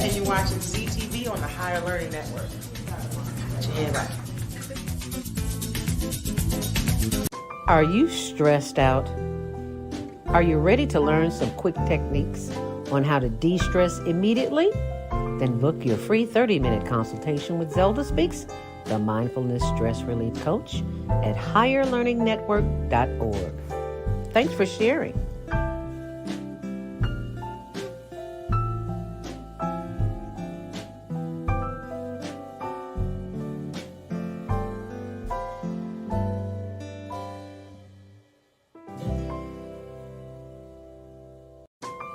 And you're watching CTV on the Higher Learning Network. Put your hand right. Are you stressed out? Are you ready to learn some quick techniques on how to de-stress immediately? Then book your free 30-minute consultation with ZeldaSpeaks, the Mindfulness Stress Relief Coach, at higherlearningnetwork.org. Thanks for sharing.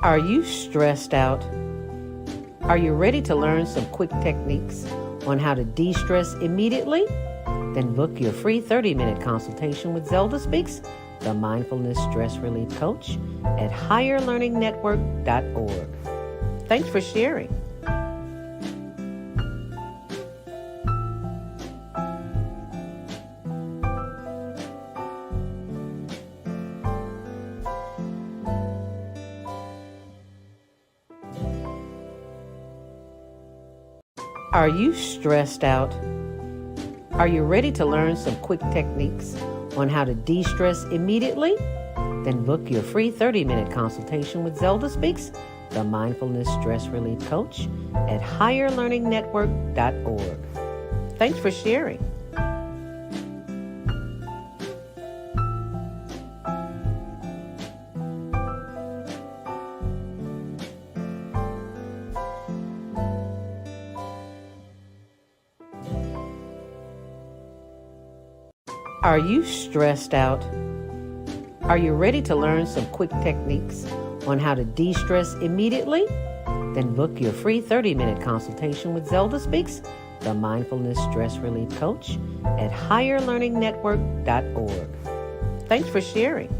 Are you stressed out? Are you ready to learn some quick techniques on how to de-stress immediately? Then book your free 30-minute consultation with ZeldaSpeaks, the Mindfulness Stress Relief Coach, at higherlearningnetwork.org. Thanks for sharing. Are you stressed out? Are you ready to learn some quick techniques on how to de-stress immediately? Then book your free 30-minute consultation with ZeldaSpeaks, the Mindfulness Stress Relief Coach, at higherlearningnetwork.org. Thanks for sharing. Are you stressed out? Are you ready to learn some quick techniques on how to de-stress immediately? Then book your free 30-minute consultation with ZeldaSpeaks, the Mindfulness Stress Relief Coach, at higherlearningnetwork.org. Thanks for sharing.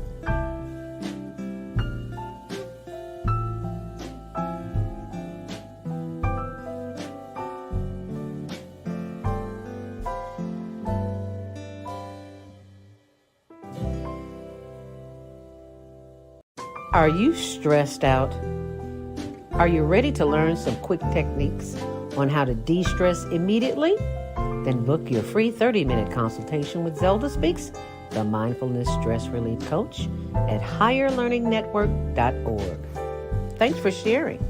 Are you stressed out? Are you ready to learn some quick techniques on how to de-stress immediately? Then book your free 30-minute consultation with ZeldaSpeaks, the Mindfulness Stress Relief Coach, at higherlearningnetwork.org. Thanks for sharing.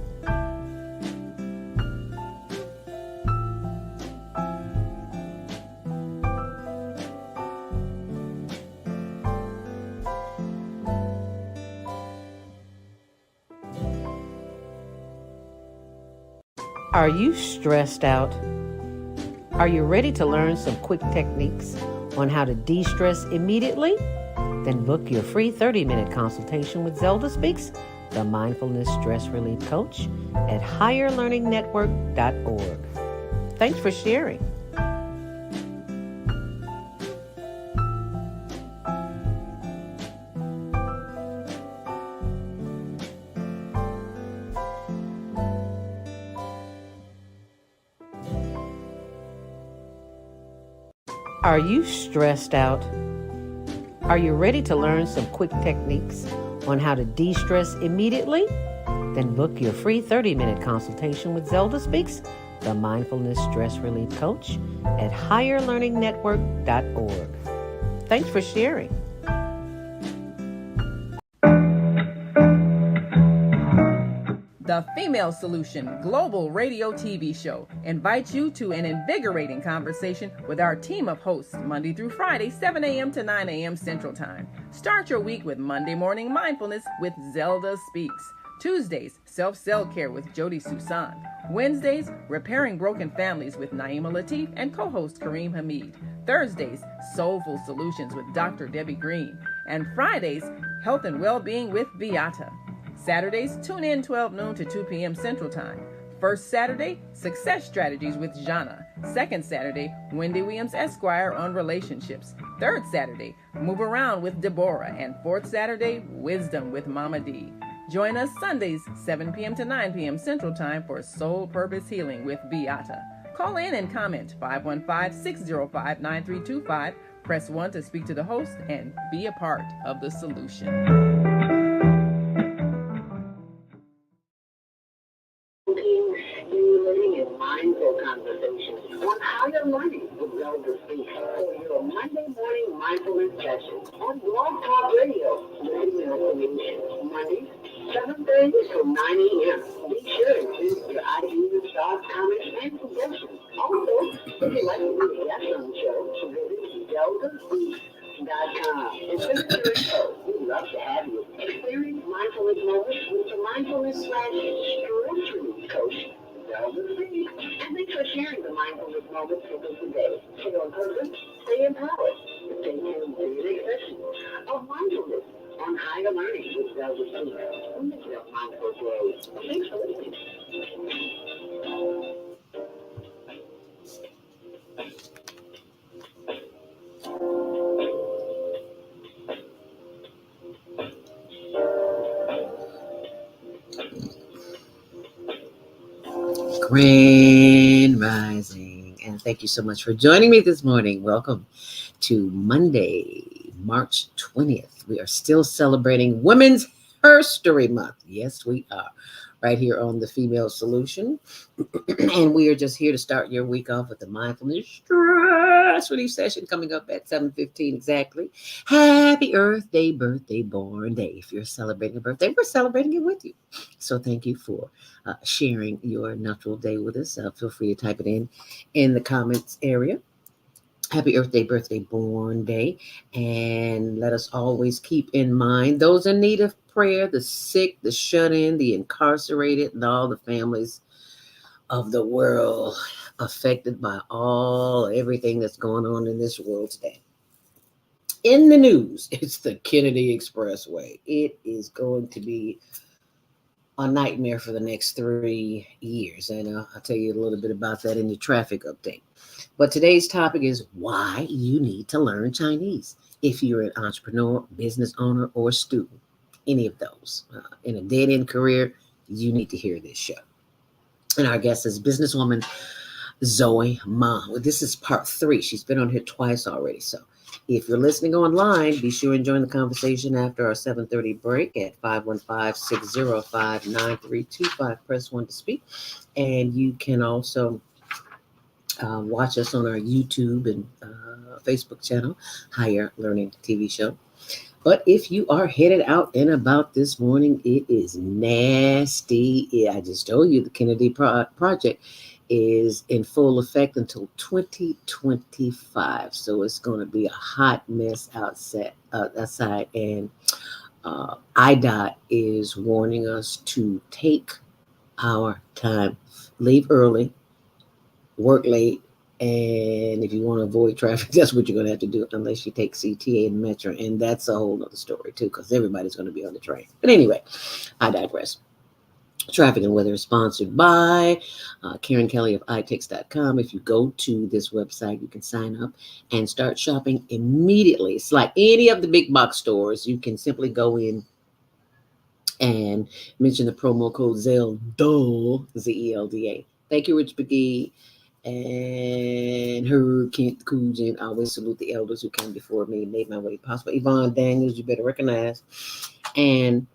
Are you stressed out? Are you ready to learn some quick techniques on how to de-stress immediately? Then book your free 30-minute consultation with ZeldaSpeaks, the Mindfulness Stress Relief Coach, at higherlearningnetwork.org. Thanks for sharing. Are you stressed out? Are you ready to learn some quick techniques on how to de-stress immediately? Then book your free 30-minute consultation with ZeldaSpeaks, the Mindfulness Stress Relief Coach, at higherlearningnetwork.org. Thanks for sharing. The Female Solution Global Radio TV Show invites you to an invigorating conversation with our team of hosts Monday through Friday, 7 a.m. to 9 a.m. Central Time. Start your week with Monday Morning Mindfulness with Zelda Speaks. Tuesdays, Self-Cell Care with Jody Susan. Wednesdays, Repairing Broken Families with Naima Latif and co-host Kareem Hamid. Thursdays, Soulful Solutions with Dr. Debbie Green. And Fridays, Health and Wellbeing with Beata. Saturdays, tune in 12 noon to 2 p.m. Central Time. First Saturday, Success Strategies with Jana. Second Saturday, Wendy Williams Esquire on relationships. Third Saturday, Move Around with Deborah. And fourth Saturday, Wisdom with Mama D. Join us Sundays, 7 p.m. to 9 p.m. Central Time for Soul Purpose Healing with Beata. Call in and comment 515-605-9325. Press 1 to speak to the host and be a part of the solution. Stimulating and mindful conversations on higher learning with ZeldaSpeaks for your Monday morning mindfulness session on Blog Talk Radio. Radio Solutions, Mondays, 7:30 to 9 a.m. Be sure to send your ideas, thoughts, comments, and suggestions. Also, if you'd like to be a guest on the show, visit ZeldaSpeaks.com and send us your info. We'd love to have you. Experience mindfulness moments with the mindfulness/spiritual coach, ZeldaSpeaks. And thanks for sharing the mindfulness moments with us today. Stay on purpose, stay empowered. Stay tuned to the next session of mindfulness on higher learning with ZeldaSpeaks. We make it a mindful day. Thanks for listening. Grand Rising, and thank you so much for joining me this morning. Welcome to Monday, March 20th. We are still celebrating Women's History Month. Yes, we are, right here on the Female Solution. And we are just here to start your week off with the Mindfulness Stress Relief Session coming up at 7:15 exactly. Happy Earth Day, birthday, born day. If you're celebrating a birthday, we're celebrating it with you. So thank you for sharing your natural day with us. Feel free to type it in the comments area. Happy Earth Day, birthday, born day. And let us always keep in mind those in need of prayer, the sick, the shut-in, the incarcerated, and all the families of the world affected by everything that's going on in this world today. In the news, it's the Kennedy Expressway. It is going to be a nightmare for the next 3 years. And I'll tell you a little bit about that in the traffic update. But today's topic is why you need to learn Chinese. If you're an entrepreneur, business owner, or student, any of those, in a dead-end career, you need to hear this show. And our guest is businesswoman Zoe Ma. Well, this is part 3. She's been on here twice already. So if you're listening online, be sure and join the conversation after our 7:30 break at 515-605-9325. Press 1 to speak. And you can also watch us on our YouTube and Facebook channel, Higher Learning TV Show. But if you are headed out and about this morning, it is nasty. I just told you the Kennedy Project is in full effect until 2025. So it's going to be a hot mess outside. And IDOT is warning us to take our time, leave early, work late, and if you want to avoid traffic, that's what you're going to have to do unless you take CTA and Metro, and that's a whole other story too, because everybody's going to be on the train. But anyway, I digress. Traffic and weather is sponsored by Karen Kelly of iTex.com. If you go to this website, you can sign up and start shopping immediately. It's like any of the big box stores. You can simply go in and mention the promo code ZELDA, ZELDA. Thank you, Rich McGee. And her Kent Kujin. I always salute the elders who came before me, made my way possible. Yvonne Daniels, you better recognize. And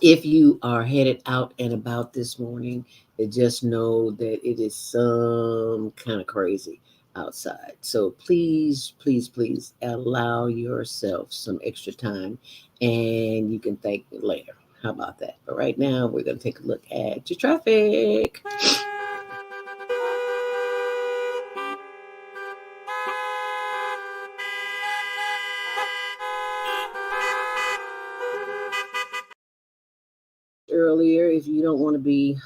if you are headed out and about this morning, just know that it is some kind of crazy outside. So please, please, please allow yourself some extra time, and you can thank me later. How about that? But right now, we're going to take a look at your traffic. Earlier, if you don't want to be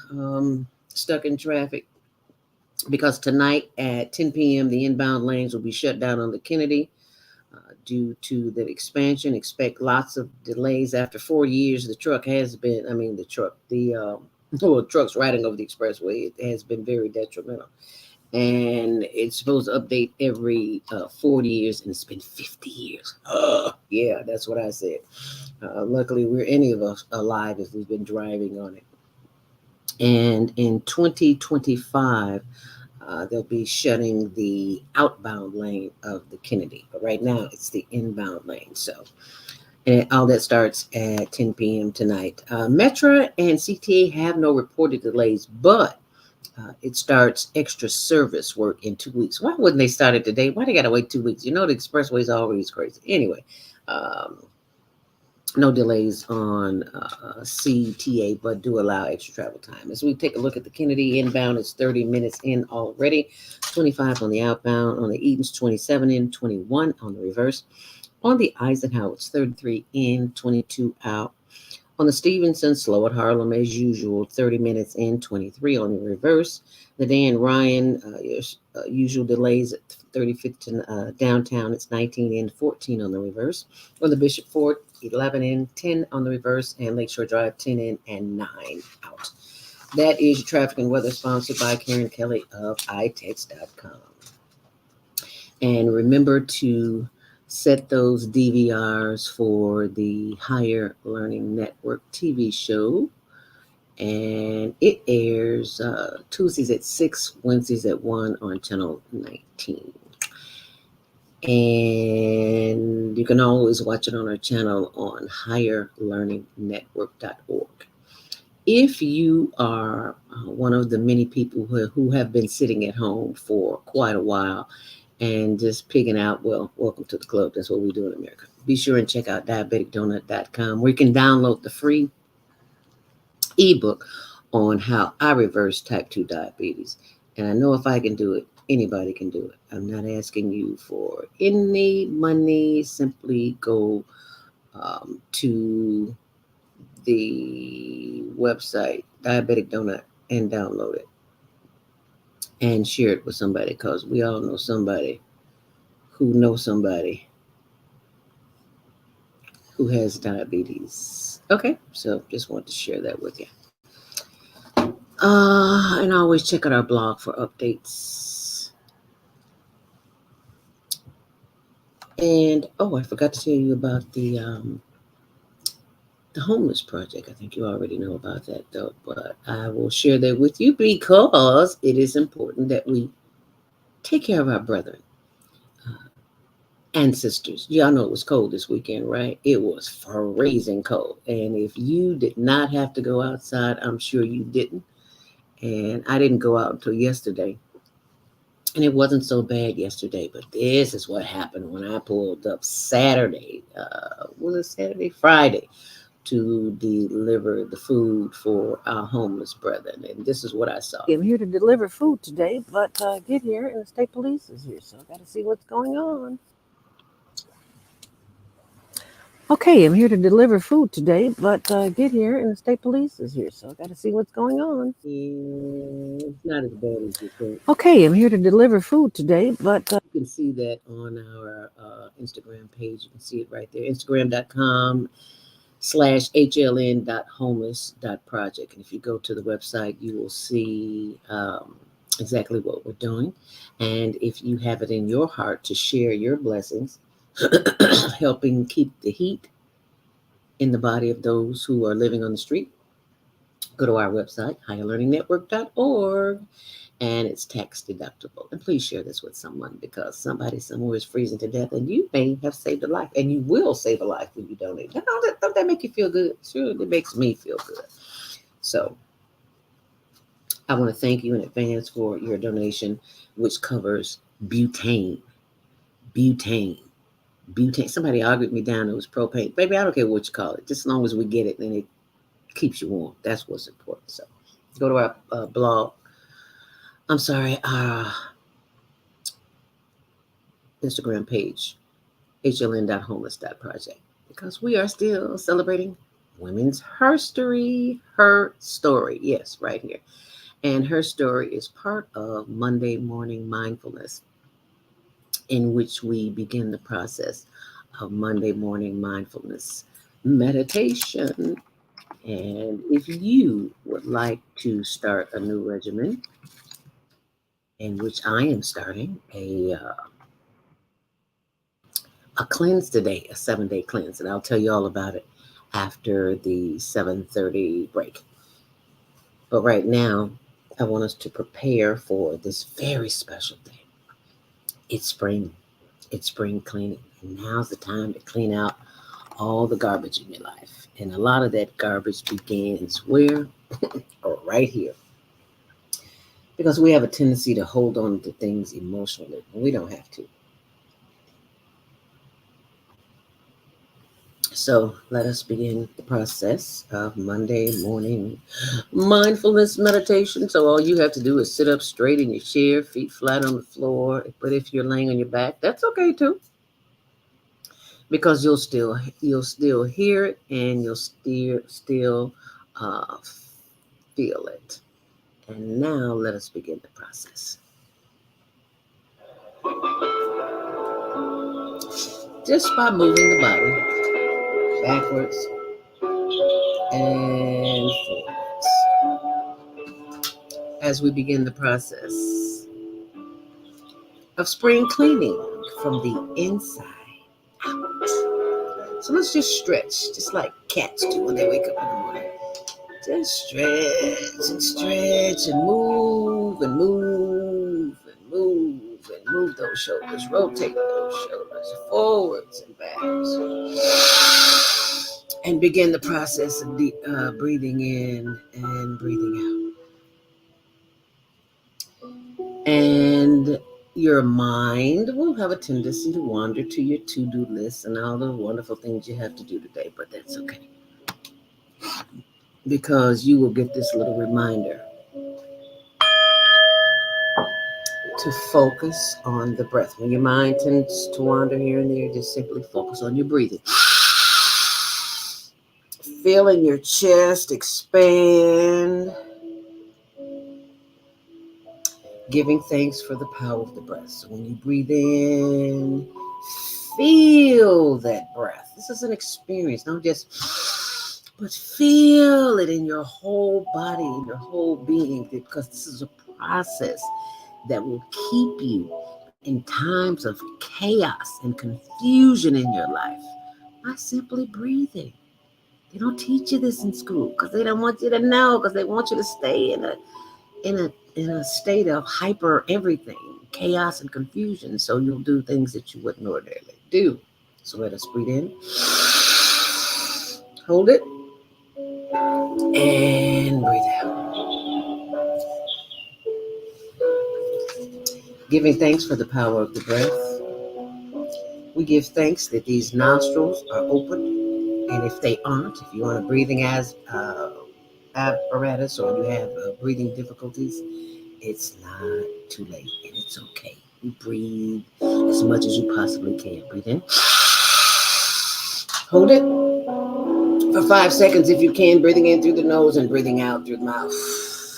stuck in traffic, because tonight at 10 p.m. the inbound lanes will be shut down on the Kennedy due to the expansion. Expect lots of delays after 4 years. The or trucks riding over the expressway. It has been very detrimental. And it's supposed to update every 40 years, and it's been 50 years. Yeah, that's what I said. Luckily, we're any of us alive if we've been driving on it. And in 2025, they'll be shutting the outbound lane of the Kennedy. But right now, it's the inbound lane. So, and all that starts at 10 p.m. tonight. Metra and CTA have no reported delays, but it starts extra service work in 2 weeks. Why wouldn't they start it today? Why they got to wait 2 weeks? You know, the expressway is always crazy. Anyway, um, no delays on CTA, but do allow extra travel time. As we take a look at the Kennedy inbound, it's 30 minutes in already, 25 on the outbound. On the Eaton's 27 in, 21 on the reverse. On the Eisenhower, it's 33 in, 22 out. On the Stevenson, slow at Harlem as usual, 30 minutes in, 23 on the reverse. The Dan Ryan, usual delays at 35th downtown, it's 19 in, 14 on the reverse. On the Bishop Fort, 11 in, 10 on the reverse, and Lakeshore Drive, 10 in and 9 out. That is your traffic and weather, sponsored by Karen Kelly of itex.com. And remember to set those DVRs for the Higher Learning Network TV show. And it airs Tuesdays at 6, Wednesdays at 1 on channel 19. And you can always watch it on our channel on higherlearningnetwork.org. If you are one of the many people who have been sitting at home for quite a while and just picking out, well, welcome to the club. That's what we do in America. Be sure and check out diabeticdonut.com, where you can download the free ebook on how I reverse type 2 diabetes. And I know if I can do it, anybody can do it. I'm not asking you for any money. Simply go to the website, Diabetic Donut, and download it and share it with somebody, because we all know somebody who knows somebody who has diabetes. Okay, so just want to share that with you. And always check out our blog for updates. And I forgot to tell you about the homeless project. I think you already know about that, though, but I will share that with you because it is important that we take care of our brethren and sisters. Y'all know it was cold this weekend, right? It was freezing cold. And if you did not have to go outside, I'm sure you didn't. And I didn't go out until yesterday. And it wasn't so bad yesterday, but this is what happened when I pulled up Saturday. Was it Saturday? Friday, to deliver the food for our homeless brethren. And this is what I saw. I'm here to deliver food today, but get here and the state police is here, so I got to see what's going on. Okay, I'm here to deliver food today, but get here and the state police is here, so I got to see what's going on. Yeah, it's not as bad as you think. Okay, I'm here to deliver food today, but you can see that on our Instagram page. You can see it right there, instagram.com/hln.homeless.project. And if you go to the website, you will see exactly what we're doing. And if you have it in your heart to share your blessings, helping keep the heat in the body of those who are living on the street, go to our website, higherlearningnetwork.org, and it's tax deductible. And please share this with someone, because somebody somewhere is freezing to death, and you may have saved a life, and you will save a life when you donate. Don't that make you feel good? Sure, it makes me feel good. So I want to thank you in advance for your donation, which covers butane. Somebody argued me down. It was propane. Baby, I don't care what you call it. Just as long as we get it, then it keeps you warm. That's what's important. So go to our blog. I'm sorry, our Instagram page, hln.homeless.project, because we are still celebrating Women's Herstory. Her story. Yes, right here. And her story is part of Monday Morning Mindfulness, in which we begin the process of Monday morning mindfulness meditation. And if you would like to start a new regimen, in which I am starting a cleanse today, a 7-day cleanse, and I'll tell you all about it after the 7:30 break. But right now, I want us to prepare for this very special day. It's spring. It's spring cleaning. And now's the time to clean out all the garbage in your life. And a lot of that garbage begins where? Or right here. Because we have a tendency to hold on to things emotionally. And we don't have to. So let us begin the process of Monday morning mindfulness meditation. So all you have to do is sit up straight in your chair, feet flat on the floor. But if you're laying on your back, that's okay too, because you'll still hear it and you'll still uh, feel it. And now let us begin the process. Just by moving the body backwards and forwards as we begin the process of spring cleaning from the inside out. So let's just stretch, just like cats do when they wake up in the morning. Just stretch and stretch and move and move and move and move those shoulders. Rotate those shoulders forwards and backwards. And begin the process of breathing in and breathing out. And your mind will have a tendency to wander to your to-do list and all the wonderful things you have to do today, but that's okay, because you will get this little reminder to focus on the breath. When your mind tends to wander here and there, just simply focus on your breathing. Feeling your chest expand, giving thanks for the power of the breath. So when you breathe in, feel that breath. This is an experience, not just, but feel it in your whole body, in your whole being, because this is a process that will keep you in times of chaos and confusion in your life by simply breathing. They don't teach you this in school because they don't want you to know, because they want you to stay in a state of hyper everything, chaos and confusion. So you'll do things that you wouldn't ordinarily do. So let us breathe in, hold it, and breathe out. Giving thanks for the power of the breath. We give thanks that these nostrils are open. And if they aren't, if you're on a breathing apparatus or you have breathing difficulties, it's not too late and it's okay. You breathe as much as you possibly can. Breathe in. Hold it for 5 seconds if you can, breathing in through the nose and breathing out through the mouth.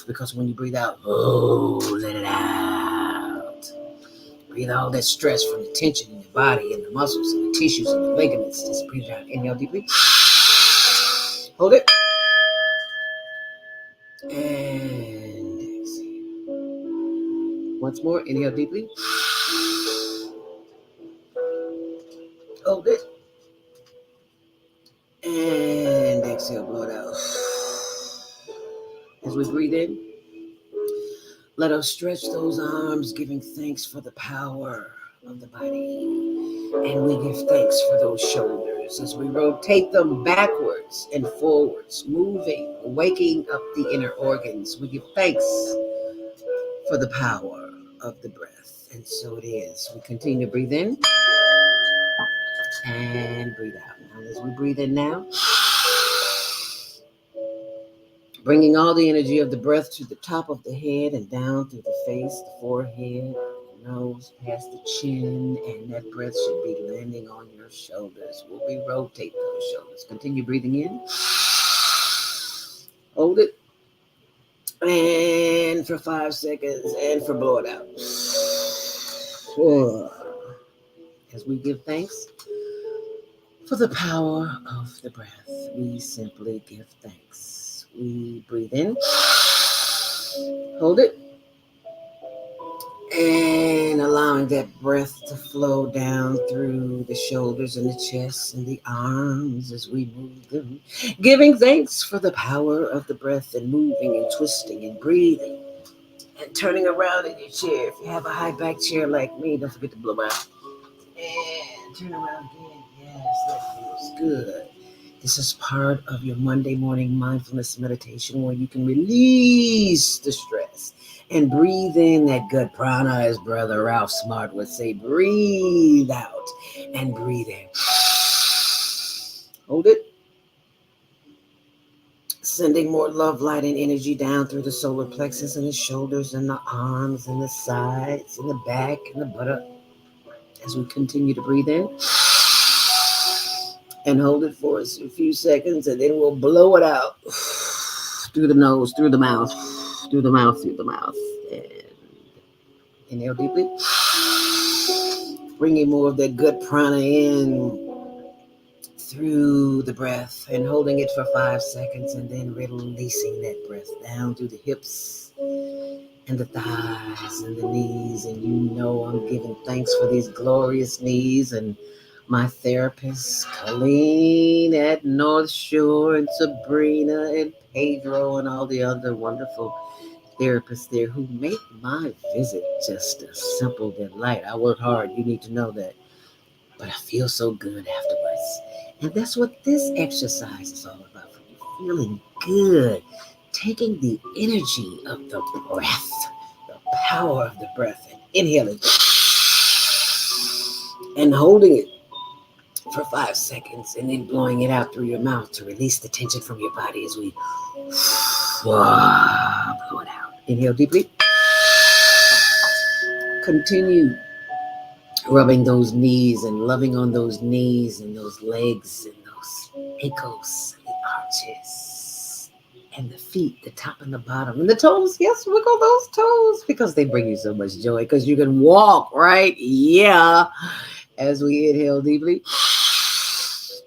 Because when you breathe out, let it out. Breathe all that stress from the tension in your body and the muscles and the tissues and the ligaments. Just breathe out. Inhale deeply. Hold it. And exhale. Once more, inhale deeply. Hold it. And exhale, blow it out. As we breathe in, let us stretch those arms, giving thanks for the power of the body. And we give thanks for those shoulders as we rotate them backwards and forwards, moving, waking up the inner organs. We give thanks for the power of the breath. And so it is. We continue to breathe in and breathe out. Now, as we breathe in now, bringing all the energy of the breath to the top of the head and down through the face, the forehead, the nose, past the chin, and that breath should be landing on your shoulders. We'll be rotating those shoulders. Continue breathing in. Hold it. And for 5 seconds, and for blow it out. As we give thanks For the power of the breath, we simply give thanks. We breathe in, hold it, and allowing that breath to flow down through the shoulders and the chest and the arms as we move them. Giving thanks for the power of the breath and moving and twisting and breathing and turning around in your chair. If you have a high back chair like me, don't forget to blow out. And turn around again. Yes, that feels good. This is part of your Monday morning mindfulness meditation where you can release the stress and breathe in that good prana, as Brother Ralph Smart would say. Breathe out and breathe in. Hold it. Sending more love, light, and energy down through the solar plexus and the shoulders and the arms and the sides and the back and the buttock as we continue to breathe in. And hold it for us a few seconds, and then we'll blow it out through the nose, through the mouth, through the mouth, through the mouth. And inhale deeply, bringing more of that good prana in through the breath and holding it for 5 seconds, and then releasing that breath down through the hips and the thighs and the knees. And you know I'm giving thanks for these glorious knees and my therapists, Colleen at North Shore and Sabrina and Pedro and all the other wonderful therapists there who make my visit just a simple delight. I work hard, you need to know that, but I feel so good afterwards. And that's what this exercise is all about, for you feeling good, taking the energy of the breath, the power of the breath, and inhaling and holding it for 5 seconds, and then blowing it out through your mouth to release the tension from your body as we blow it out. Inhale deeply. Continue rubbing those knees and loving on those knees and those legs and those ankles and the arches and the feet, the top and the bottom, and the toes. Yes, wiggle those toes because they bring you so much joy because you can walk, right? Yeah. As we inhale deeply,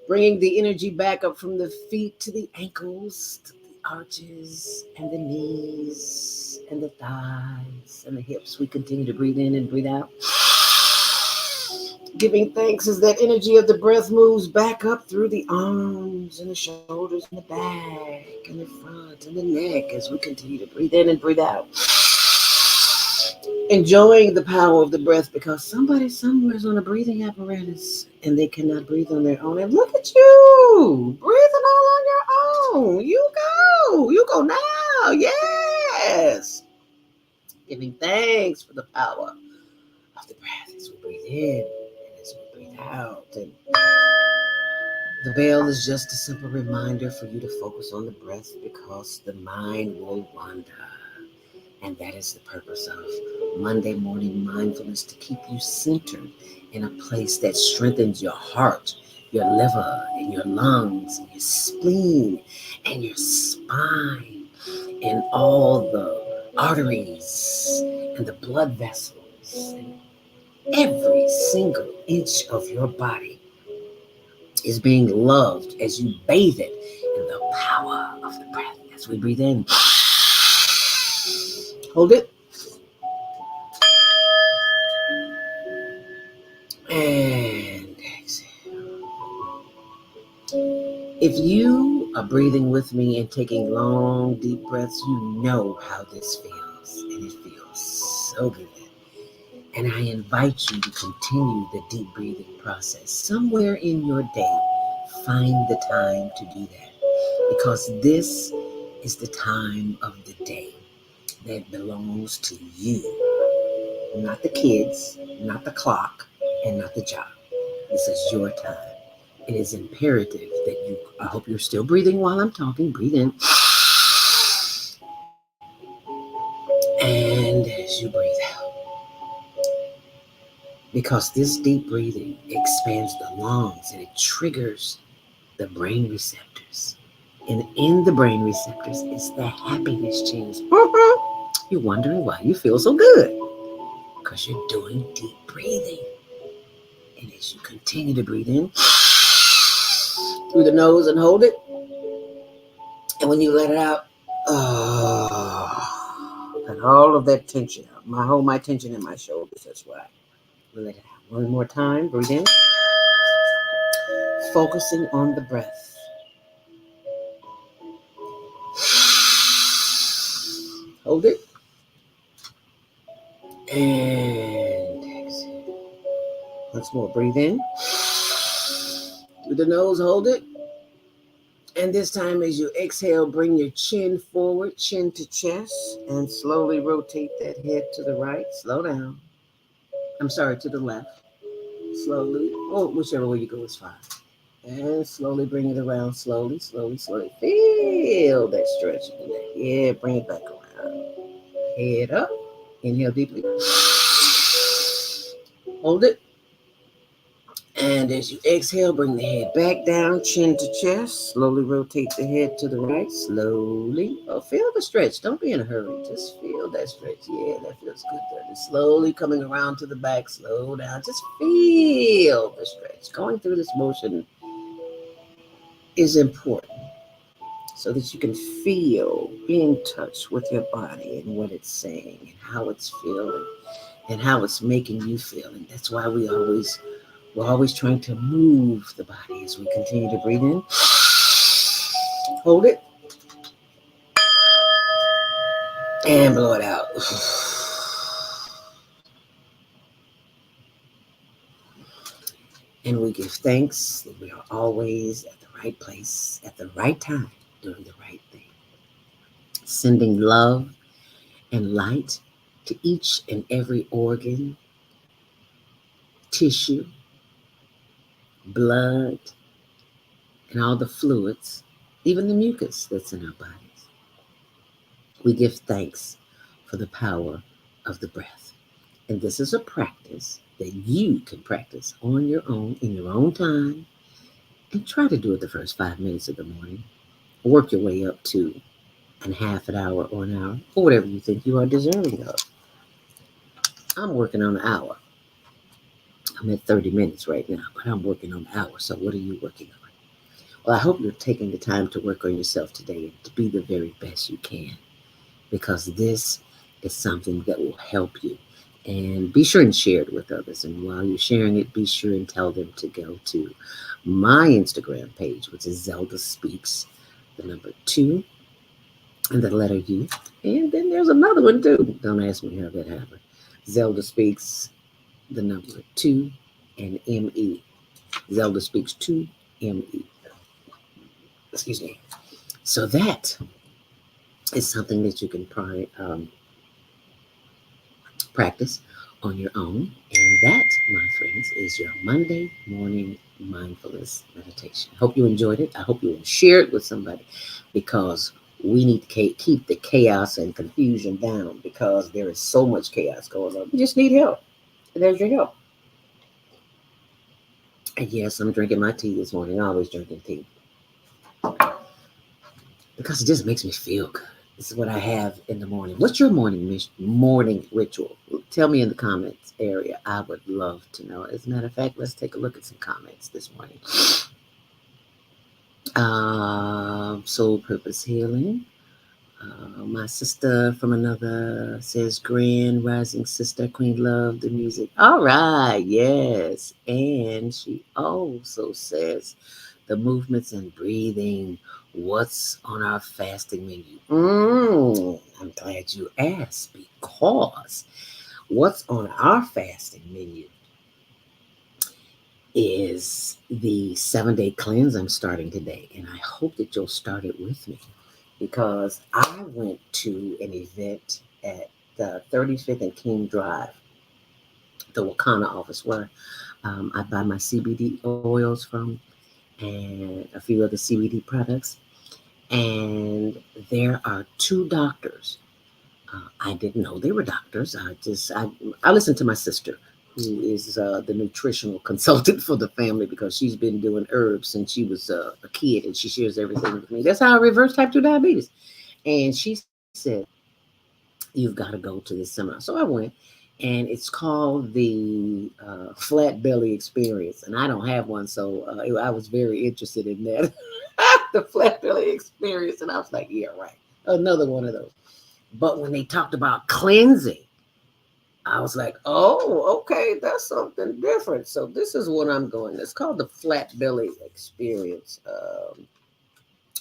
bringing the energy back up from the feet to the ankles, to the arches and the knees and the thighs and the hips. We continue to breathe in and breathe out. Giving thanks as that energy of the breath moves back up through the arms and the shoulders and the back and the front and the neck as we continue to breathe in and breathe out. Enjoying the power of the breath because somebody somewhere is on a breathing apparatus and they cannot breathe on their own. And look at you, breathing all on your own. You go now. Yes. Giving thanks for the power of the breath as we breathe in and as we breathe out. And the bell is just a simple reminder for you to focus on the breath because the mind will wander. And that is the purpose of Monday morning mindfulness, to keep you centered in a place that strengthens your heart, your liver, and your lungs, and your spleen, and your spine, and all the arteries, and the blood vessels, and every single inch of your body is being loved as you bathe it in the power of the breath. As we breathe in, hold it. And exhale. If you are breathing with me and taking long, deep breaths, you know how this feels. And it feels so good. And I invite you to continue the deep breathing process. Somewhere in your day, find the time to do that. Because this is the time of the day that belongs to you. Not the kids, not the clock, and not the job. This is your time. It is imperative that you, I hope you're still breathing while I'm talking. Breathe in. And as you breathe out. Because this deep breathing expands the lungs and it triggers the brain receptors. And in the brain receptors is the happiness genes. You're wondering why you feel so good. Because you're doing deep breathing. And as you continue to breathe in, through the nose and hold it. And when you let it out, and all of that tension out. My tension in my shoulders. That's why. Let it out. One more time. Breathe in. Focusing on the breath. Hold it. And exhale. Once more. Breathe in. Through the nose, hold it. And this time as you exhale, bring your chin forward, chin to chest, and slowly rotate that head to the right. Slow down. I'm sorry, to the left. Slowly. Oh, whichever way you go is fine. And slowly bring it around. Slowly, slowly, slowly. Feel that stretch in the neck. Yeah, bring it back around. Head up. Inhale deeply. Hold it. And as you exhale, bring the head back down, chin to chest. Slowly rotate the head to the right. Slowly. Oh, feel the stretch. Don't be in a hurry. Just feel that stretch. Yeah, that feels good there. Just slowly coming around to the back. Slow down. Just feel the stretch. Going through this motion is important so that you can feel, be in touch with your body and what it's saying and how it's feeling and how it's making you feel. And that's why we're always trying to move the body as we continue to breathe in. Hold it. And blow it out. And we give thanks that we are always at the right place, at the right time, doing the right thing. Sending love and light to each and every organ, tissue, blood, and all the fluids, even the mucus that's in our bodies. We give thanks for the power of the breath. And this is a practice that you can practice on your own, in your own time, and try to do it the first 5 minutes of the morning. Work your way up to a half an hour or an hour, or whatever you think you are deserving of. I'm working on an hour. I'm at 30 minutes right now, but I'm working on an hour. So what are you working on? Well, I hope you're taking the time to work on yourself today and to be the very best you can, because this is something that will help you. And be sure and share it with others. And while you're sharing it, be sure and tell them to go to my Instagram page, which is ZeldaSpeaks, the number 2 and the letter U. And then there's another one too. Don't ask me how that happened. ZeldaSpeaks, the number 2 and ME. ZeldaSpeaks 2 ME. Excuse me. So that is something that you can practice on your own. And that, my friends, is your Monday morning mindfulness meditation. Hope you enjoyed it. I hope you will share it with somebody, because we need to keep the chaos and confusion down, because there is so much chaos going on. You just need help. And there's your help. And yes, I'm drinking my tea this morning. I'm always drinking tea, because it just makes me feel good. This is what I have in the morning. What's your morning ritual? Tell me in the comments area. I would love to know. As a matter of fact, let's take a look at some comments this morning. Soul Purpose Healing. My sister from another says, Grand Rising Sister, Queen Love, the music. All right, yes. And she also says, the movements and breathing. What's on our fasting menu? I'm glad you asked, because what's on our fasting menu is the 7-day cleanse I'm starting today. And I hope that you'll start it with me, because I went to an event at the 35th and King Drive, the Wakana office, where I buy my CBD oils from and a few other CBD products. And there are 2 doctors. I didn't know they were doctors. I listened to my sister, who is the nutritional consultant for the family, because she's been doing herbs since she was a kid, and she shares everything with me. That's how I reversed type 2 diabetes. And she said, you've got to go to this seminar. So I went, and it's called the Flat Belly Experience. And I don't have one, so I was very interested in that. The Flat Belly Experience. And I was like, yeah, right. Another one of those. But when they talked about cleansing, I was like, oh, okay, that's something different. So this is what I'm going. It's called the Flat Belly Experience.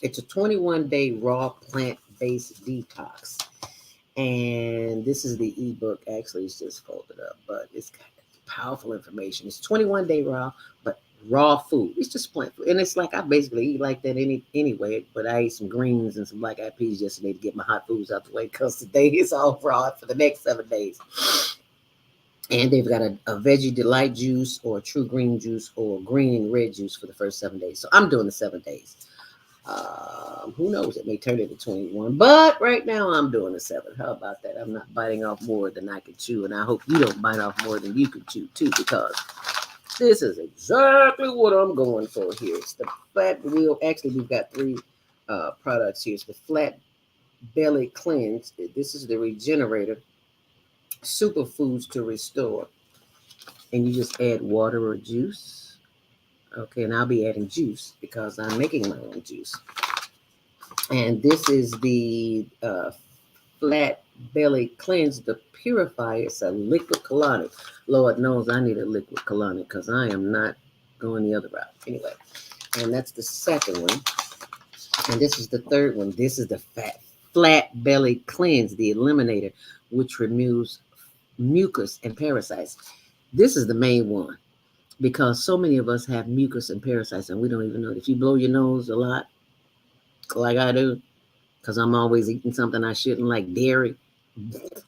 It's a 21-day raw plant-based detox. And this is the ebook. Actually, it's just folded up, but it's got powerful information. It's 21-day raw, but raw food. It's just plant food. And it's like I basically eat like that anyway, but I ate some greens and some black eyed peas yesterday to get my hot foods out the way because today is all raw for the next 7 days. And they've got a veggie delight juice or a true green juice or green and red juice for the first 7 days. So I'm doing the 7 days. Who knows? It may turn into 21, but right now I'm doing the 7. How about that? I'm not biting off more than I can chew, and I hope you don't bite off more than you can chew too, because this is exactly what I'm going for here. It's the flat wheel. Actually, we've got 3 products here. It's the Flat Belly Cleanse. This is the Regenerator Superfoods to Restore, and you just add water or juice. Okay, and I'll be adding juice because I'm making my own juice. And this is the Flat Belly Cleanse, the Purifier. It's a liquid colonic. Lord knows I need a liquid colonic because I am not going the other route. Anyway, and that's the second one. And this is the third one. This is the Flat Belly Cleanse, the Eliminator, which removes mucus and parasites. This is the main one, because so many of us have mucus and parasites and we don't even know it. If you blow your nose a lot, like I do, because I'm always eating something I shouldn't, like dairy,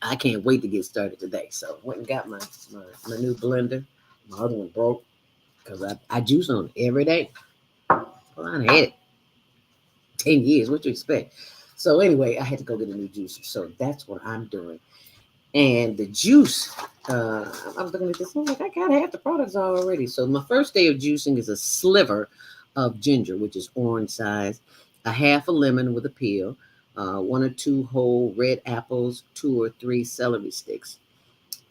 I can't wait to get started today. So I went and got my new blender. My other one broke because I juice on it every day. Well, I had it 10 years. What you expect? So anyway, I had to go get a new juicer. So that's what I'm doing. And the juice, I was looking at this, I'm like, I got half the products already. So my first day of juicing is a sliver of ginger, which is orange size, a half a lemon with a peel, 1 or 2 whole red apples, 2 or 3 celery sticks,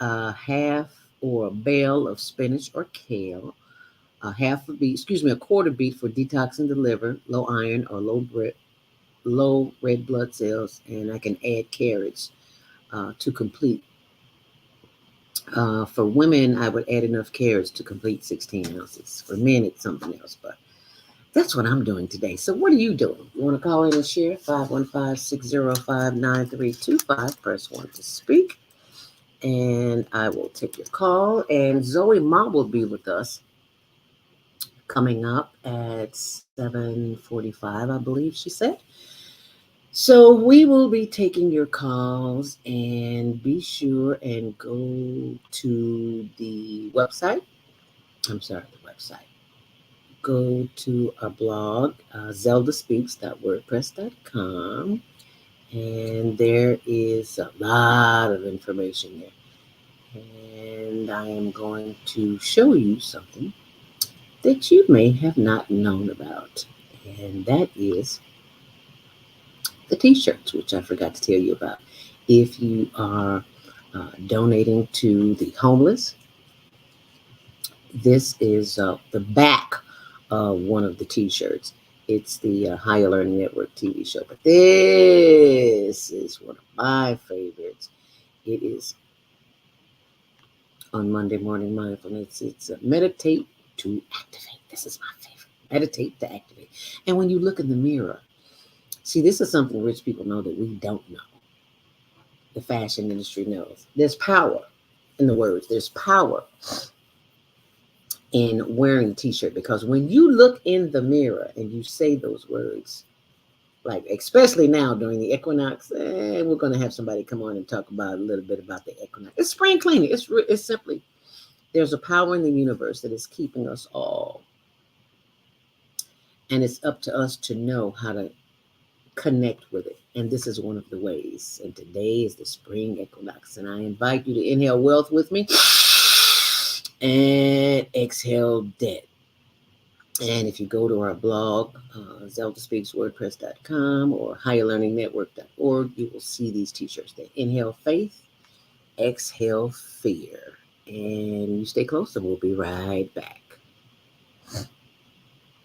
half or a bell of spinach or kale, a quarter beet for detoxing the liver, low iron or low red blood cells, and I can add carrots to complete. For women, I would add enough carrots to complete 16 ounces. For men, it's something else, but that's what I'm doing today. So what are you doing? You want to call in and share? 515-605-9325. Press 1 to speak, and I will take your call. And Zoe Ma will be with us coming up at 7:45, I believe she said. So we will be taking your calls, and be sure and go to the website. Go to our blog, ZeldaSpeaks.wordpress.com, and there is a lot of information there. And I am going to show you something that you may have not known about, and that is the t-shirts, which I forgot to tell you about. If you are donating to the homeless, this is the back of one of the t-shirts. It's the Higher Learning Network TV show, but this is one of my favorites. It is on Monday Morning Mindfulness. It's meditate to activate. This is my favorite. Meditate to activate. And when you look in the mirror, see, this is something rich people know that we don't know. The fashion industry knows. There's power in the words. There's power in wearing a t-shirt, because when you look in the mirror and you say those words, like especially now during the equinox, we're going to have somebody come on and talk about a little bit about the equinox. It's spring cleaning. It's simply, there's a power in the universe that is keeping us all. And it's up to us to know how to connect with it. And this is one of the ways. And today is the spring equinox. And I invite you to inhale wealth with me and exhale death. And if you go to our blog, ZeldaSpeaksWordpress.com or HigherLearningNetwork.org, you will see these t-shirts. They inhale faith, exhale fear. And you stay close and we'll be right back.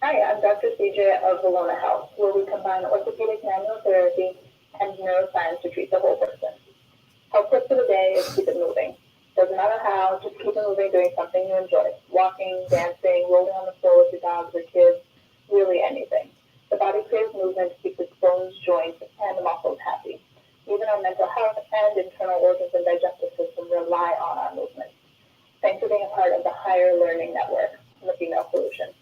Hi, I'm Dr. CJ of Valona Health, where we combine orthopedic manual therapy and neuroscience to treat the whole person. Health tip for the day is keep it moving. Doesn't matter how, just keep it moving doing something you enjoy. Walking, dancing, rolling on the floor with your dogs or kids, really anything. The body craves movement to keep its bones, joints, and muscles happy. Even our mental health and internal organs and digestive system rely on our movement. Thanks for being a part of the Higher Learning Network, the Female Solution.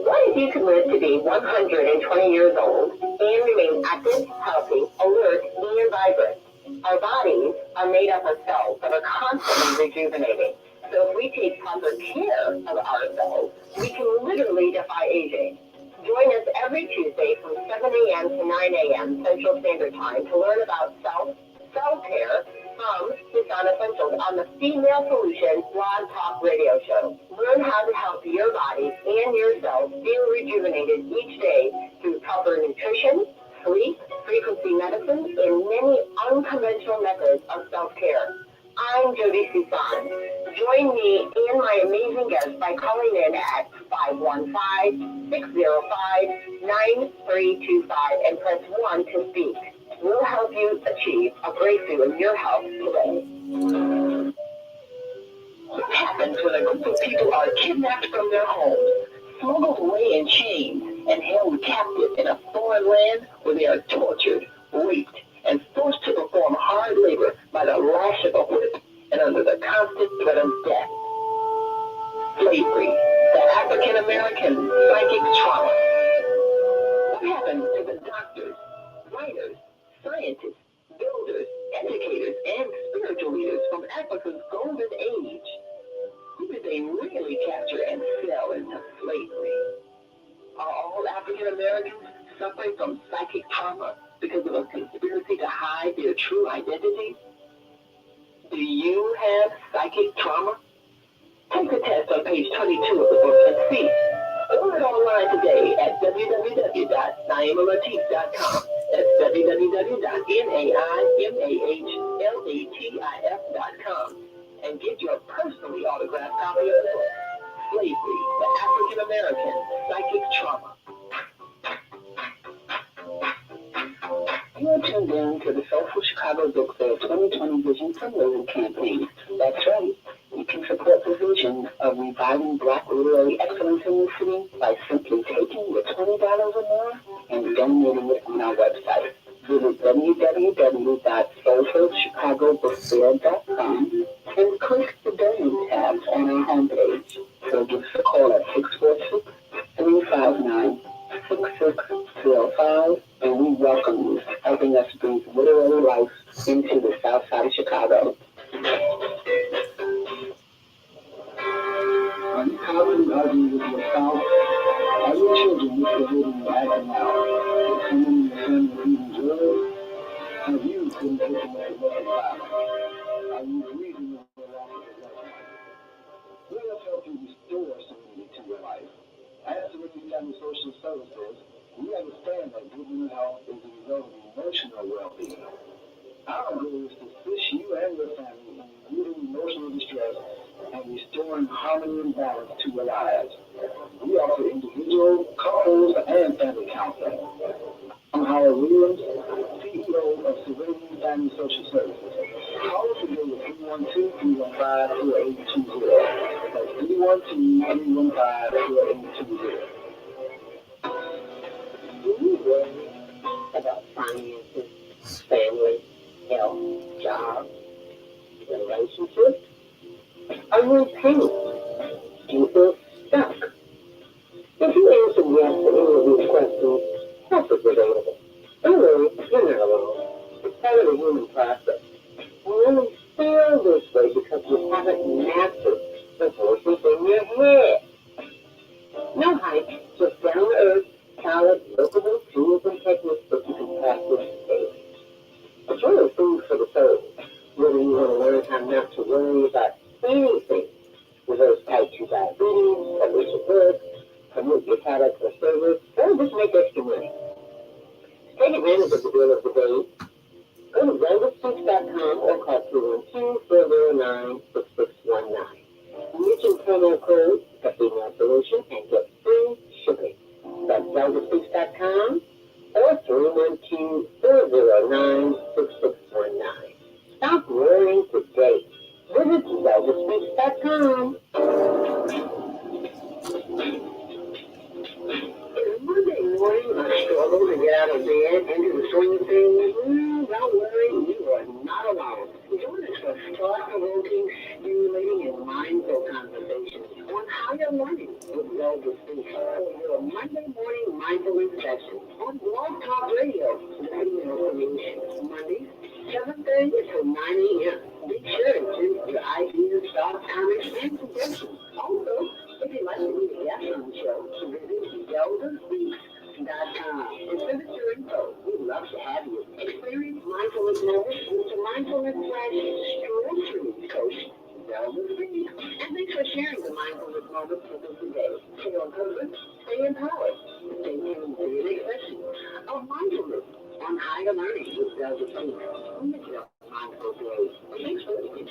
What if you could live to be 120 years old and remain active, healthy, alert, and vibrant? Our bodies are made up of cells that are constantly rejuvenating. So if we take proper care of ourselves, we can literally defy aging. Join us every Tuesday from 7 a.m. to 9 a.m. Central Standard Time to learn about self-care from Design Essentials on the Female Solution Blog Talk Radio Show. Learn how to help your body and yourself feel rejuvenated each day through proper nutrition, sleep, frequency medicine, and many unconventional methods of self-care. I'm Jody Susan. Join me and my amazing guests by calling in at 515-605-9325 and press 1 to speak. We'll help you achieve a breakthrough in your health today. What happens when a group of people are kidnapped from their homes, smuggled away in chains, and held captive in a foreign land where they are tortured, raped, and forced to perform hard labor by the lash of a whip and under the constant threat of death? Slavery, the African American psychic trauma. What happens to the doctors, writers, scientists, builders, educators, and spiritual leaders from Africa's golden age? Who did they really capture and sell into slavery? Are all African Americans suffering from psychic trauma because of a conspiracy to hide their true identity? Do you have psychic trauma? Take the test on page 22 of the book and see. Order it online today at www.naimalatif.com. That's www.naimalatif.com. And get your personally autographed copy of the book, Slavery, the African American Psychic Trauma. You're tuned in to the Soulful Chicago Book Fair 2020 Vision from Living campaign. That's right. You can support the vision of reviving Black literary excellence in the city by simply taking your $20 or more and donating it on our website. Visit www.soulfulchicagobookfair.com and click the Donate tab on our homepage. Or give us a call at 646-359-6605, and we welcome you, helping us breathe literary life into the South Side of Chicago. Are you constantly arguing with your spouse? Are your children misbehaving and acting out? Is someone in your family eating drugs? Have you been victim of domestic violence? Are you grieving over the loss of a loved one? Let us help you restore serenity to your life. At Serenity Family Social Services, we understand that good mental health is a result of emotional well-being. Our goal is to assist you and your family in relieving emotional distress and restoring harmony and balance to your lives. We offer individual, couples, and family counseling. I'm Howard Williams, CEO of Serenity Family Social Services. Call us today at 312-315-4820. That's 312-315-4820. Do you worry about finances, family, health, job, relationships? Are you in pain? Do you feel stuck? If you answer yes to any of these questions, help is available. Don't worry, you're not alone. It's part of the human process. You only feel this way because you haven't mastered the voices in your head. No hype, just down to earth, solid, workable tools and techniques that you can practice daily. It's really food for the soul. Whether you want to learn how not to worry about anything, reverse type 2 diabetes, publish your book, promote your product or service, or just make extra money. Take advantage of the deal of the day. Go to ZeldaSpeaks.com or call 212-409-6619. Mention promo code The Female Solution and get free shipping. That's ZeldaSpeaks.com or 312-409-6619. Stop worrying today. Visit ZeldaSpeaks.com. Is Monday morning a struggle to get out of bed into the swing of things? Don't worry, you are not alone. Join us for thought-provoking, stimulating, and mindful conversations on higher learning with ZeldaSpeaks for your Monday morning mindfulness session on Blog Talk Radio, the Female Solution. Mondays, 7:30 to 9 a.m. Be sure to send your ideas, thoughts, comments, and suggestions. Also, if you'd like to be a guest on the show, visit ZeldaSpeaks.com and send us your info. We'd love to have you. Experience mindfulness moments with the mindfulness/stress-free coach, Zelda Speaks. And thanks for sharing the mindfulness moments with us today. Stay on purpose, stay empowered. Stay tuned for your next session of mindfulness on higher learning with Zelda Speaks. Make it a mindful day. Thanks for listening.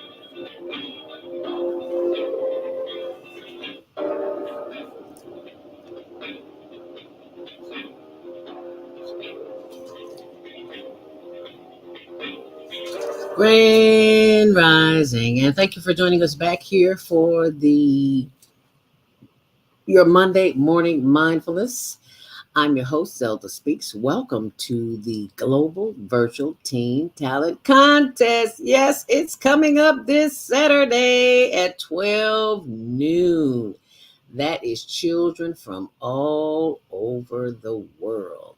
Grand Rising, and thank you for joining us back here for your Monday morning mindfulness. I'm your host, Zelda Speaks. Welcome to the Global Virtual Teen Talent Contest. Yes, it's coming up this Saturday at 12 noon. That is children from all over the world.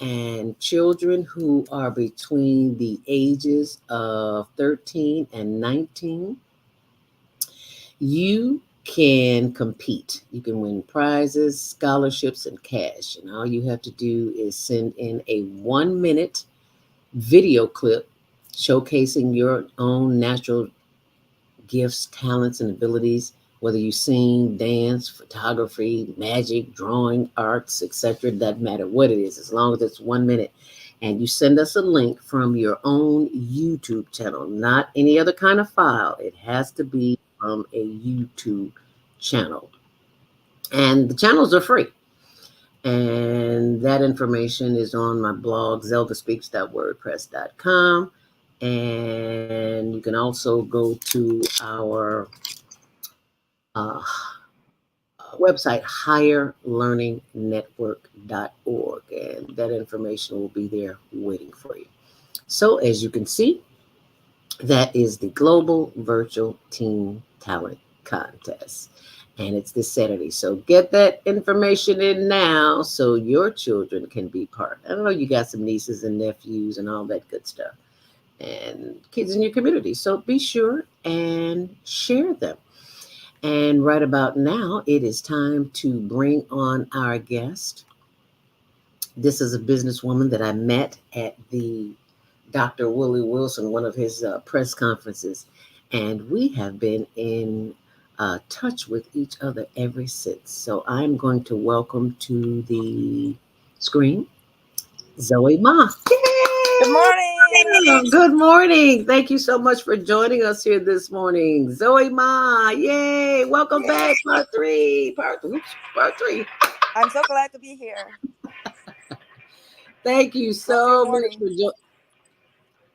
And children who are between the ages of 13 and 19, you can compete. You can win prizes, scholarships, and cash. And all you have to do is send in a 1-minute video clip showcasing your own natural gifts, talents, and abilities, whether you sing, dance, photography, magic, drawing, arts, etc. It doesn't matter what it is, as long as it's 1 minute. And you send us a link from your own YouTube channel, not any other kind of file. It has to be from a YouTube channel. And the channels are free. And that information is on my blog, ZeldaSpeaks.wordpress.com. And you can also go to our website, higherlearningnetwork.org, and that information will be there waiting for you. So as you can see, that is the Global Virtual Teen Talent Contest, and it's this Saturday. So get that information in now so your children can be part. I know you got some nieces and nephews and all that good stuff, and kids in your community. So be sure and share them. And right about now, it is time to bring on our guest. This is a businesswoman that I met at the Dr. Willie Wilson, one of his press conferences. And we have been in touch with each other ever since. So I'm going to welcome to the screen, Zoe Ma. Good morning. Good morning. Thank you so much for joining us here this morning. Zoe Ma, yay. Welcome back. Part three. I'm so glad to be here. Thank you so much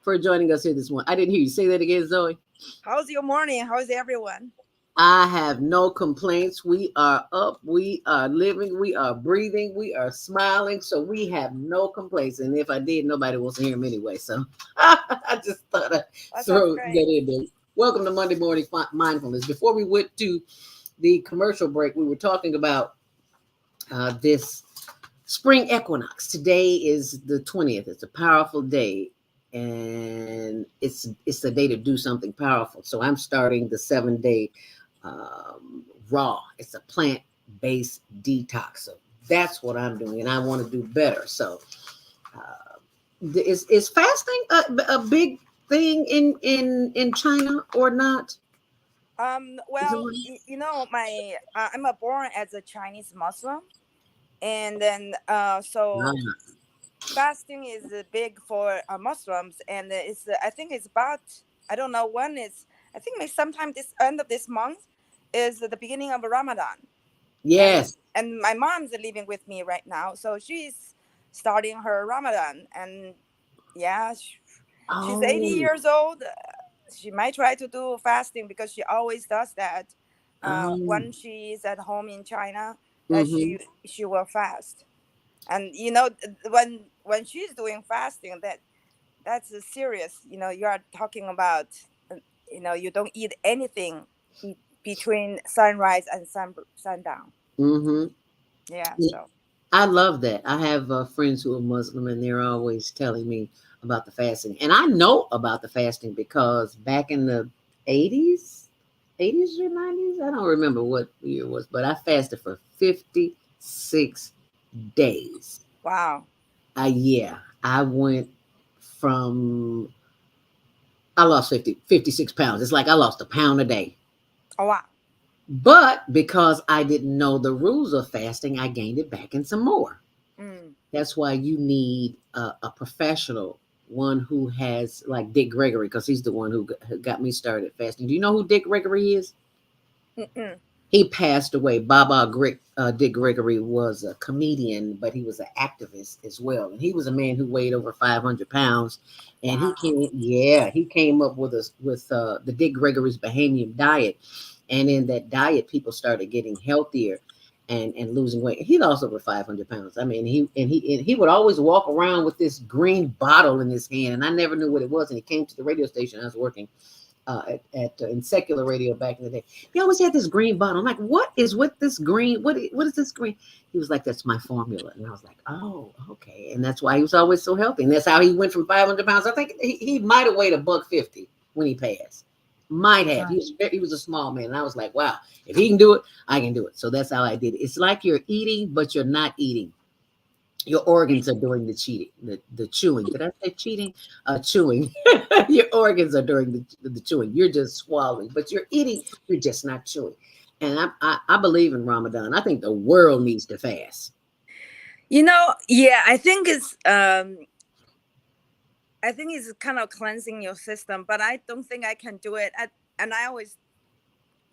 for joining us here this morning. I didn't hear you. Say that again, Zoe. How's your morning? How's everyone? I have no complaints. We are up. We are living. We are breathing. We are smiling. So we have no complaints. And if I did, nobody wants to hear them anyway. So I just thought I'd throw that in there. Welcome to Monday Morning Mindfulness. Before we went to the commercial break, we were talking about this spring equinox. Today is the 20th. It's a powerful day. And it's the day to do something powerful. So I'm starting the 7-day raw. It's a plant-based detox. So that's what I'm doing, and I want to do better. So is fasting a big thing in China or not? Well, you know, I'm born as a Chinese Muslim, and then fasting is big for Muslims, and it's I think it's about, I don't know when it's, I think maybe sometime this end of this month is the beginning of Ramadan. and Yes. and my mom's living with me right now, so she's starting her Ramadan. And yeah, she's 80 Oh. years old. She might try to do fasting because she always does that. Oh. When she's at home in China, that Mm-hmm. she will fast. And when she's doing fasting, that's a serious. You are talking about, uh, you don't eat anything between sunrise and sundown. Mm-hmm. Yeah, so. I love that. I have friends who are Muslim, and they're always telling me about the fasting. And I know about the fasting because back in the 80s, 80s or 90s, I don't remember what year it was, but I fasted for 56 days. Wow. Yeah, I went from, I lost 56 pounds. It's like I lost a pound a day. Oh, wow. But because I didn't know the rules of fasting, I gained it back and some more. Mm. That's why you need a professional, one who has like Dick Gregory, because he's the one who got me started fasting. Do you know who Dick Gregory is? Mm-mm. He passed away. Dick Gregory was a comedian, but he was an activist as well. And he was a man who weighed over 500 pounds. And Wow. he came up with the Dick Gregory's Bahamian diet. And in that diet, people started getting healthier and losing weight. He lost over 500 pounds. I mean, he would always walk around with this green bottle in his hand, and I never knew what it was. And he came to the radio station I was working in secular radio back in the day. He always had this green bottle. I'm like, what is with this green? What is this green? He was like, that's my formula. And I was like, oh, okay. And that's why he was always so healthy. And that's how he went from 500 pounds. I think he might have weighed $150 when he passed. Might have. He was a small man. And I was like, wow, if he can do it, I can do it. So that's how I did it. It's like you're eating, but you're not eating. Your organs are doing the cheating, the chewing. Did I say cheating? Chewing. Your organs are doing the chewing. You're just swallowing, but you're eating. You're just not chewing. And I believe in Ramadan. I think the world needs to fast. Yeah, I think it's kind of cleansing your system, but I don't think I can do it. And I always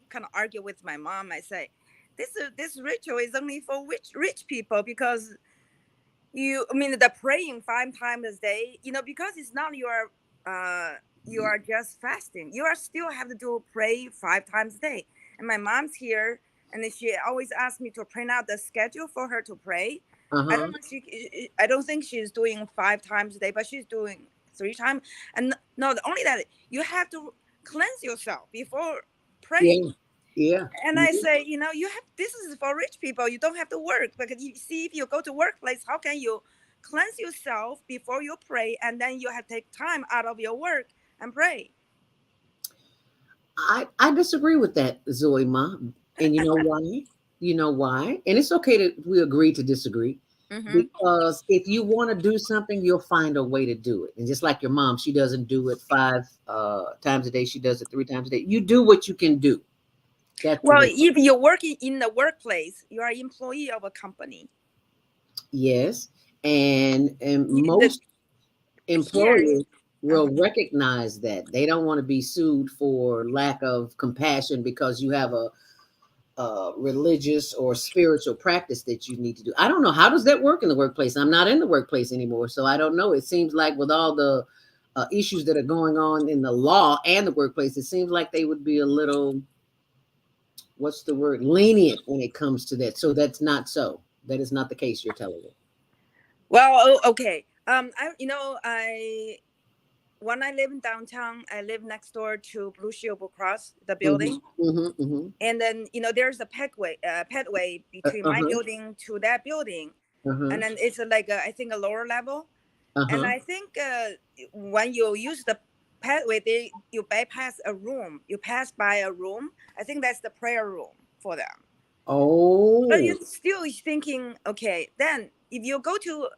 kind of argue with my mom. I say, this ritual is only for rich people, because the praying 5 times a day, because it's not you are just fasting. You are still have to pray 5 times a day. And my mom's here, and then she always asks me to print out the schedule for her to pray. Uh I huh. don't know. I don't think she's doing 5 times a day, but she's doing 3 times. And no, only that you have to cleanse yourself before praying. Yeah. Yeah. And I say, this is for rich people. You don't have to work, because you see, if you go to workplace, how can you cleanse yourself before you pray, and then you have to take time out of your work and pray? I disagree with that, Zoe Ma. And you know why? You know why? And it's okay that we agree to disagree. Mm-hmm. Because if you want to do something, you'll find a way to do it. And just like your mom, she doesn't do it 5 times a day. She does it 3 times a day. You do what you can do. That's the Well, way. if you're working in the workplace, you are employee of a company. Yes. And The, most here, employers will uh-huh. recognize that. They don't want to be sued for lack of compassion because you have a religious or spiritual practice that you need to do. I don't know, how does that work in the workplace? I'm not in the workplace anymore, so I don't know. It seems like with all the issues that are going on in the law and the workplace, it seems like they would be a little, what's the word, lenient when it comes to that. So that's not so. That is not the case. You're telling me. Well, okay. I when I live in downtown, I live next door to Blue Shield Blue Cross, the Mm-hmm, building. mm-hmm, mm-hmm. And then there's a petway between my Uh-huh. building to that building. Uh-huh. And then it's like I think a lower level. And Uh-huh. I think when you use the pathway, you bypass a room, you pass by a room. I think that's the prayer room for them. But Oh. you're still thinking, okay, then if you go to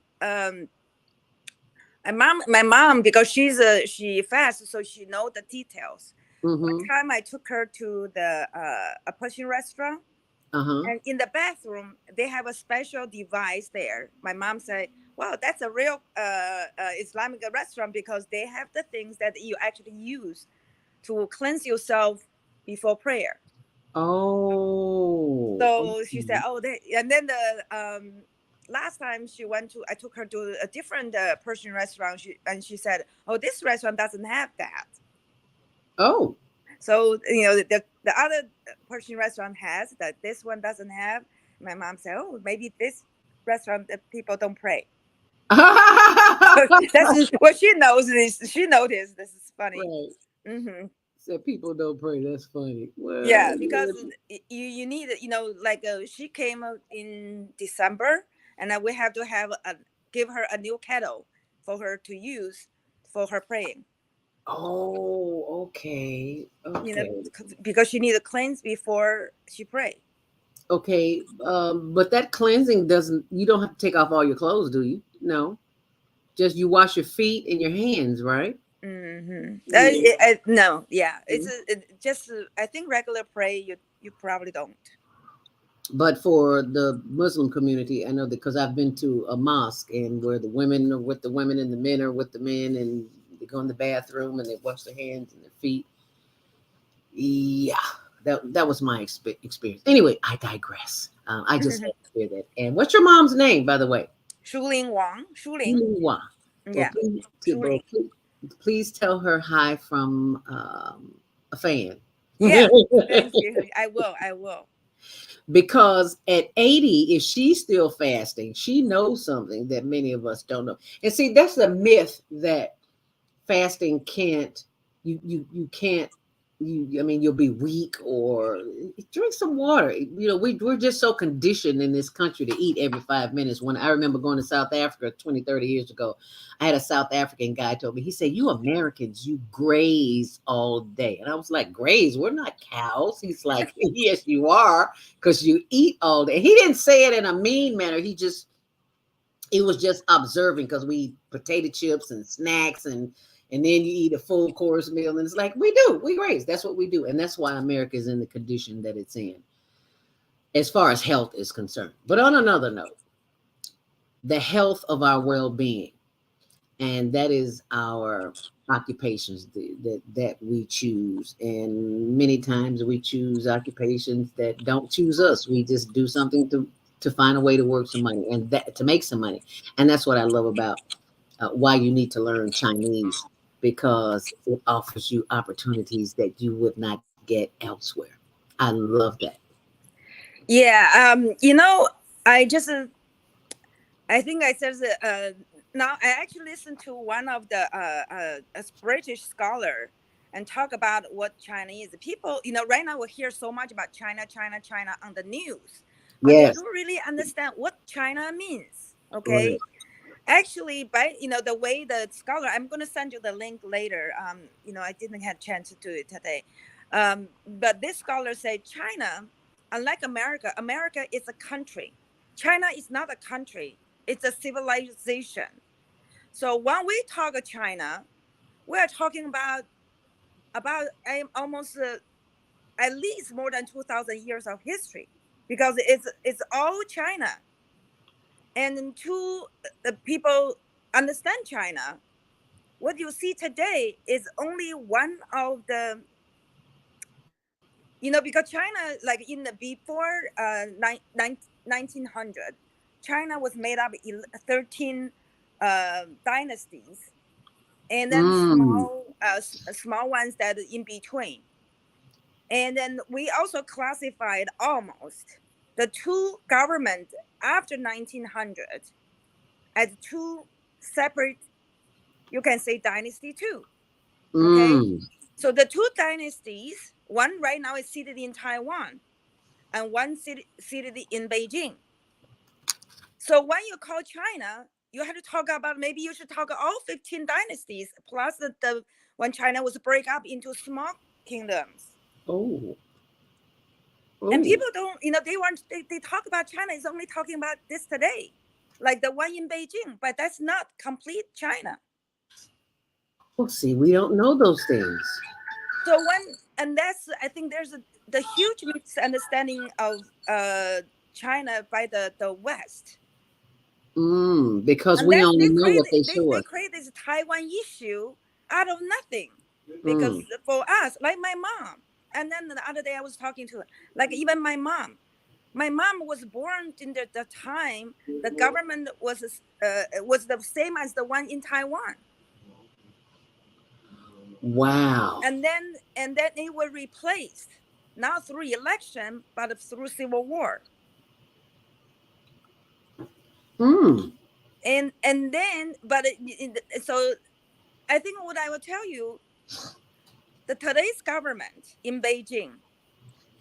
my mom, because she fasts, so she know the details. One Mm-hmm. time I took her to the a Persian restaurant, Uh-huh. and in the bathroom they have a special device there. My mom said, wow, that's a real Islamic restaurant because they have the things that you actually use to cleanse yourself before prayer. Oh, So she said, okay. oh, and then the last time she went to, I took her to a different Persian restaurant. She said, oh, this restaurant doesn't have that. Oh, So the other Persian restaurant has that. This one doesn't have. My mom said, oh, maybe this restaurant people don't pray. That's what she knows. She noticed. This is funny. right. Hmm. So people don't pray. That's funny. Well, Yeah, because you need like she came out in December, and then we have to give her a new kettle for her to use for her praying. oh, okay, okay, Because she need to cleanse before she pray. okay. But that cleansing doesn't. You don't have to take off all your clothes, do you? No, just you wash your feet and your hands, right? Mm-hmm. Yeah. No, yeah, just I think regular pray you probably don't. But for the Muslim community, I know that because I've been to a mosque and where the women are with the women and the men are with the men, and they go in the bathroom and they wash their hands and their feet. Yeah, that was my experience. Anyway, I digress. I just had to hear that. And what's your mom's name, by the way? Shuling Wang, Shuling, Yulua. Well, yeah, well, Shuling, please tell her hi from a fan. yeah. Thank you. I will. Because at 80, if she's still fasting, she knows something that many of us don't know. And see, that's a myth that fasting can't, you can't, I mean, you'll be weak or drink some water. We're just so conditioned in this country to eat every 5 minutes. When I remember going to South Africa 20, 30 years ago, I had a South African guy told me, he said, you Americans, you graze all day. And I was like, graze? We're not cows. He's like, yes, you are, because you eat all day. He didn't say it in a mean manner. It was just observing, because we eat potato chips and snacks, and then you eat a full course meal, and it's like we graze. That's what we do, and that's why America is in the condition that it's in, as far as health is concerned. But on another note, the health of our well-being, and that is our occupations that we choose, and many times we choose occupations that don't choose us. We just do something to find a way to work some money and that to make some money, and that's what I love about why you need to learn Chinese, because it offers you opportunities that you would not get elsewhere. I love that. Yeah, I just I think I said now I actually listened to one of the a British scholar and talk about what Chinese people, right now we hear so much about China, China, China on the news, but they Yes. don't really understand what China means. Right. Okay, actually, by the way the scholar, I'm going to send you the link later. I didn't have a chance to do it today, but this scholar said China, unlike America, America is a country. China is not a country, it's a civilization. So when we talk of China, we are talking about almost at least more than 2,000 years of history, because it's all China. And to the people understand China, what you see today is only one of the, because China, like in the before 1900, China was made up of 13 dynasties, and then Mm. small ones that are in between. And then we also classified almost the two governments after 1900 as two separate, you can say, dynasty too. Okay, Mm. so the two dynasties, one right now is seated in Taiwan, and one seated in Beijing. So when you call China, you have to talk about, maybe you should talk all 15 dynasties plus the when China was break up into small kingdoms. Oh. And Oh. people don't, they talk about China is only talking about this today, like the one in Beijing, but that's not complete China. Well, see, we don't know those things. So and that's, I think there's the huge misunderstanding of China by the West. Because And we then only know what they show they us. create this Taiwan issue out of nothing. Because Mm. for us, like my mom, and then the other day I was talking to her, like even my mom was born in the time the government was the same as the one in Taiwan. Wow. And then it was replaced, not through election, but through civil war. Mm. And then, but so I think what I will tell you, the today's government in Beijing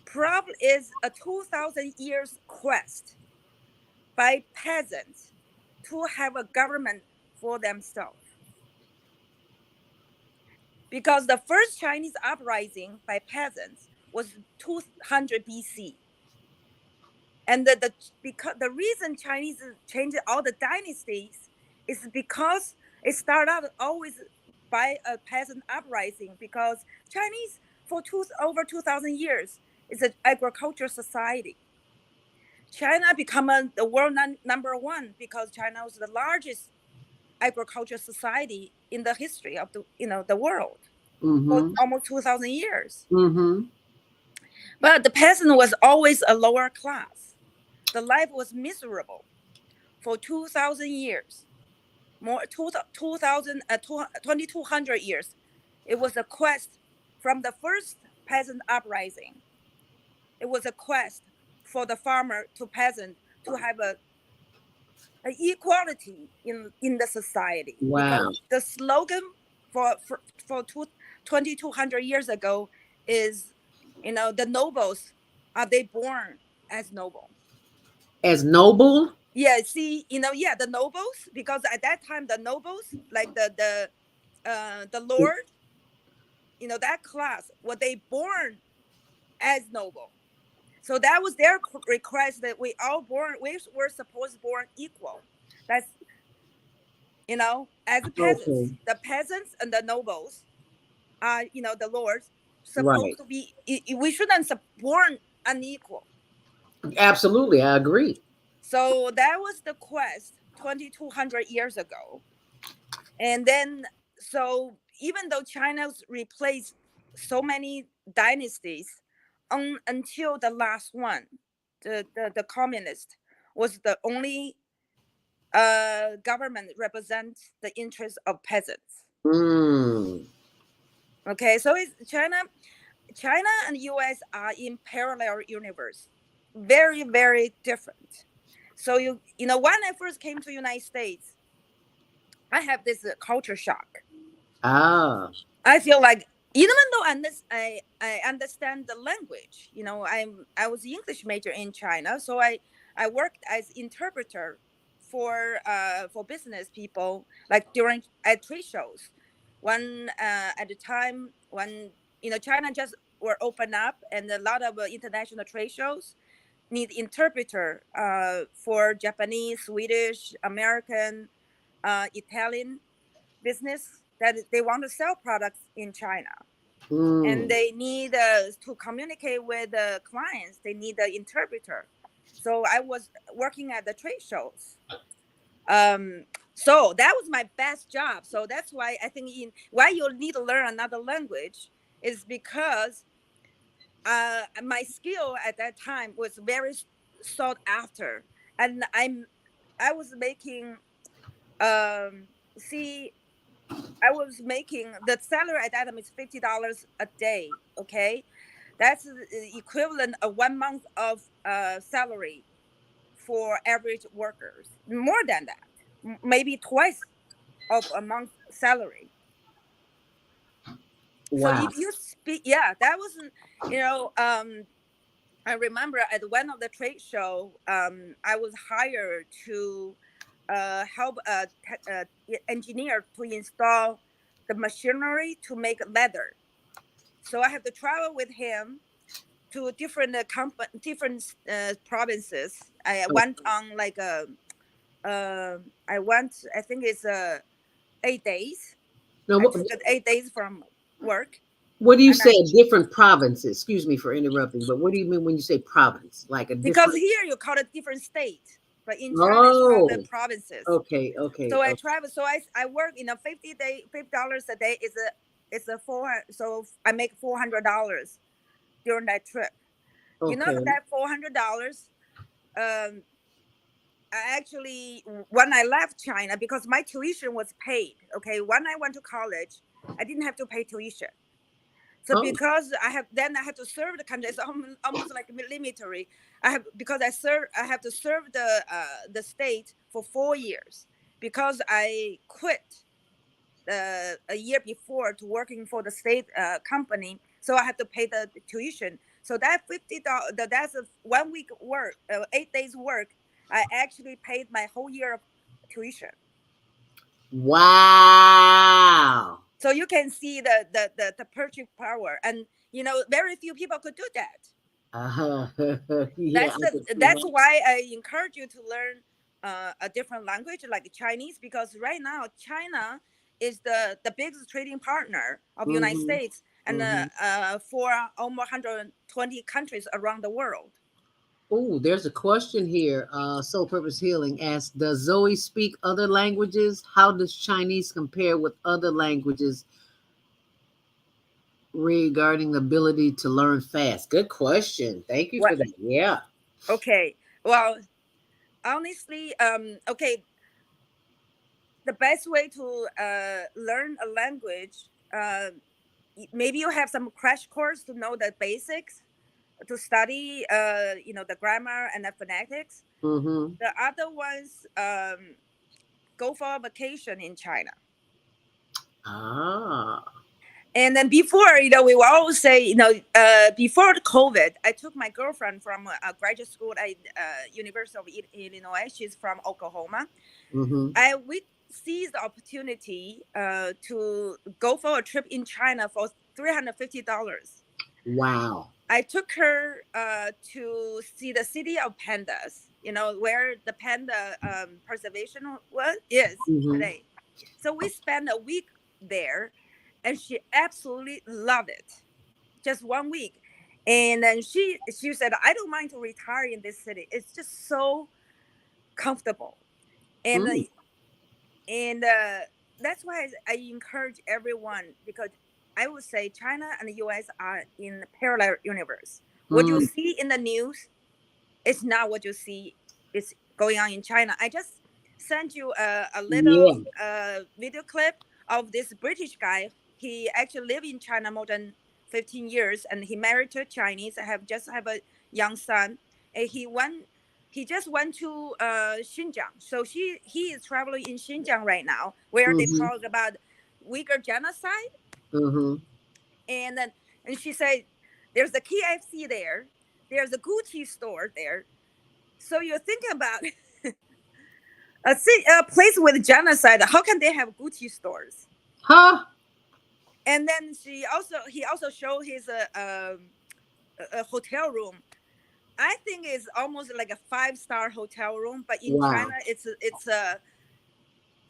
probably is a 2,000 years quest by peasants to have a government for themselves. Because the first Chinese uprising by peasants was 200 BC. And because the reason Chinese changed all the dynasties is because it started out always by a peasant uprising, because Chinese for over 2,000 years is an agricultural society. China became the world number one because China was the largest agricultural society in the history of the world for Mm-hmm. almost 2,000 years. Mm-hmm. But the peasant was always a lower class. The life was miserable for 2,000 years, more 2,200 years. It was a quest from the first peasant uprising. It was a quest for the farmer to peasant to have a equality in the society, because Wow. the slogan for 2,200 years ago is, the nobles, are they born as noble? As noble? Yeah, see, yeah, the nobles, because at that time the nobles, like the lord, that class, were they born as noble? So that was their request, that we were supposed born equal. That's, as Okay. peasants, the peasants and the nobles are, the lords, Right. supposed to be, we shouldn't born unequal. Absolutely. I agree. So that was the quest 2,200 years ago. And then, so even though China's replaced so many dynasties, until the last one, the communist was the only government represents the interests of peasants. Mm. Okay, so it's China and US are in parallel universe, very, very different. So when I first came to United States, I have this culture shock. Ah. I feel like, even though I understand the language, I was English major in China, so I worked as interpreter for business people, like at trade shows. When at the time when China just were open up, and a lot of international trade shows need interpreter for Japanese, Swedish, American, Italian business that they want to sell products in China, and Mm. they need to communicate with the clients. They need an interpreter. So I was working at the trade shows. So that was my best job. So that's why I think why you need to learn another language is because my skill at that time was very sought after, and I was making see I was making the salary at that time is $50 a day. Okay, that's the equivalent of 1 month of salary for average workers. More than that, maybe twice of a month salary. So Wow. if you speak, yeah, that wasn't, I remember at one of the trade show, I was hired to help a engineer to install the machinery to make leather. So I have to travel with him to different different provinces. I went on like I went. I think it's 8 days. Now, I took 8 days from work, what do you and say? Different provinces? Excuse me for interrupting, but what do you mean when you say province? Like a because different? here you call it different state. but in China it's Oh, 12 provinces. okay. So I travel. So I work, $50 a day is a 400. So I make $400 during that trip. Okay. That $400. Um, I actually, when I left China, because my tuition was paid. Okay, when I went to college, I didn't have to pay tuition. So Oh. because I had to serve the country. It's almost like military. I have to serve the state for 4 years because I quit a year before to working for the state company. So I have to pay the tuition. So that $50, that's a 1 week work, 8 days work. I actually paid my whole year of tuition. Wow. So you can see the purchase power, and very few people could do that. Uh-huh. Yeah, I can see That's that. why I encourage you to learn a different language like Chinese, because right now China is the biggest trading partner of the United Mm-hmm. States, and Mm-hmm. for almost 120 countries around the world. Oh, there's a question here. Soul Purpose Healing asks, does Zoe speak other languages? How does Chinese compare with other languages regarding the ability to learn fast? Good question. Thank you What? for that. Yeah. Okay. Well, honestly, okay. The best way to learn a language, maybe you have some crash course to know the basics, to study, the grammar and the phonetics. Mm-hmm. The other ones, go for a vacation in China. Ah. And then before, we will always say, before the COVID, I took my girlfriend from a graduate school at University of Illinois. She's from Oklahoma. Mm-hmm. We seized the opportunity to go for a trip in China for $350. Wow. I took her to see the city of pandas, where the panda preservation is Mm-hmm. today. So we spent a week there, and she absolutely loved it. Just 1 week. And then she said, I don't mind to retire in this city. It's just so comfortable. And Mm. and that's why I encourage everyone, because I would say China and the US are in parallel universe. What you Mm. see in the news is not what you see is going on in China. I just sent you a little Yeah. video clip of this British guy. He actually lived in China more than 15 years, and he married to a Chinese. I have a young son. And he just went to Xinjiang. So he is traveling in Xinjiang right now, where they Mm-hmm. talk about Uyghur genocide. Mm-hmm. And then and she said, there's a KFC there. There's a Gucci store there. So you're thinking about a place with genocide. How can they have Gucci stores? Huh? And then he also showed his a hotel room. I think it's almost like a 5-star hotel room, but in Wow. China, it's a.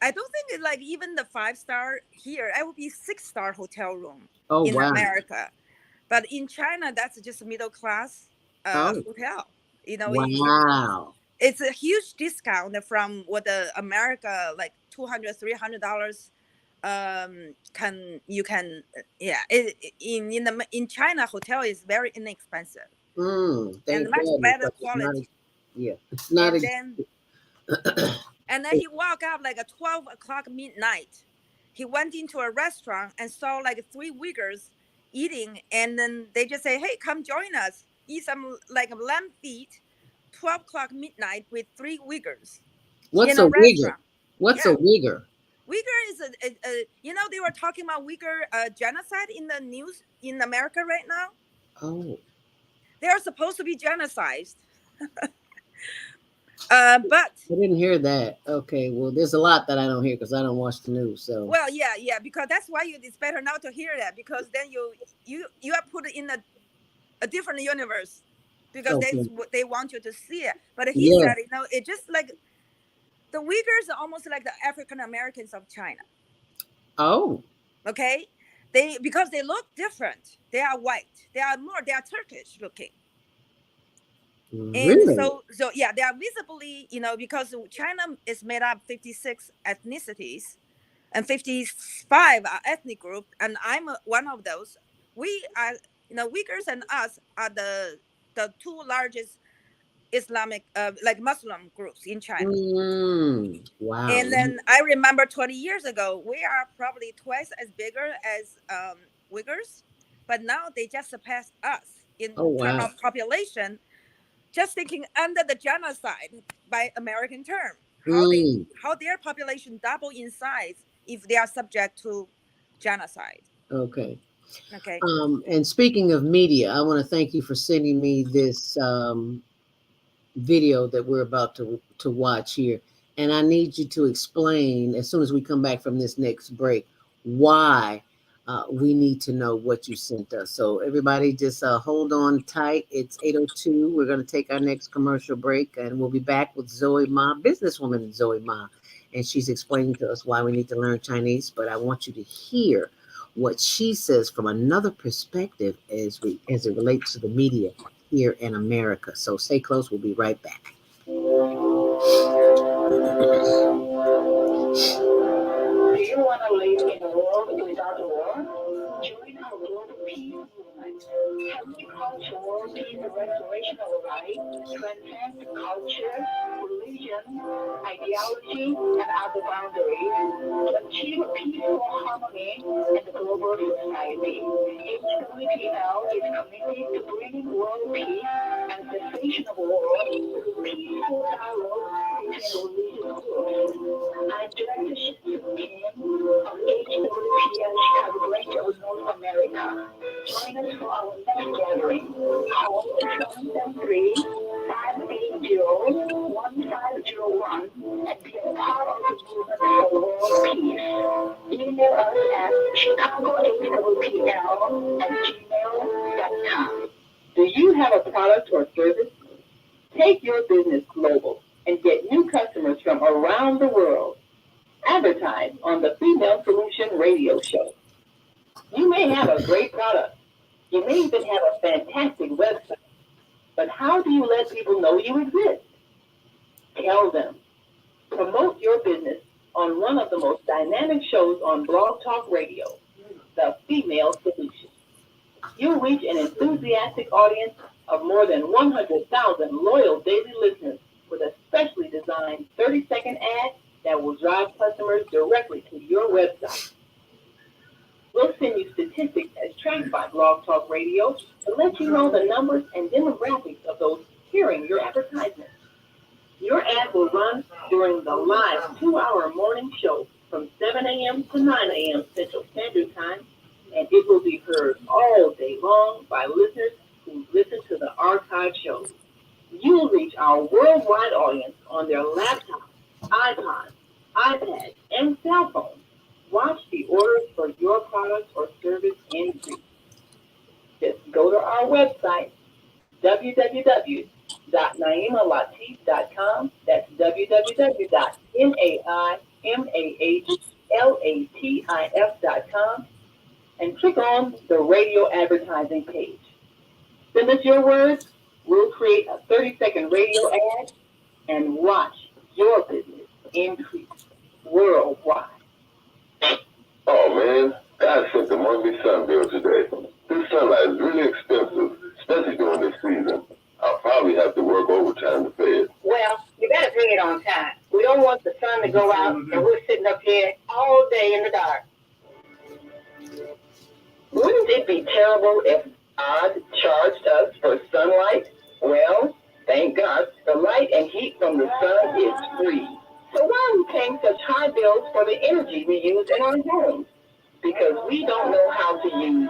I don't think it's like even the 5-star here. It would be 6-star hotel room Oh, in wow. America, but in China, that's just a middle class Oh, hotel. wow. It's a huge discount from what the America, like $200-$300 can you can yeah in China, hotel is very inexpensive and Thank much God better because it's not. quality. Yeah, it's not. And then he woke up like at 12 o'clock midnight. He went into a restaurant and saw like 3 Uyghurs eating, and then they just say, hey, come join us, eat some like lamb feet, 12 o'clock midnight with 3 Uyghurs What's in a a wigger? restaurant. What's a Yeah. wigger? Uyghur is they were talking about Uyghur genocide in the news in America right now. Oh, They are supposed to be genocided. But I didn't hear that. Okay, well, there's a lot that I don't hear because I don't watch the news. So, well, yeah, because that's why it's better not to hear that, because then you are put in a different universe, because that's okay, what they want you to see it. But he yeah. said, it's just like the Uyghurs are almost like the African Americans of China. Oh, Okay, because they look different. They are white. They are Turkish looking. And Really? so yeah, they are visibly, because China is made up 56 ethnicities and 55 are ethnic group, and I'm one of those. We are, Uyghurs and us are the two largest Islamic, like Muslim groups in China. Wow. And then I remember 20 years ago, we are probably twice as bigger as Uyghurs, but now they just surpassed us in Oh, terms wow. of population, just thinking under the genocide by American term, Mm, how their population double in size if they are subject to genocide. okay. Okay. And speaking of media, I want to thank you for sending me this video that we're about to watch here. And I need you to explain, as soon as we come back from this next break, why we need to know what you sent us. So everybody just hold on tight. It's 8:02. We're going to take our next commercial break, and we'll be back with Zoe Ma, businesswoman Zoe Ma. And she's explaining to us why we need to learn Chinese. But I want you to hear what she says from another perspective as it relates to the media here in America. So stay close. We'll be right back. Do you want to live in a world without war? Join our global peace movement. Helping culture, world peace, and restoration of life transcend culture, religion, ideology, and other boundaries to achieve peaceful harmony in the global society. HWPL is committed to bringing world peace and cessation of war through peaceful dialogue between religious groups. I'm Director Kim of HWPL Chicago branch of North America. Join us for our next gathering. Call 773-580-1501 and be a part of the movement for world peace. Email us at chicagohwpl@gmail.com. Do you have a product or service? Take your business global and get new customers from around the world. Advertise on the Female Solution Radio Show. You may have a great product. You may even have a fantastic website. But how do you let people know you exist? Tell them. Promote your business on one of the most dynamic shows on Blog Talk Radio, The Female Solution. You'll reach an enthusiastic audience of more than 100,000 loyal daily listeners with a specially designed 30-second ad that will drive customers directly to your website. We'll send you statistics as tracked by Blog Talk Radio to let you know the numbers and demographics of those hearing your advertisement. Your ad will run during the live 2-hour morning show from 7 a.m. to 9 a.m. Central Standard Time, and it will be heard all day long by listeners who listen to the archive shows. You will reach our worldwide audience on their laptops, iPods, iPads, and cell phones. Watch the orders for your product or service increase. Just go to our website, www.naimalatif.com. That's www.naimalatif.com, and click on the radio advertising page. Send us your words. We'll create a 30-second radio ad and watch your business increase worldwide. Oh man, God sent the monthly sun bill today. This sunlight is really expensive, especially during this season. I'll probably have to work overtime to pay it. Well, you better bring it on time. We don't want the sun to go out and we're sitting up here all day in the dark. Wouldn't it be terrible if odd charged us for sunlight? Well, thank God, the light and heat from the sun is free. So why are we paying such high bills for the energy we use in our homes? Because we don't know how to use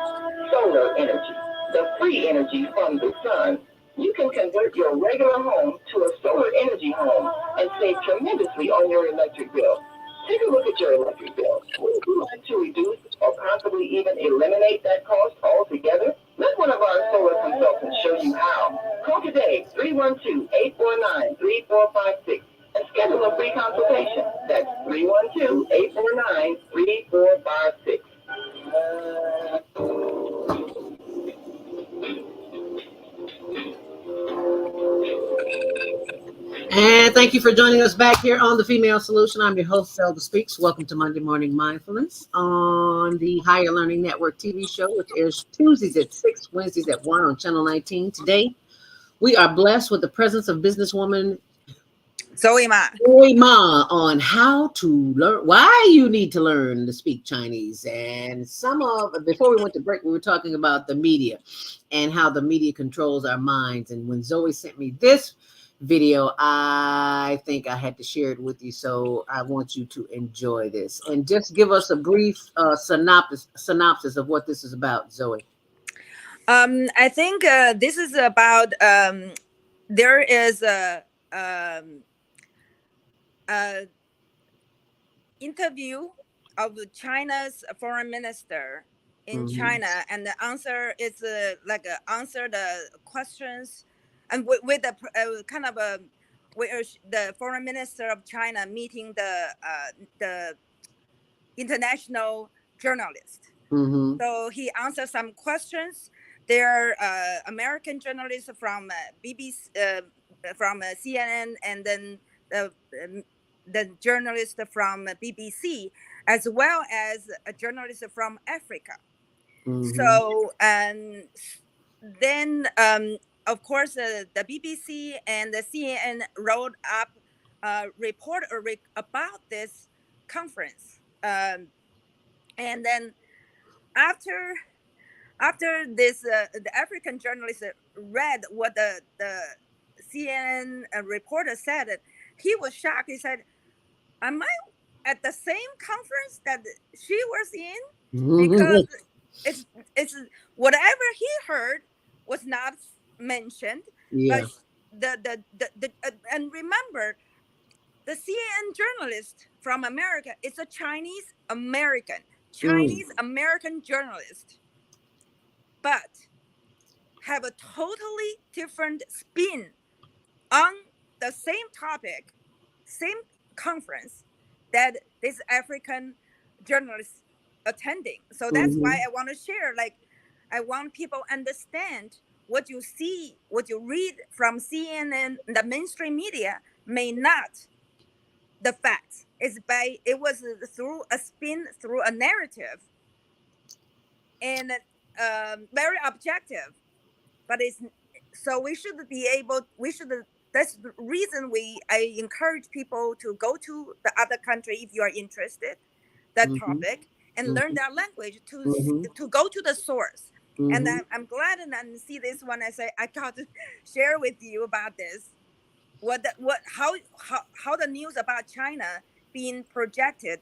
solar energy, the free energy from the sun. You can convert your regular home to a solar energy home and save tremendously on your electric bill. Take a look at your electric bill. Would you like to reduce or possibly even eliminate that cost altogether? Let one of our solar consultants show you how. Call today, 312-849-3456, and schedule a free consultation. That's 312-849-3456. Thank you for joining us back here on The Female Solution. I'm your host, ZeldaSpeaks. Welcome to Monday Morning Mindfulness on the Higher Learning Network TV show, which airs Tuesdays at 6, Wednesdays at 1 on Channel 19. Today, we are blessed with the presence of businesswoman Zoe Ma. Zoe Ma on how to learn, why you need to learn to speak Chinese. And before we went to break, we were talking about the media and how the media controls our minds. And when Zoe sent me this video, I think I had to share it with you. So I want you to enjoy this and just give us a brief synopsis of what this is about, Zoe. I think this is about there is a interview of China's foreign minister in China, and the answer is answer the questions, and with the kind of a where the foreign minister of China meeting the international journalist. So he answered some questions. There are American journalists from BBC, from CNN, and then the journalist from BBC, as well as a journalist from Africa. So, and then, of course, the BBC and the CNN wrote up a report about this conference. And then after this, the African journalist read what the CNN reporter said. He was shocked. He said, "Am I at the same conference that she was in?" Because it's whatever he heard was not mentioned. Yeah. But and remember, the CNN journalist from America is a Chinese American journalist, but have a totally different spin on the same topic, same conference that this African journalist attending. So that's why I want to share, I want people understand what you see, what you read from CNN, the mainstream media may not the facts. It was through a spin, through a narrative, and very objective. But that's the reason I encourage people to go to the other country if you are interested, that topic, and learn that language to go to the source. And I'm glad and I see this one. I say I got to share with you about this. How the news about China being projected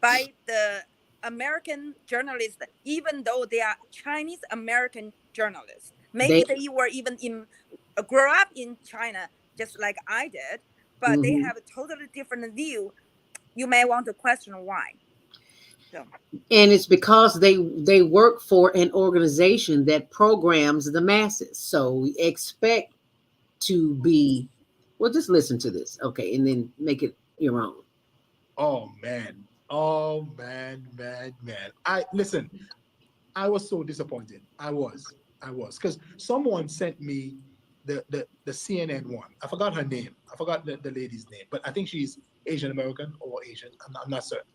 by the American journalists, even though they are Chinese American journalists. Maybe they were even grow up in China just like I did, but they have a totally different view. You may want to question why. So. And it's because they work for an organization that programs the masses. So we expect to be, well, just listen to this, okay, and then make it your own. Oh man. I was so disappointed. I was because someone sent me the CNN one. I forgot her name. I forgot the lady's name, but I think she's Asian American or Asian. I'm not certain.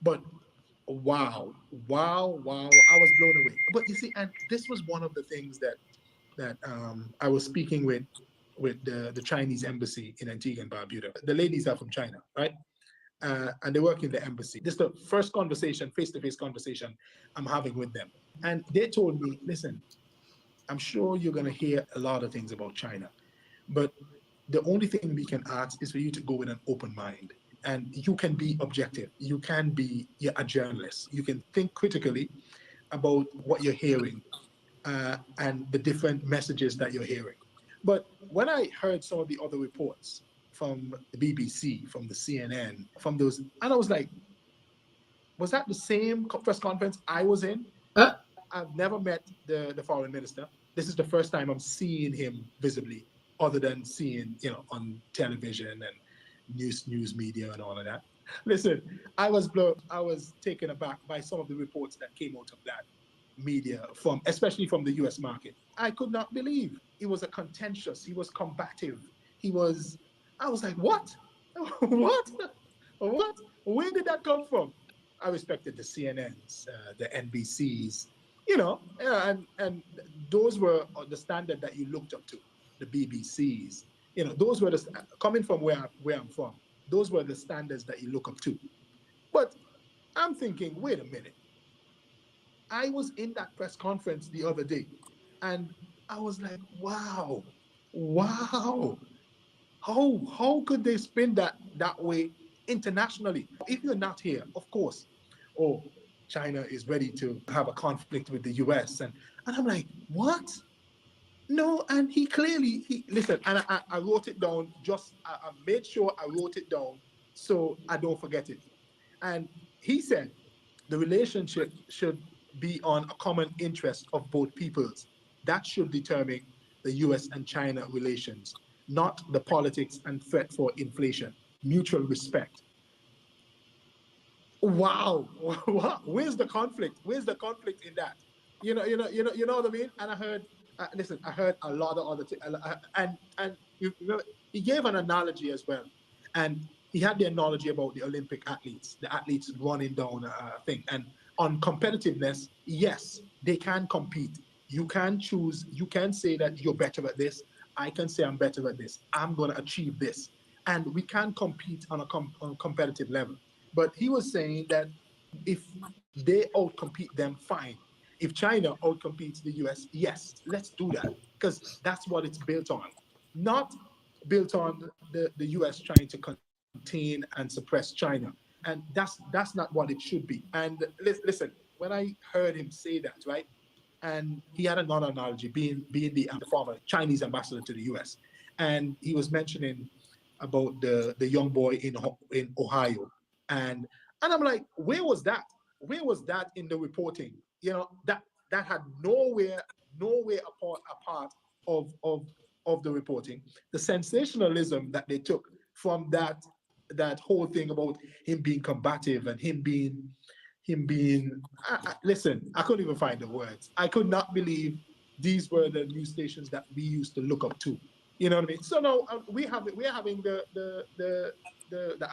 But wow, I was blown away. But you see, and this was one of the things that I was speaking with the Chinese embassy in Antigua and Barbuda. The ladies are from China, right? And they work in the embassy. This is the first conversation, face-to-face conversation I'm having with them. And they told me, listen, I'm sure you're going to hear a lot of things about China, but the only thing we can ask is for you to go with an open mind. And you can be objective. You're a journalist. You can think critically about what you're hearing and the different messages that you're hearing. But when I heard some of the other reports from the BBC, from the CNN, from those, and I was like, was that the same press conference I was in? I've never met the foreign minister. This is the first time I'm seeing him visibly, other than seeing, on television and news media and all of that. Listen, I was taken aback by some of the reports that came out of that media, especially from the US market. I could not believe. He was contentious, he was combative, he was I was like, what? What? What? Where did that come from? I respected the CNNs, the NBCs, and those were the standard that you looked up to, the BBCs. Those were coming from where I'm from. Those were the standards that you look up to. But I'm thinking, wait a minute. I was in that press conference the other day, and I was like, wow, wow. How could they spin that way internationally? If you're not here, of course, oh, China is ready to have a conflict with the US. And I'm like, what? No, and he listen, and I wrote it down, I made sure I wrote it down so I don't forget it. And he said the relationship should be on a common interest of both peoples. That should determine the US and China relations, not the politics and threat for inflation. Mutual respect. Wow. Where's the conflict? Where's the conflict in that? You know what I mean? And I heard, listen, I heard a lot of other things, and you remember, he gave an analogy as well, and he had the analogy about the Olympic athletes, the athletes running down a thing, and on competitiveness, yes, they can compete. You can choose. You can say that you're better at this. I can say I'm better at this. I'm going to achieve this, and we can compete on on a competitive level. But he was saying that if they outcompete them, fine. If China outcompetes the US, yes, let's do that because that's what it's built on, not built on the US trying to contain and suppress China. And that's not what it should be. And listen, when I heard him say that, right, and he had another analogy, being the former Chinese ambassador to the US, and he was mentioning about the young boy in Ohio, and and I'm like, where was that? Where was that in the reporting? That had nowhere apart of the reporting. The sensationalism that they took from that whole thing about him being combative and him being listen, I couldn't even find the words. I could not believe these were the news stations that we used to look up to. You know what I mean? So now we're having the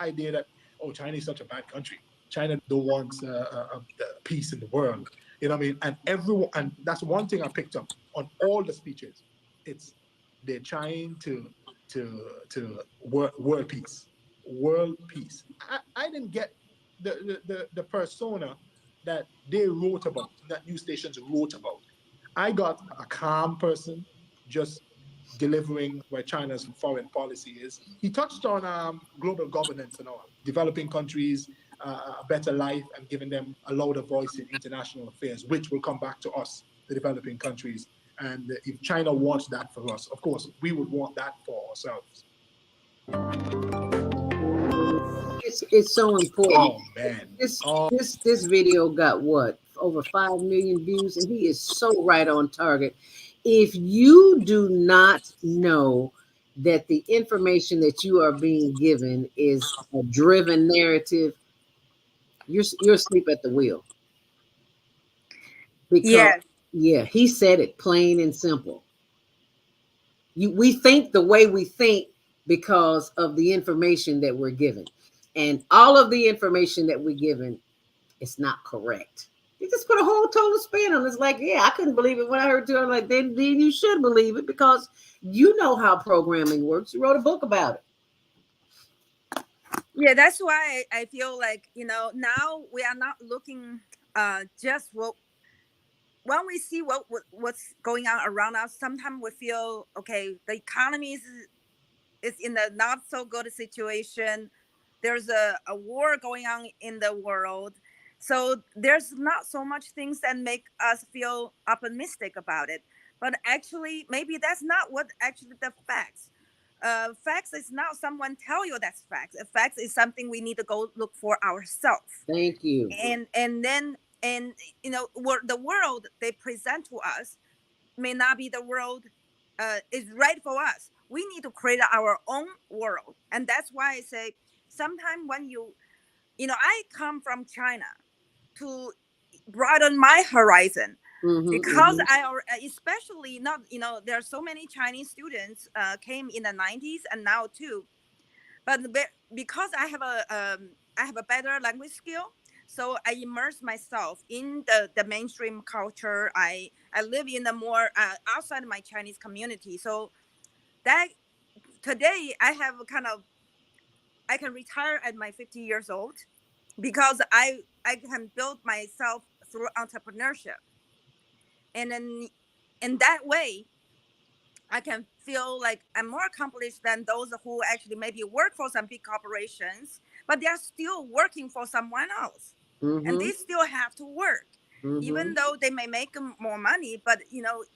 idea that, oh, China is such a bad country. China don't want peace in the world. You know what I mean? And everyone, and that's one thing I picked up on all the speeches. It's they're trying to world peace, world peace. I didn't get the persona that they wrote about, that news stations wrote about. I got a calm person just delivering where China's foreign policy is. He touched on global governance and all, developing countries a better life and giving them a louder voice in international affairs, which will come back to us, the developing countries. And if China wants that for us, of course, we would want that for ourselves. It's so important. Oh man, This video got what, over 5 million views, and he is so right on target. If you do not know that the information that you are being given is a driven narrative, you're asleep at the wheel. Because yeah, he said it plain and simple. We think the way we think because of the information that we're given. And all of the information that we're given is not correct. You just put a whole total spin on it. It's like, yeah, I couldn't believe it when I heard you. I'm like, then you should believe it because you know how programming works. You wrote a book about it. Yeah, that's why I feel like, now we are not looking just when we see what's going on around us. Sometimes we feel, okay, the economy is in a not so good situation. There's a war going on in the world. So there's not so much things that make us feel optimistic about it. But actually, maybe that's not what actually the facts. Facts is not someone tell you that's facts. Facts is something we need to go look for ourselves. Thank you. And then the world they present to us may not be the world is right for us. We need to create our own world, and that's why I say sometimes when I come from China to broaden my horizon. Because especially not, there are so many Chinese students came in the 90s and now too. but because I have a better language skill, so I immerse myself in the mainstream culture. I live in the more outside my Chinese community. So that today I have kind of, I can retire at my 50 years old because I can build myself through entrepreneurship, and then in that way I can feel like I'm more accomplished than those who actually maybe work for some big corporations, but they're still working for someone else. And they still have to work, even though they may make more money. But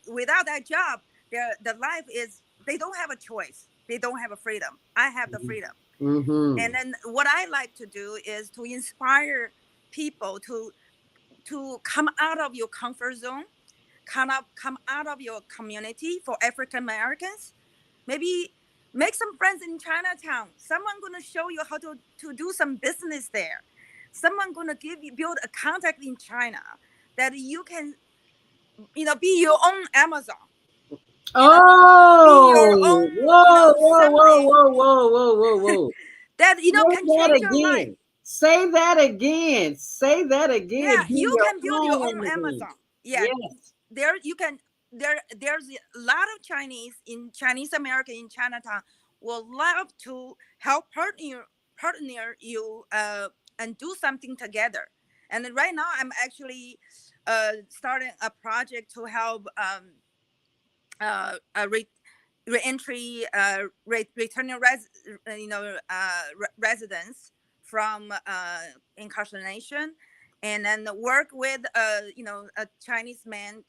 without that job, their life is, they don't have a choice. They don't have a freedom. I have the freedom. And then what I like to do is to inspire people to come out of your comfort zone, come out of your community. For African Americans, maybe make some friends in Chinatown. Someone gonna show you how to do some business there. Someone gonna build a contact in China that you can, be your own Amazon. Oh, be your own, whoa, whoa, something whoa. that Say can that change your life. again. Say that again. Say that again. Yeah, Be you your can build your own own Amazon. Amazon. Yeah, Yes. there you can. There's a lot of Chinese American in Chinatown will love to help partner you and do something together. And then right now I'm actually starting a project to help reentry returning residents from incarceration, and then work with a Chinese man,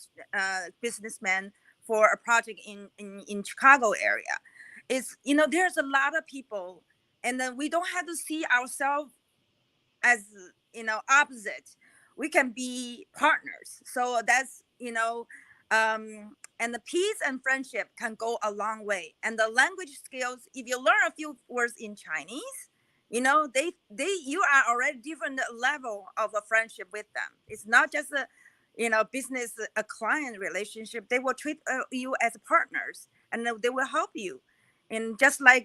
businessman, for a project in Chicago area. It's, there's a lot of people, and then we don't have to see ourselves as, opposite. We can be partners. So that's, and the peace and friendship can go a long way. And the language skills, if you learn a few words in Chinese, they you are already different level of a friendship with them. It's not just a, business, a client relationship. They will treat you as partners, and they will help you. And just like,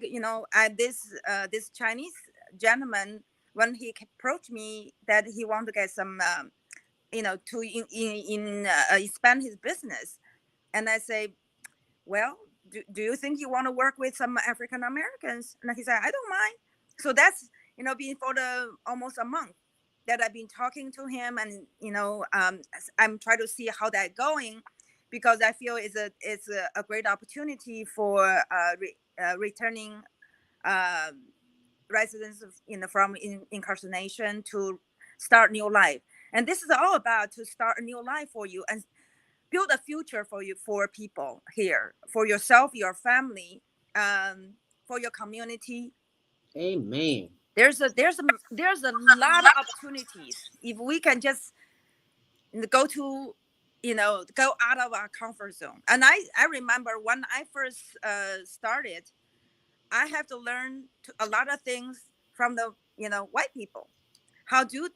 this Chinese gentleman, when he approached me that he want to get some to expand his business, and I say, well, do you think you want to work with some African Americans? And he said, I don't mind. So that's, been for the almost a month that I've been talking to him, and I'm trying to see how that's going, because I feel it's a great opportunity for returning residents of, from incarceration to start new life. And this is all about to start a new life for you and build a future for you, for people here, for yourself, your family, for your community. Amen. There's a lot of opportunities if we can just go to, go out of our comfort zone. And I remember when I first started, I have to learn a lot of things from the, white people. How do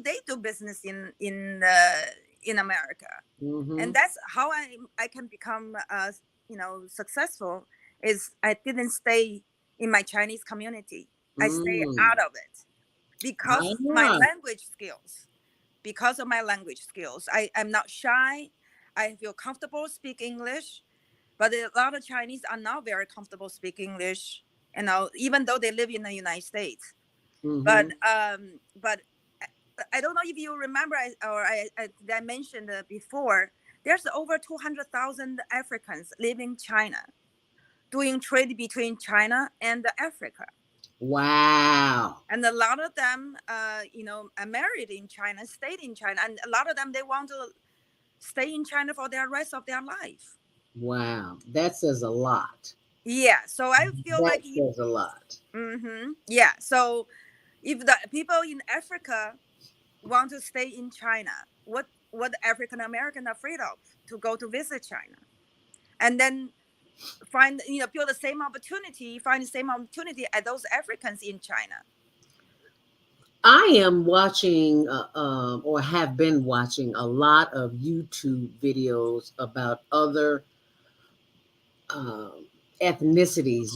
they do business in America? And that's how I can become successful. Is I didn't stay in my Chinese community. I stay out of it because of my language skills. Because of my language skills, I'm not shy. I feel comfortable speaking English. But a lot of Chinese are not very comfortable speaking English, even though they live in the United States. But I don't know if you remember, I mentioned before, there's over 200,000 Africans living in China, doing trade between China and Africa. Wow. And a lot of them, are married in China, stayed in China. And a lot of them, they want to stay in China for the rest of their life. Wow. That says a lot. Yeah. So I feel that says a lot. Yeah. So if the people in Africa want to stay in China, what African American are afraid of to go to visit China, and then find, build the same opportunity, find the same opportunity as those Africans in China. I am watching or have been watching a lot of YouTube videos about other ethnicities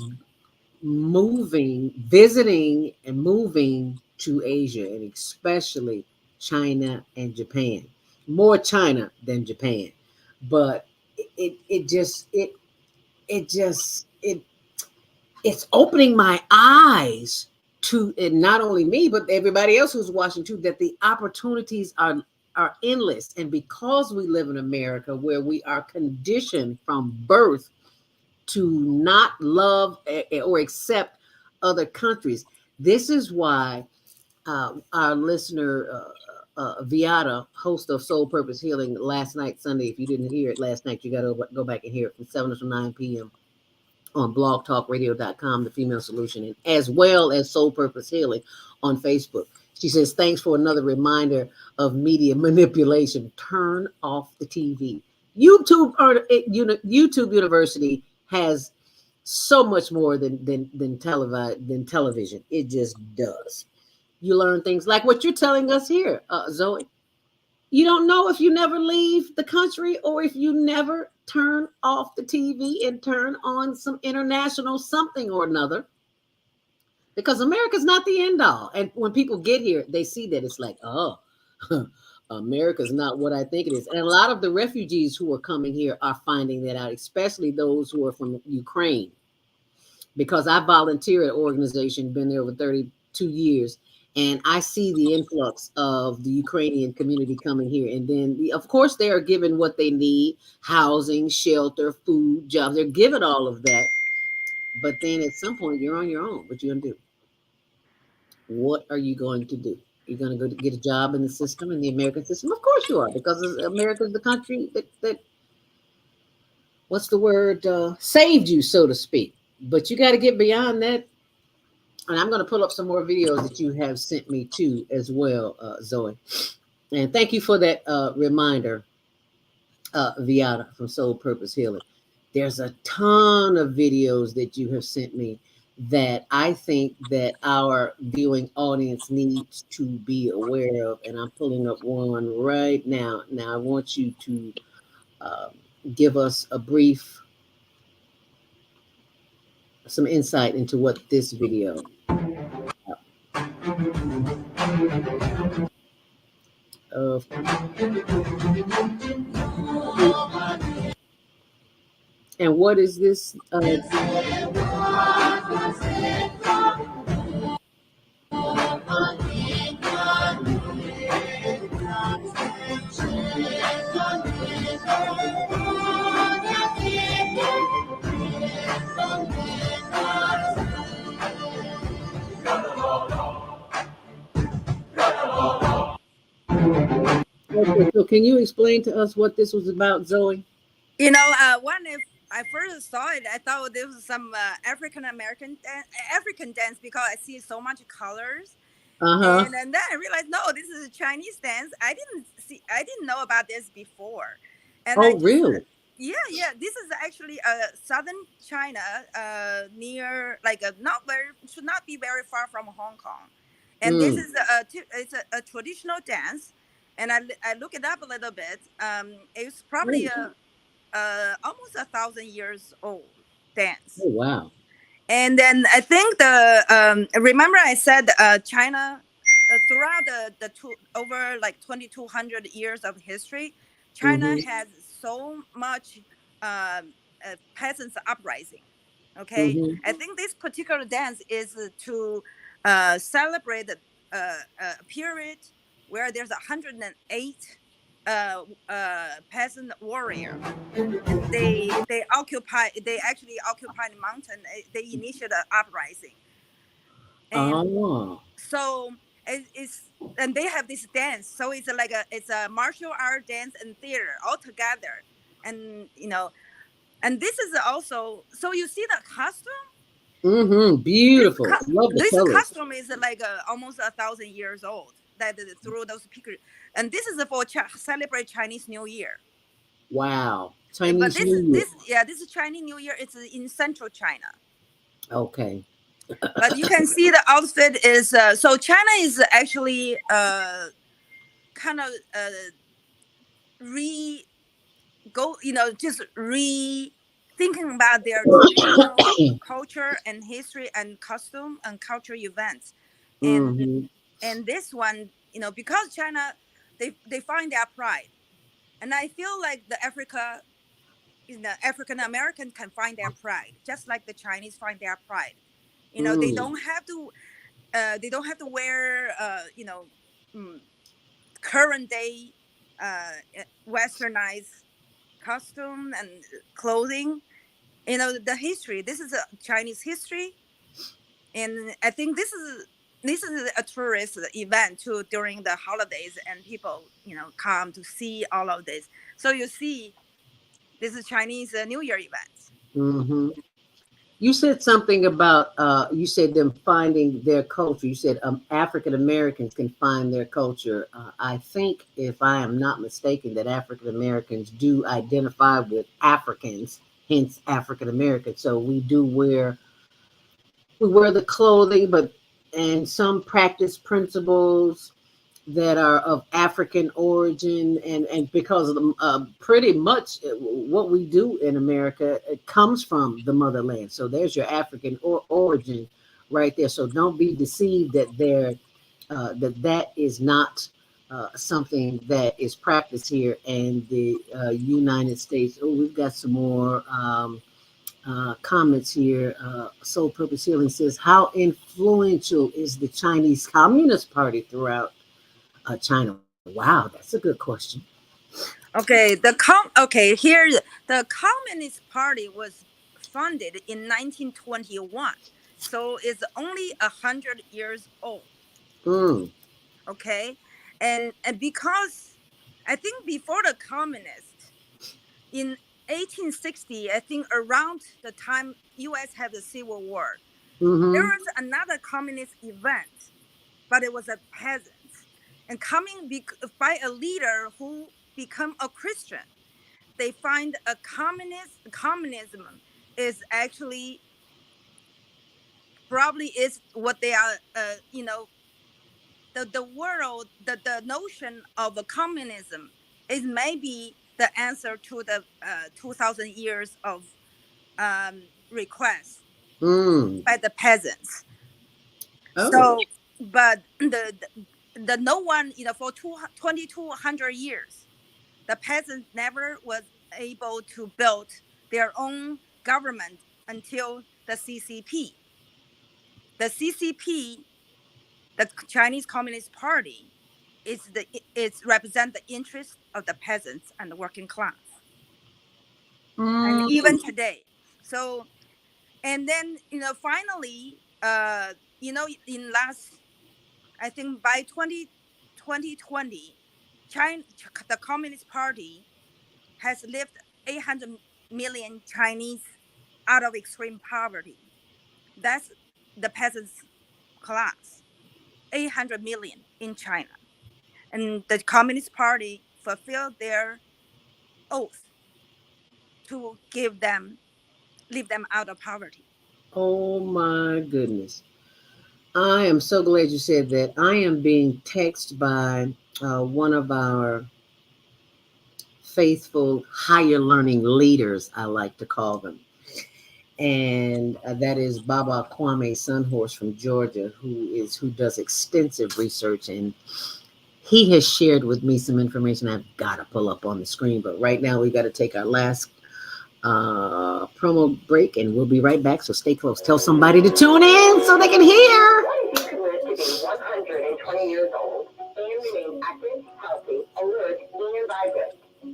visiting and moving to Asia, and especially China and Japan. More China than Japan, but it just it's opening my eyes to, and not only me but everybody else who's watching too, that the opportunities are endless. And because we live in America, where we are conditioned from birth to not love or accept other countries, this is why our listener Viata, host of Soul Purpose Healing, last night Sunday, if you didn't hear it last night, you got to go back and hear it from 7 to 9 p.m. on blogtalkradio.com, The Female Solution, and as well as Soul Purpose Healing on Facebook. She says, thanks for another reminder of media manipulation. Turn off the TV. YouTube University has so much more than television. It just does. You learn things like what you're telling us here, Zoe. You don't know if you never leave the country or if you never turn off the TV and turn on some international something or another, because America's not the end all. And when people get here, they see that it's like, oh, America's not what I think it is. And a lot of the refugees who are coming here are finding that out, especially those who are from Ukraine, because I volunteer at an organization, been there over 32 years, and I see the influx of the Ukrainian community coming here. And then, of course, they are given what they need: housing, shelter, food, jobs. They're given all of that. But then at some point, you're on your own. What you going to do? What are you going to do? You're going to go to get a job in the system, in the American system? Of course you are, because America is the country that what's the word, saved you, so to speak. But you got to get beyond that. And I'm going to pull up some more videos that you have sent me too, as well, Zoe. And thank you for that reminder, Viata from Soul Purpose Healing. There's a ton of videos that you have sent me that I think that our viewing audience needs to be aware of. And I'm pulling up one right now. Now I want you to give us a brief, some insight into what this video. And what is this? Okay, so can you explain to us what this was about, Zoe? You know, when I first saw it, I thought there was some African dance, because I see so much colors. And then I realized, no, this is a Chinese dance. I didn't know about this before. And really? Yeah. This is actually southern China, near, like, should not be very far from Hong Kong. And this is it's a traditional dance. And I look it up a little bit. It's probably almost 1,000 years old dance. Oh, wow. And then I think remember I said China, throughout the over like 2,200 years of history, China has so much peasants uprising. Okay, I think this particular dance is to celebrate a period where there's 108 peasant warrior, and they actually occupy the mountain. They initiate an uprising, and so and they have this dance. So it's like it's a martial art dance and theater all together, and and this is also, so you see the costume. Beautiful. Love the this colors. Costume is like almost 1,000 years old. That through those pictures, and this is for celebrate Chinese New Year. Wow, Chinese New Year. This is Chinese New Year. It's in central China. Okay. But you can see the outfit is so China is actually kind of thinking about their traditional culture and history and costume and cultural events. And Mhm. and this one, because China, they find their pride. And I feel like African American can find their pride, just like the Chinese find their pride. They Mm. don't have to wear mm, current day westernized costume and clothing. The history. This is a Chinese history, and I think this is a tourist event too during the holidays, and people come to see all of this. So you see, this is Chinese New Year events. Mhm. You said something about you said them finding their culture. You said African Americans can find their culture. I think, if I am not mistaken, that African Americans do identify with Africans, hence African Americans. So we wear the clothing, but and some practice principles that are of African origin, and because of the, pretty much what we do in America, it comes from the motherland. So there's your African origin right there. So don't be deceived that is not something that is practiced here in the United States. Oh, we've got some more comments here. Soul Purpose Healing says, how influential is the Chinese Communist Party throughout China? Wow, that's a good question. Okay, here the Communist Party was founded in 1921, so it's only 100 years old. Mm, Okay, and because I think before the communists in 1860, I think around the time U.S. had the Civil War, there mm-hmm. was another communist event, but it was a peasant and coming by a leader who become a Christian. They find a communism is actually probably is what they are the world, the notion of a communism is maybe the answer to the 2000 years of request Mm. by the peasants. Oh. So but the no one, for 2200 years the peasants never was able to build their own government until the CCP. The CCP, the Chinese Communist Party, it's represent the interest of the peasants and the working class, and Mm. even today. So, and then finally, in last, I think by 2020, China, the Communist Party has lifted 800 million Chinese out of extreme poverty. That's the peasants class, 800 million in China. And the Communist Party fulfilled their oath to leave them out of poverty. Oh my goodness. I am so glad you said that. I am being texted by one of our faithful higher learning leaders, I like to call them. And that is Baba Kwame Sunhorse from Georgia, who does extensive research, and he has shared with me some information I've got to pull up on the screen. But right now, we've got to take our last promo break, and we'll be right back. So stay close. Tell somebody to tune in so they can hear. What if you could live to be 120 years old and remain active, healthy, alert, and vibrant?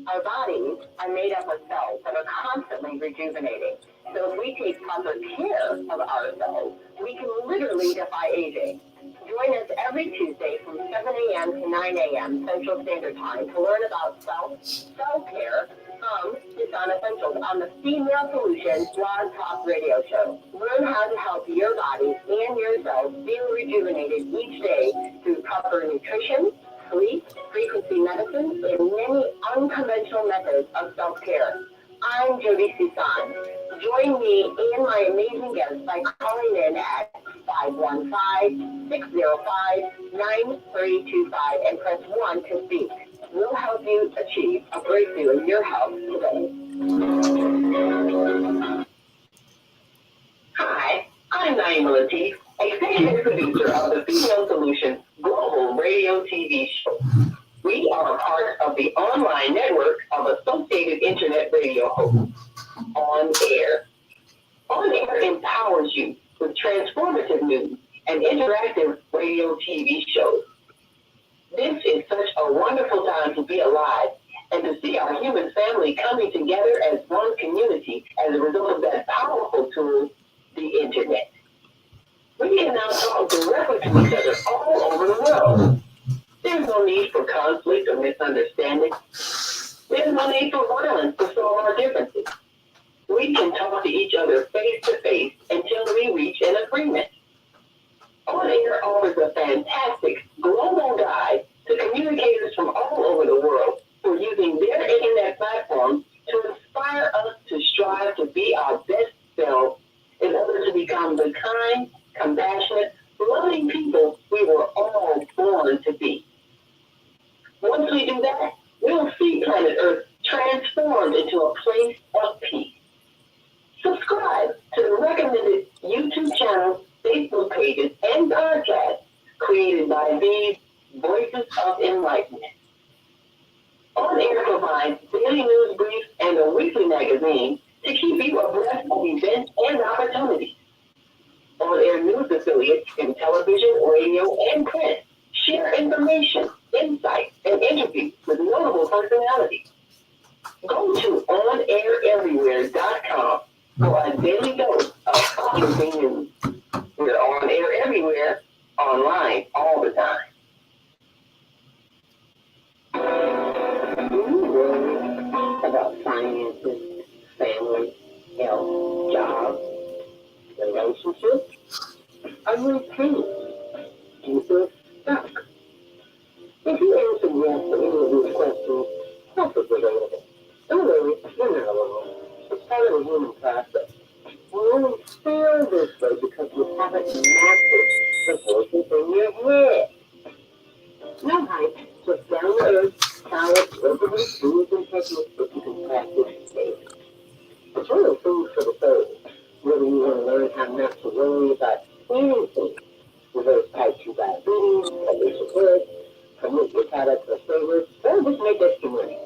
Our bodies are made up of cells that are constantly rejuvenating. So if we take proper care of ourselves, we can literally defy aging. Join us every Tuesday from 7 a.m. to 9 a.m. Central Standard Time to learn about self-care from Disana Essentials on the Female Solution Blog Talk Radio Show. Learn how to help your body and your cells feel rejuvenated each day through proper nutrition, sleep, frequency medicine, and many unconventional methods of self-care. I'm Jody Susan. Join me and my amazing guests by calling in at 515-605-9325 and press 1 to speak. We'll help you achieve a breakthrough in your health today. Hi, I'm Naima Latif, executive producer of the Female Solution Global Radio TV show. We are a part of the online network of Associated Internet Radio hosts, On Air. On Air empowers you with transformative news and interactive radio TV shows. This is such a wonderful time to be alive and to see our human family coming together as one community as a result of that powerful tool, the internet. We can now talk directly to each other all over the world. There's no need for conflict or misunderstanding. There's no need for violence to solve our differences. We can talk to each other face to face until we reach an agreement. On Air offers a fantastic global guide to communicators from all over the world who are using their internet platforms to inspire us to strive to be our best selves in order to become the kind, compassionate, loving people we were all born to be. Once we do that, we'll see planet Earth transformed into a place of peace. Subscribe to the recommended YouTube channels, Facebook pages, and podcasts created by these Voices of Enlightenment. On Air provides daily news briefs and a weekly magazine to keep you abreast of events and opportunities. On Air news affiliates in television, radio, and print share information, insights, and interviews with notable personalities. Go to OnAirEverywhere.com for a daily dose of uplifting news. We're on air everywhere, online all the time. Do you worry about finances, family, health, jobs, relationships? Are you in pain? Do you feel stuck? If you answer yes to any of these questions, that's what's available. Don't worry, you're not alone. It's part of the human process. You only feel this way because you haven't mastered the voices in your head. No hype, just down to earth, solid, resolute tools and techniques that you can practice daily. It's real food for the soul. Whether you want to learn how not to worry about anything, reverse type 2 diabetes, reduce your blood, promote your products or flavors, or just make extra money.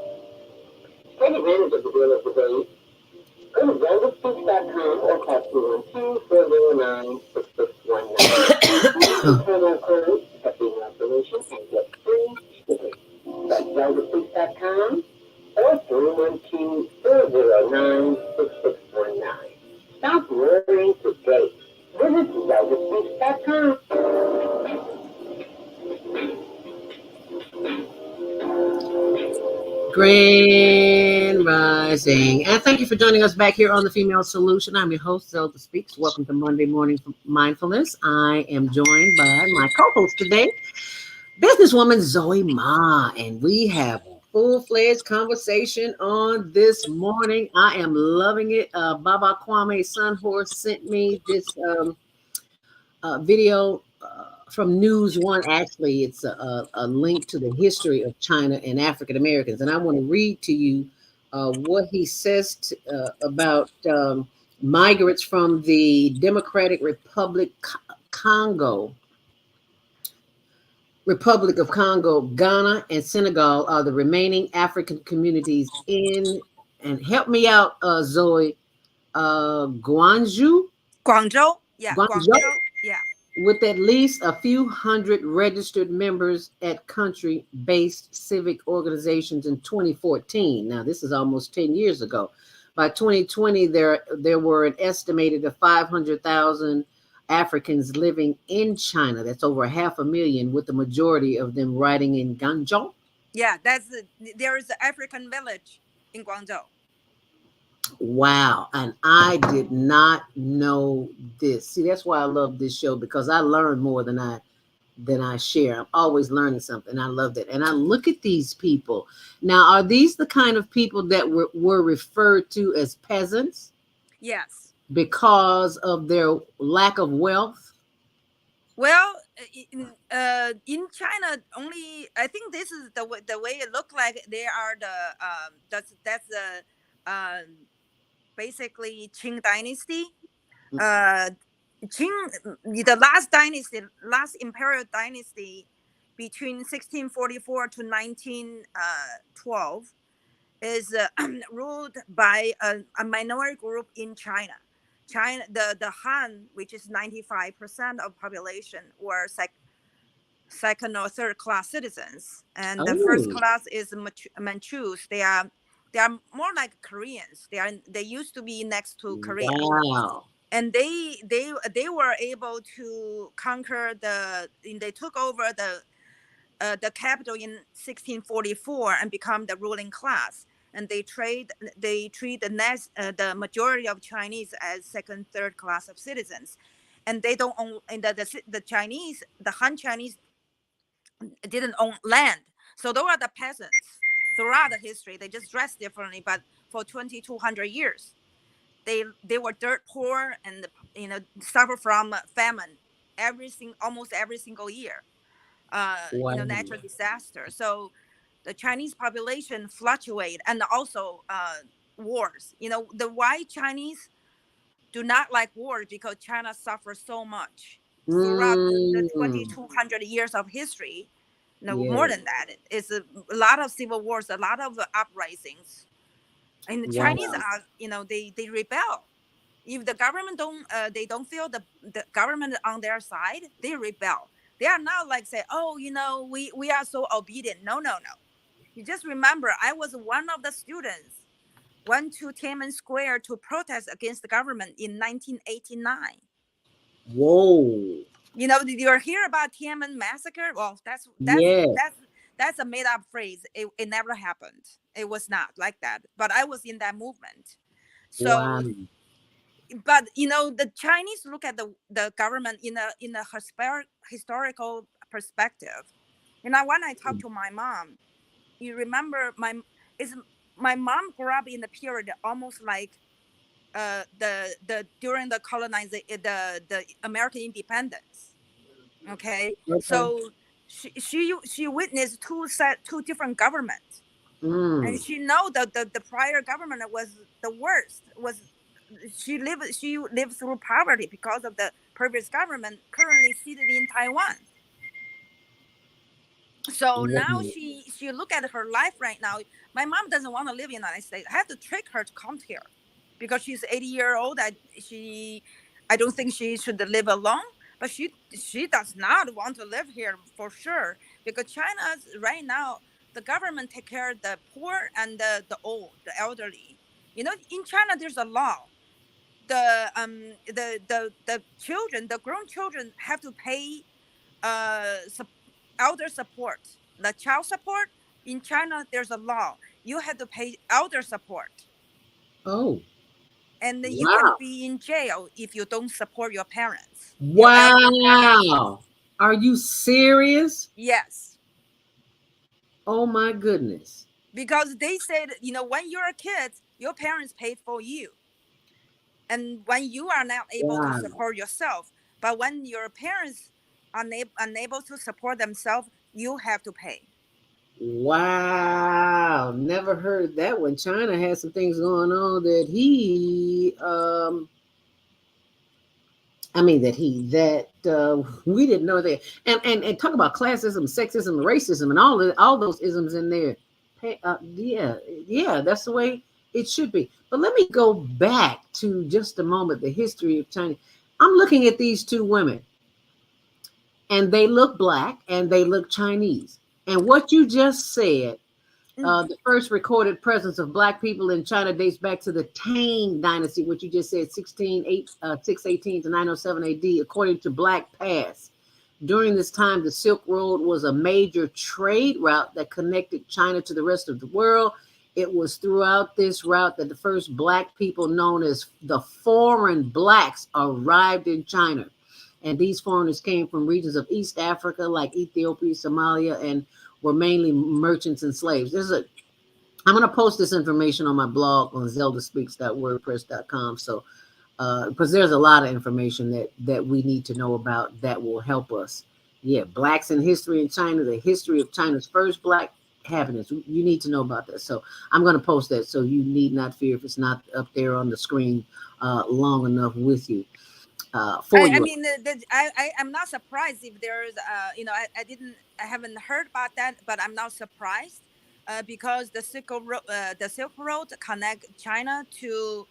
Take advantage of the deal of the day. Go to ZeldaSpeaks.com or call 212-409-6619. Use the promo code for female solution and get free shipping. That's ZeldaSpeaks.com or 312-409-6619. Stop worrying today. Visit ZeldaSpeaks.com. Grand Rising. And thank you for joining us back here on the Female Solution. I'm your host, ZeldaSpeaks. Welcome to Monday Morning Mindfulness. I am joined by my co-host today, businesswoman Zoe Ma, and we have a full-fledged conversation on this morning. I am loving it. Baba Kwame Sunhorse sent me this video from News One. Actually, it's a link to the history of China and African Americans, and I want to read to you what he says about migrants from the Democratic Republic of Congo, Ghana, and Senegal are the remaining African communities in, and help me out, Zoe, Guangzhou, Yeah, Guangzhou, yeah. with at least a few hundred registered members at country-based civic organizations in 2014. Now, this is almost 10 years ago. By 2020, there were an estimated of 500,000 Africans living in China. That's over 500,000, with the majority of them residing in Guangzhou. Yeah, there is an African village in Guangzhou. Wow. And I did not know this. See, that's why I love this show, because I learn more than I share. I'm always learning something. I love that. And I look at these people. Now, are these the kind of people that were referred to as peasants? Yes. Because of their lack of wealth? Well, in China, only I think this is the way it looked like. They are that's the basically Qing Dynasty. Qing, the last dynasty, last imperial dynasty between 1644 to 1912 is ruled by a minority group in China. China, the Han, which is 95% of population, were second or third class citizens, and the first class is Manchus. They are more like Koreans. They used to be next to Korea. Wow. And they were able to conquer they took over the capital in 1644 and become the ruling class. And they treat the majority of Chinese as second, third class of citizens, and they don't own. And the Chinese, the Han Chinese, didn't own land, so those are the peasants. Throughout the history, they just dress differently, but for 2,200 years, they were dirt poor and suffer from famine almost every single year. Wow. Natural disaster. So the Chinese population fluctuate, and also wars. The white Chinese do not like wars because China suffers so much throughout the 2,200 years of history. More than that, it's a lot of civil wars, a lot of uprisings, and the Chinese are, they rebel. If the government they don't feel the government on their side, they rebel. They are not like say, oh, we are so obedient. No. You just remember, I was one of the students went to Tiananmen Square to protest against the government in 1989. Whoa. Did you hear about Tiananmen massacre? Well, that's a made-up phrase. It never happened. It was not like that. But I was in that movement. So, but the Chinese look at the government in a historical perspective. When I talk to my mom, you remember my mom grew up in the period almost like the during the colonization, the American independence. Okay. So she witnessed two different governments, and she know that the prior government was the worst. She lived through poverty because of the previous government currently seated in Taiwan. So now she look at her life right now. My mom doesn't want to live in the United States. I have to trick her to come here because she's 80-year-old. I don't think she should live alone, but she does not want to live here for sure, because China right now, the government take care of the poor and the old, the elderly. In China there's a law. The children, the grown children, have to pay elder support. The child support in China, there's a law. You have to pay elder support. Oh. And then you can be in jail if you don't support your parents. Wow. Are you serious? Yes. Oh my goodness. Because they said, when you're a kid, your parents paid for you. And when you are not able to support yourself, but when your parents are unable to support themselves, you have to pay. Wow. Never heard that one. China has some things going on that we didn't know that. And talk about classism, sexism, racism, and all those isms in there. That's the way it should be. But let me go back to just a moment, the history of China. I'm looking at these two women, and they look Black and they look Chinese. And what you just said, the first recorded presence of Black people in China dates back to the Tang Dynasty, which you just said, 618 to 907 AD, according to Black Pass. During this time, the Silk Road was a major trade route that connected China to the rest of the world. It was throughout this route that the first Black people, known as the foreign Blacks, arrived in China. And these foreigners came from regions of East Africa like Ethiopia, Somalia, and were mainly merchants and slaves. I'm going to post this information on my blog on ZeldaSpeaks.wordpress.com. So, because there's a lot of information that we need to know about that will help us. Yeah, Blacks in history in China, the history of China's first Black happiness. You need to know about that. So I'm going to post that, so you need not fear if it's not up there on the screen long enough with you. I mean, I'm not surprised if there's, I haven't heard about that, but I'm not surprised because the Silk Road connect China to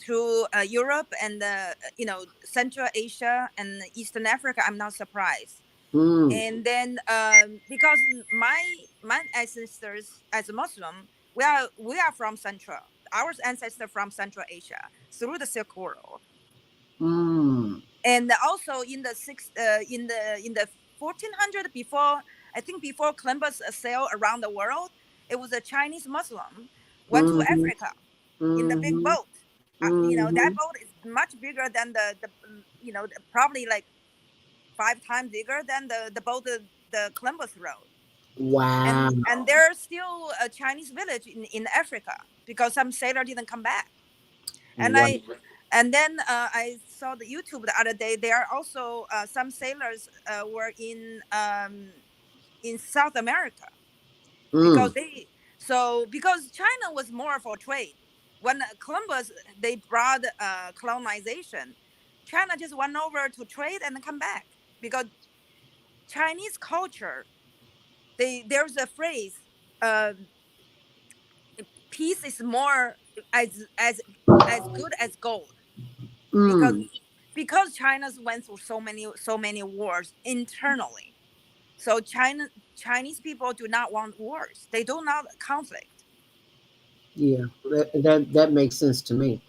through Europe and Central Asia and Eastern Africa. I'm not surprised. And then because my ancestors as a Muslim, we are from Central. Our ancestors from Central Asia through the Silk Road. And also in the 1400 before Columbus sailed around the world, it was a Chinese Muslim went to Africa in the big boat. That boat is much bigger than probably like 5 times bigger than the boat the Columbus rode. Wow. And there's still a Chinese village in Africa because some sailor didn't come back. And then I saw the YouTube the other day. There are also some sailors were in South America because because China was more for trade. When Columbus they brought colonization, China just went over to trade and come back because Chinese culture. There's a phrase, peace is more as good as gold. Because China's went through so many wars internally, so Chinese people do not want wars. They do not conflict. Yeah, that makes sense to me.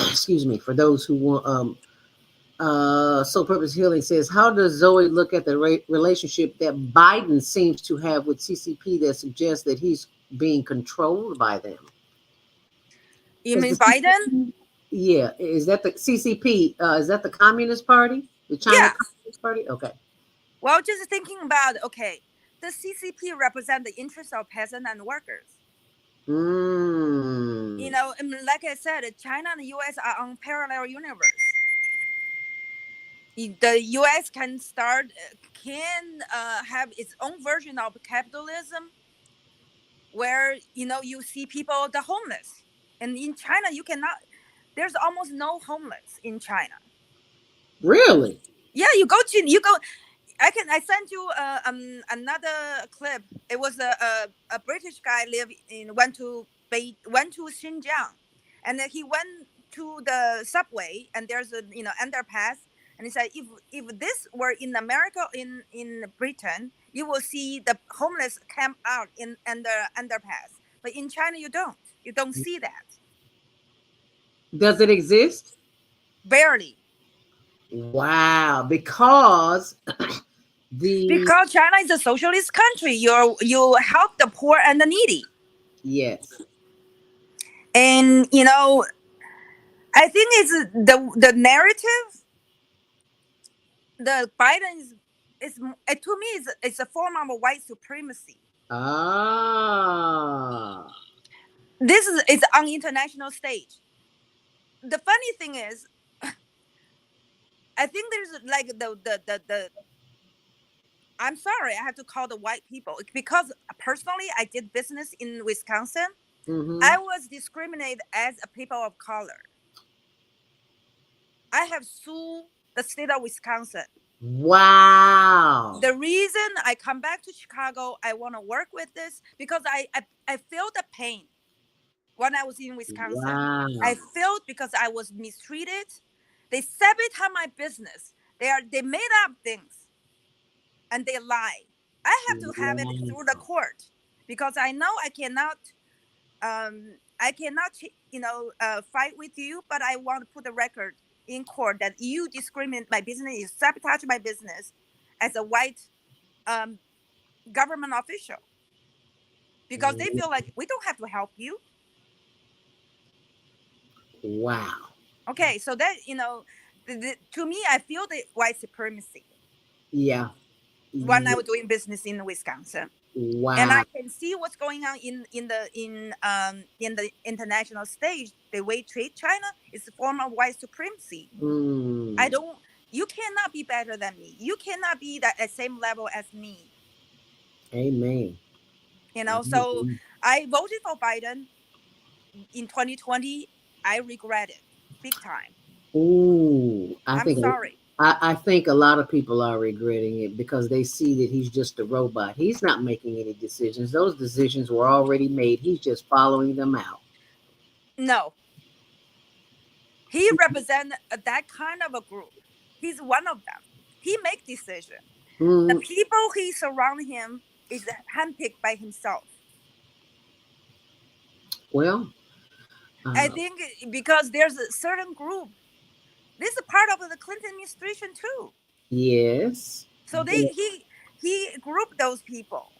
Excuse me. For those who want, Soul Purpose Healing says, how does Zoe look at the relationship that Biden seems to have with CCP that suggests that he's being controlled by them? You mean Biden? Yeah, is that the CCP? Is that the Communist Party? The China Communist Party? Okay. Well, just thinking about, the CCP represent the interests of peasants and workers. Like I said, China and the US are on parallel universe. The US can have its own version of capitalism where you see people, the homeless, and in China you cannot. There's almost no homeless in China. Really? Yeah, I sent you another clip. It was a British guy went to Xinjiang, and then he went to the subway, and there's a underpass, and he said if this were in America, in Britain, you will see the homeless camp out in underpass, but in China you don't see that. Does it exist? Barely. Wow, because because China is a socialist country. You help the poor and the needy. Yes. And I think it's the narrative. The Biden is to me it's a form of white supremacy. This is on international stage. The funny thing is, I think there's like the I'm sorry, I have to call the white people because personally I did business in Wisconsin. I was discriminated as a people of color. I have sued the state of Wisconsin. Wow. The reason I come back to Chicago, I want to work with this because I feel the pain when I was in Wisconsin. Wow. I felt because I was mistreated. They sabotage my business. They made up things and they lie. I have to have it through the court because I know I cannot fight with you, but I want to put the record in court that you discriminate my business, you sabotage my business as a white government official because they feel like we don't have to help you. Wow. Okay, so that to me, I feel the white supremacy. Yeah. When I was doing business in Wisconsin. Wow. And I can see what's going on in the international stage. The way treat China is a form of white supremacy. You cannot be better than me. You cannot be at the same level as me. Amen. You know, so I voted for Biden in 2020. I regret it big time. Ooh, I'm sorry. I think a lot of people are regretting it because they see that he's just a robot. He's not making any decisions. Those decisions were already made. He's just following them out. No, he represents that kind of a group. He's one of them. He make decision. The Mm, people he surround him is handpicked by himself. well, I uh, think because there's a certain group. This is part of the Clinton administration too. yes. So he grouped those people.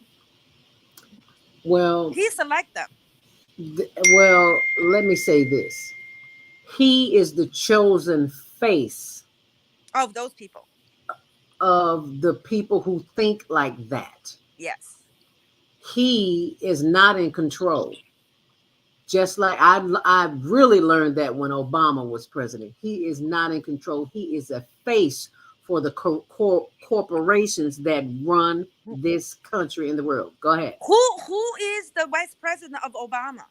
Well, He select them. well, let me say this. He is the chosen face Of those people. of the people who think like that. Yes. He is not in control. Just like I really learned that when Obama was president. He is not in control. He is a face for the corporations that run this country and the world. Go ahead. Who is the vice president of Obama?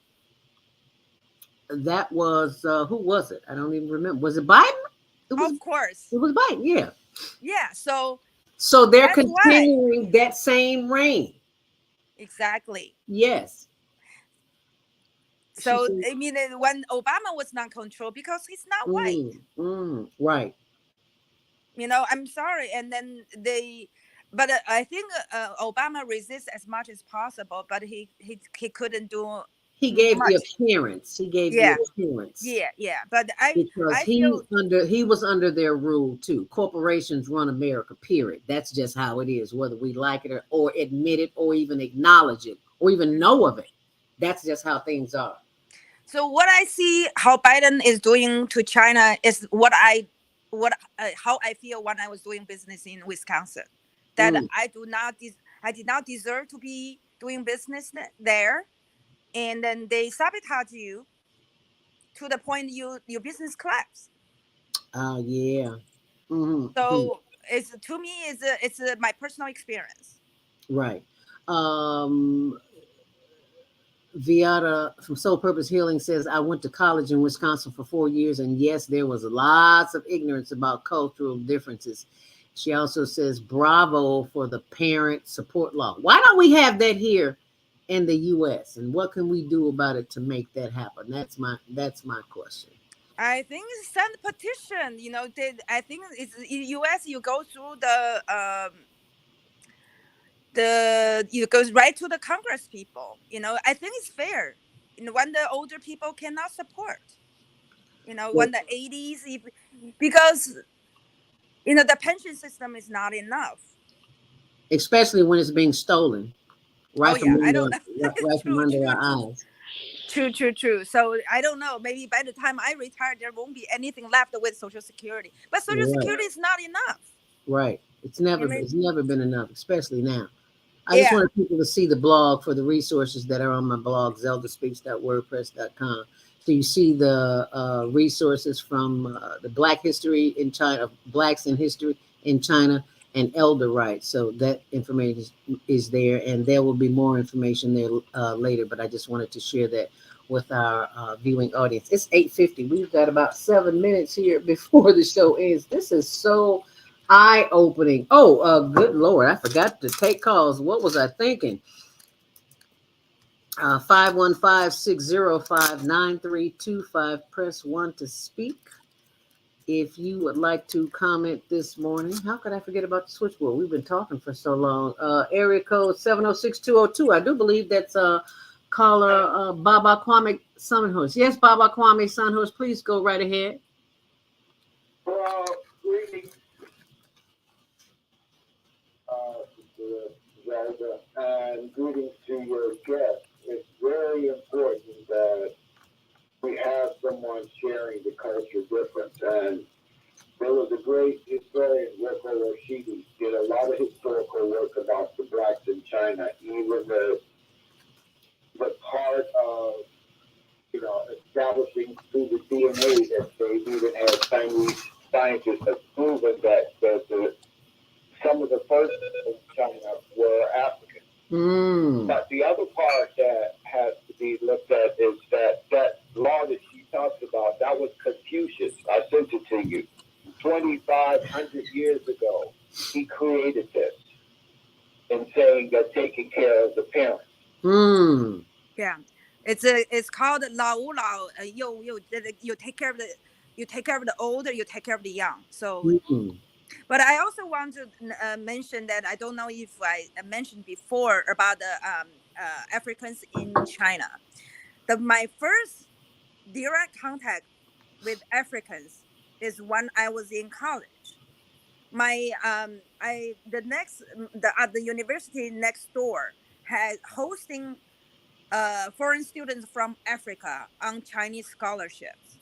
That was who was it? I don't even remember. Was it Biden? Of course. It was Biden. Yeah. Yeah. So They're that's why. continuing that same reign. Exactly. Yes. So I mean, when Obama was not controlled because he's not white. Right. You know, I'm sorry. And then but I think Obama resists as much as possible, but he couldn't do. He gave much. the appearance. Yeah. But because I feel he was under their rule too. Corporations run America, period. That's just how it is, whether we like it or admit it or even acknowledge it or even know of it. That's just how things are. So what I see how Biden is doing to China is how I feel when I was doing business in Wisconsin, that I did not deserve to be doing business there, and then they sabotage you to the point your business collapse. Oh yeah. Mm-hmm. So it's to me it's my personal experience. Right. Viata from Soul Purpose Healing says, I went to college in Wisconsin for 4 years, and yes, there was lots of ignorance about cultural differences. She also says, bravo for the parent support law. Why don't we have that here in the U.S.? And what can we do about it to make that happen? That's my question. I think send a petition. You know, I think it's in U.S. You go through it goes right to the Congress people. You know, I think it's fair. You know, when the older people cannot support. You know, when the 80s, because you know the pension system is not enough. Especially when it's being stolen, right from I don't know. right from under our eyes. True. So I don't know. Maybe by the time I retire, there won't be anything left with Social Security. But Social Security is not enough. Right. It's never been enough, especially now. I just wanted people to see the blog for the resources that are on my blog, ZeldaSpeaks.wordpress.com. So you see the resources from the Black history in China, Blacks in history in China, and elder rights. So that information is there, and there will be more information there later. But I just wanted to share that with our viewing audience. It's 8:50. We've got about 7 minutes here before the show ends. This is so eye-opening. Good Lord, I forgot to take calls. What was I thinking? 515-605-9325. Press 1 to speak. If you would like to comment this morning, how could I forget about the switchboard? We've been talking for so long. Area code 706-202. I do believe that's caller Baba Kwame Sunhorse. Yes, Baba Kwame Sunhorse, please go right ahead. Greetings, Zelda, and greetings to your guests. It's very important that we have someone sharing the culture difference. And there was a great historian, Roko Rashidi, did a lot of historical work about the blacks in China, even the part of, establishing through the DNA that they even had Chinese scientists have proven that some of the first in China were African. it to you. 2,500 years ago, he created this in saying that taking care of the parents. Yeah, it's called lao lao you take care of the old, you take care of the young. So, but I also want to mention that I don't know if I mentioned before about the Africans in China. My first direct contact with Africans is when I was in college. My the university next door had hosting foreign students from Africa on Chinese scholarships.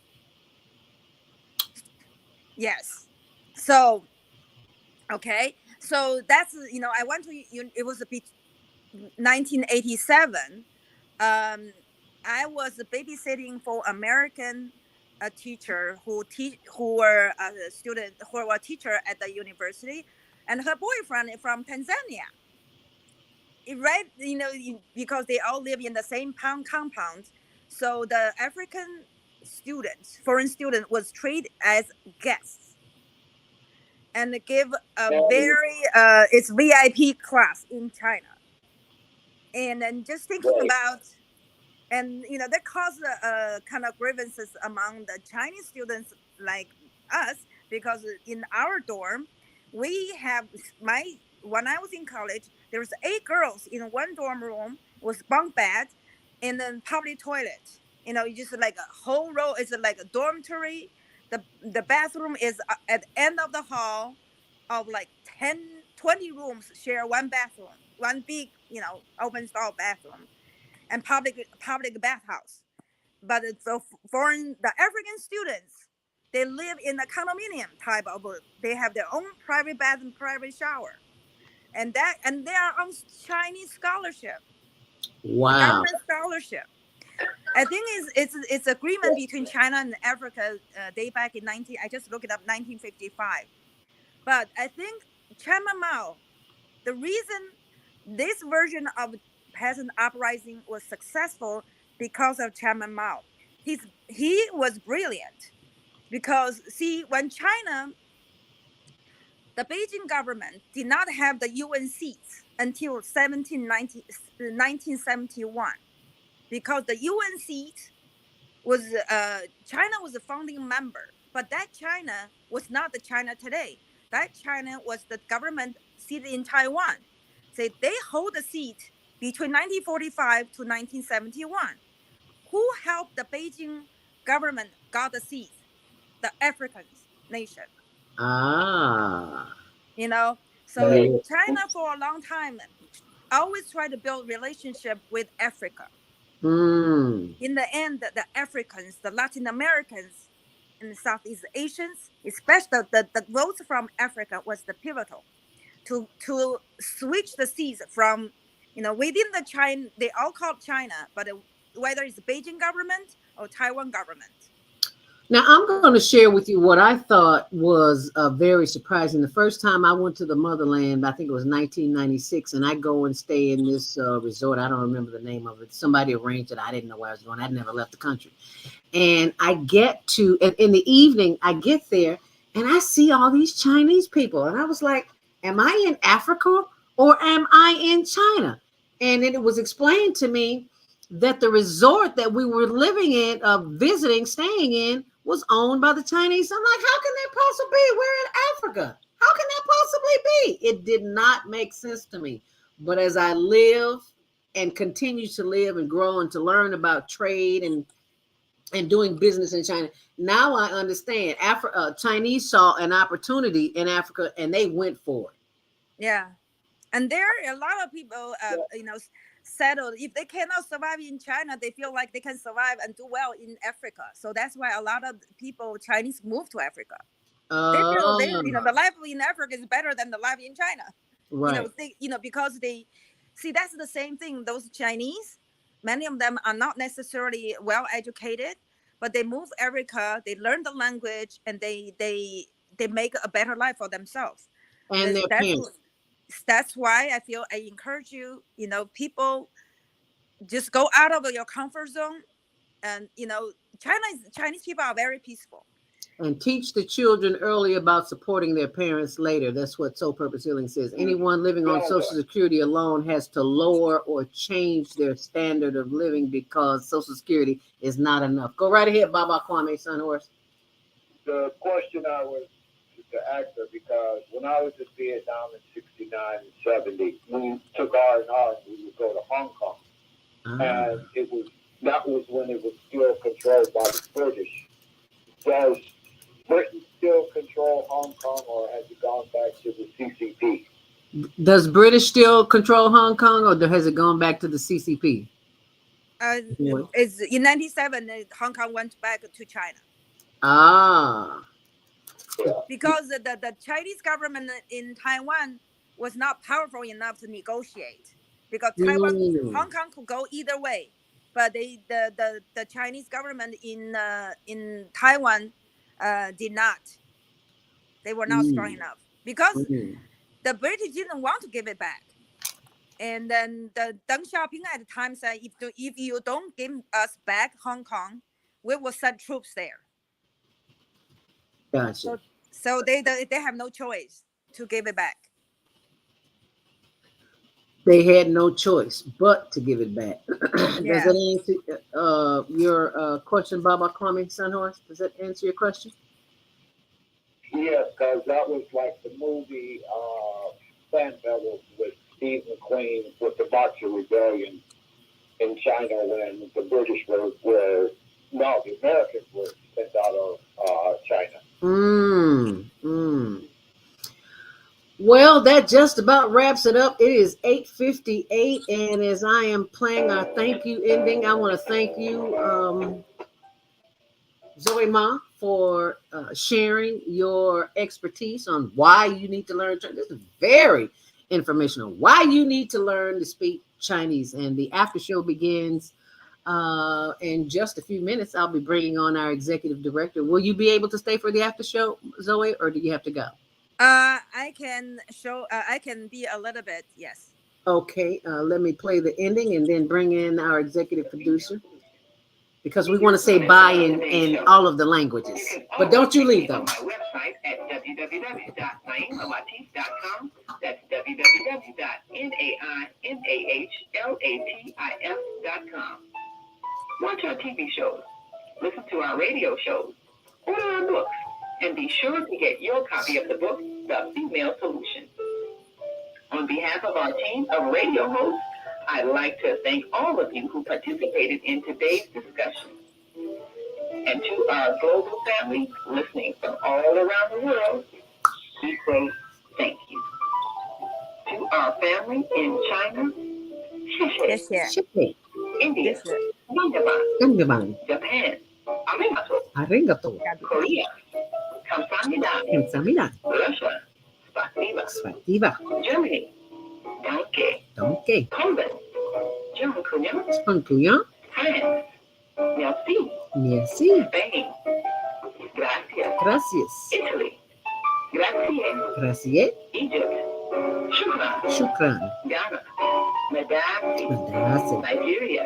Yes. So, okay. So that's, I went to, it was 1987. I was babysitting for American teacher who were a student, who were a teacher at the university, and her boyfriend is from Tanzania. Right, because they all live in the same compound. So the African students, foreign student, was treated as guests and give a very it's VIP class in China. And then just thinking about, and that caused kind of grievances among the Chinese students like us, because in our dorm we have when I was in college, there was 8 girls in one dorm room with bunk bed and then public toilet. You just like a whole row is like a dormitory. The bathroom is at the end of the hall of like 10-20 rooms share one bathroom, one big open stall bathroom, and public bathhouse. But the African students, they live in a condominium type of. They have their own private bath and private shower, and they are on Chinese scholarship, government scholarship. I think it's agreement between China and Africa. Day back in 19. I just looked it up, 1955. But I think Chairman Mao, the reason this version of peasant uprising was successful because of Chairman Mao. He was brilliant because, see, when China, the Beijing government did not have the UN seats until 1971, because the UN seat was China was a founding member, but that China was not the China today. That China was the government seated in Taiwan. So they hold the seat between 1945 to 1971. Who helped the Beijing government got the seat? The African nation. So China for a long time always tried to build relationship with Africa. In the end, the Africans, the Latin Americans, and the Southeast Asians, especially the votes from Africa, was the pivotal to switch the seas from, within the China, they all called China, but whether it's the Beijing government or Taiwan government. Now, I'm going to share with you what I thought was very surprising. The first time I went to the motherland, I think it was 1996, and I go and stay in this resort. I don't remember the name of it. Somebody arranged it. I didn't know where I was going. I'd never left the country. And I get to, in the evening, I get there, and I see all these Chinese people. And I was like, am I in Africa or am I in China? And it was explained to me that the resort that we were living in, staying in, was owned by the Chinese. I'm like, how can that possibly be? We're in Africa. How can that possibly be? It did not make sense to me. But as I live and continue to live and grow and to learn about trade and doing business in China, now I understand. Chinese saw an opportunity in Africa and they went for it. Yeah. And there are a lot of people, settled. If they cannot survive in China, they feel like they can survive and do well in Africa. So that's why a lot of people, Chinese, move to Africa. They feel the life in Africa is better than the life in China. Right. Because they see, that's the same thing. Those Chinese, many of them are not necessarily well educated, but they move Africa. They learn the language and they make a better life for themselves. And their parents. That's why I feel I encourage you, people, just go out of your comfort zone. And, Chinese people are very peaceful. And teach the children early about supporting their parents later. That's what Soul Purpose Healing says. Anyone living on Social Security alone has to lower or change their standard of living because Social Security is not enough. Go right ahead, Baba Kwame Sunhorse. The question I was to ask her, because when I was in Vietnam in '69 and '70, we took R&R and we would go to Hong Kong, and that was when it was still controlled by the British. Does Britain still control Hong Kong, or has it gone back to the CCP? Does British still control Hong Kong, or has it gone back to the CCP? It's in '97. Hong Kong went back to China. Because the Chinese government in Taiwan was not powerful enough to negotiate. Because Hong Kong could go either way, but the Chinese government in Taiwan did not. They were not strong enough because the British didn't want to give it back. And then the Deng Xiaoping at the time said, if you don't give us back Hong Kong, we will send troops there. Gotcha. So they have no choice to give it back. They had no choice but to give it back. Does that answer your question, Baba Kwame Sunhorse? Does that answer your question? Yes, because that was like the movie Sand Medals with Steve McQueen with the Boxer Rebellion in China when the British the Americans were sent out of China. Well, that just about wraps it up. It is 8:58, and as I am playing our thank you ending, I want to thank you, Zoe Ma, for sharing your expertise on why you need to learn Chinese. This is very informational. Why you need to learn to speak Chinese. And the after show begins in just a few minutes. I'll be bringing on our executive director. Will you be able to stay for the after show, Zoe, or do you have to go? I can be a little bit, yes. Okay, let me play the ending and then bring in our executive producer, because we want to say bye in all of the languages. But don't you leave, though. My website at www.naimalatif.com. That's www.naimalatif.com. Watch our TV shows, listen to our radio shows, order our books, and be sure to get your copy of the book, The Female Solution. On behalf of our team of radio hosts, I'd like to thank all of you who participated in today's discussion. And to our global family listening from all around the world, we say thank you. To our family in China, Shipping. India, Japan, arigato. Korea, kamsahamnida. Russia, spasiba. Germany, danke. Poland, dziękuję. France, merci. Spain, gracias. Italy, grazie. Egypt, shukran. Ghana, madasi. Nigeria,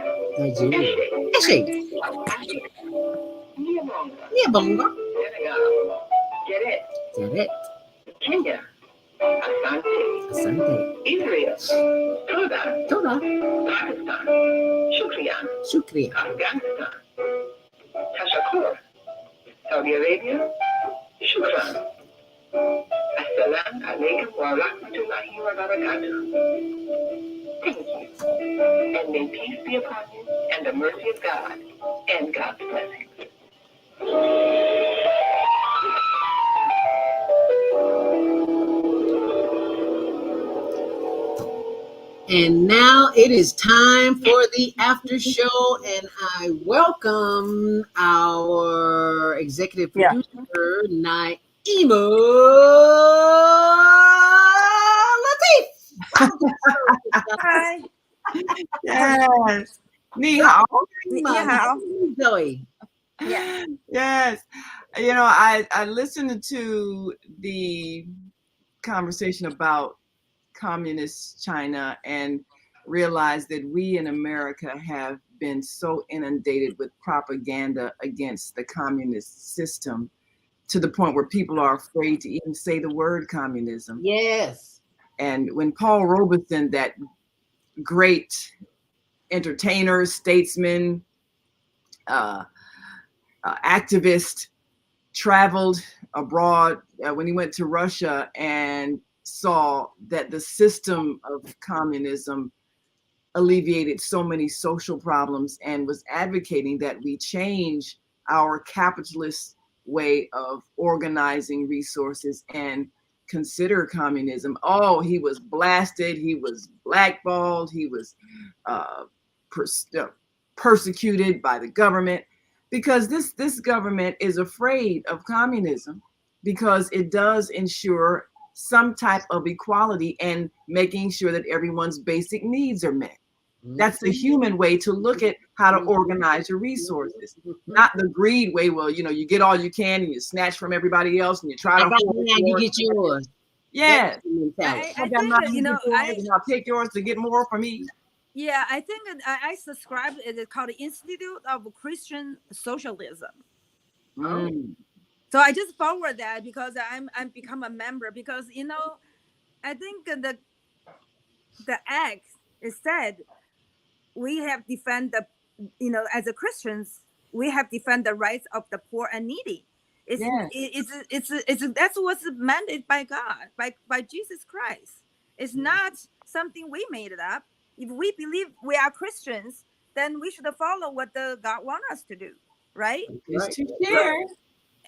eshe. Niabonga. Senegal, Geret. Kenya, asante. Israel, toda. Pakistan, shukriya. Afghanistan, tashakkur. Saudi Arabia, shukran. Assalamu alaikum wa rahmatullahi wa barakatuh. Thank you. And may peace be upon you, and the mercy of God, and God's blessings. And now it is time for the after show, and I welcome our executive producer, Naima Latif. Hi. Yes. Ni hao. Ni hao. Zoe. Yeah. Yes. You know, I listened to the conversation about communist China and realized that we in America have been so inundated with propaganda against the communist system to the point where people are afraid to even say the word communism. Yes. And when Paul Robeson, that great entertainer, statesman, activist, traveled abroad, when he went to Russia and saw that the system of communism alleviated so many social problems, and was advocating that we change our capitalist way of organizing resources and consider communism. Oh, he was blasted, he was blackballed, he was persecuted by the government, because this government is afraid of communism, because it does ensure some type of equality and making sure that everyone's basic needs are met. That's the human way to look at how to organize your resources, not the greed way. Well, you get all you can and you snatch from everybody else and you try to hold you get yours. Yes. I think that, I'll take yours to get more from me. Yeah, I think I subscribe. It's called the Institute of Christian Socialism. So I just forward that because I'm become a member, because I think the act is said we have defend the as a Christians we have defend the rights of the poor and needy. It's that's what's mandated by God, by Jesus Christ. It's not something we made it up. If we believe we are Christians, then we should follow what the God wants us to do, right? Right. To share.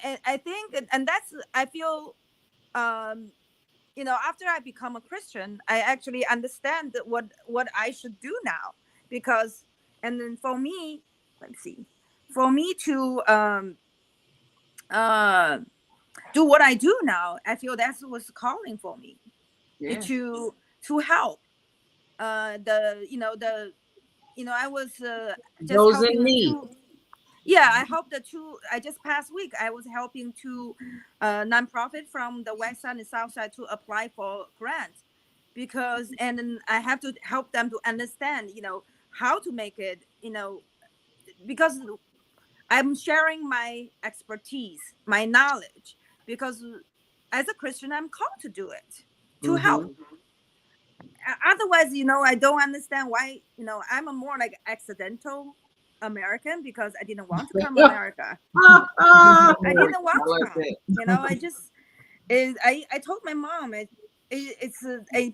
And I think, and that's, I feel, after I become a Christian, I actually understand what I should do now, because, and then for me, for me to do what I do now, I feel that's what's calling for me. To help I was just those helping in need. I helped I just past week I was helping two nonprofit from the west side and south side to apply for grants, because and then I have to help them to understand how to make it, because I'm sharing my expertise, my knowledge, because as a Christian I'm called to do it, to help. Otherwise, I don't understand why, I'm a more like accidental American, because I didn't want to come to America. I didn't want to come. I just, I told my mom, it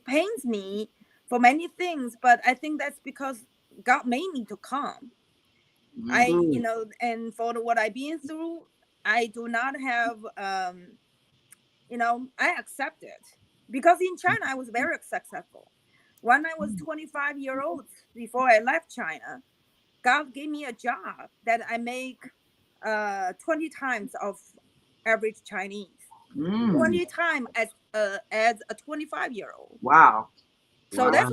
pains me for many things, but I think that's because God made me to come. And for what I've been through, I do not have, I accept it, because in China I was very successful. When I was 25-year-old, before I left China, God gave me a job that I make 20 times of average Chinese. 20 times as a 25-year-old. Wow. So that's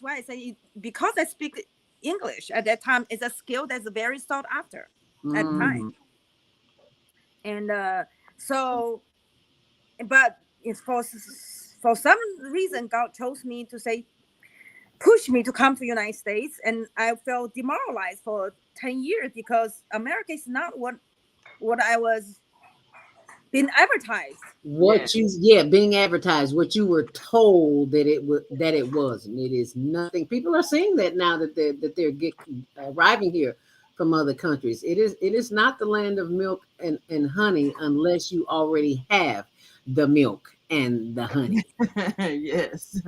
why I say, because I speak English at that time, is a skill that's very sought after at the time. And but it's for some reason God chose me to say, push me to come to the United States, and I felt demoralized for 10 years, because America is not what I was being advertised. Being advertised, what you were told that it wasn't. It is nothing. People are saying that now that they're arriving here from other countries. It is not the land of milk and honey unless you already have the milk and the honey. Yes.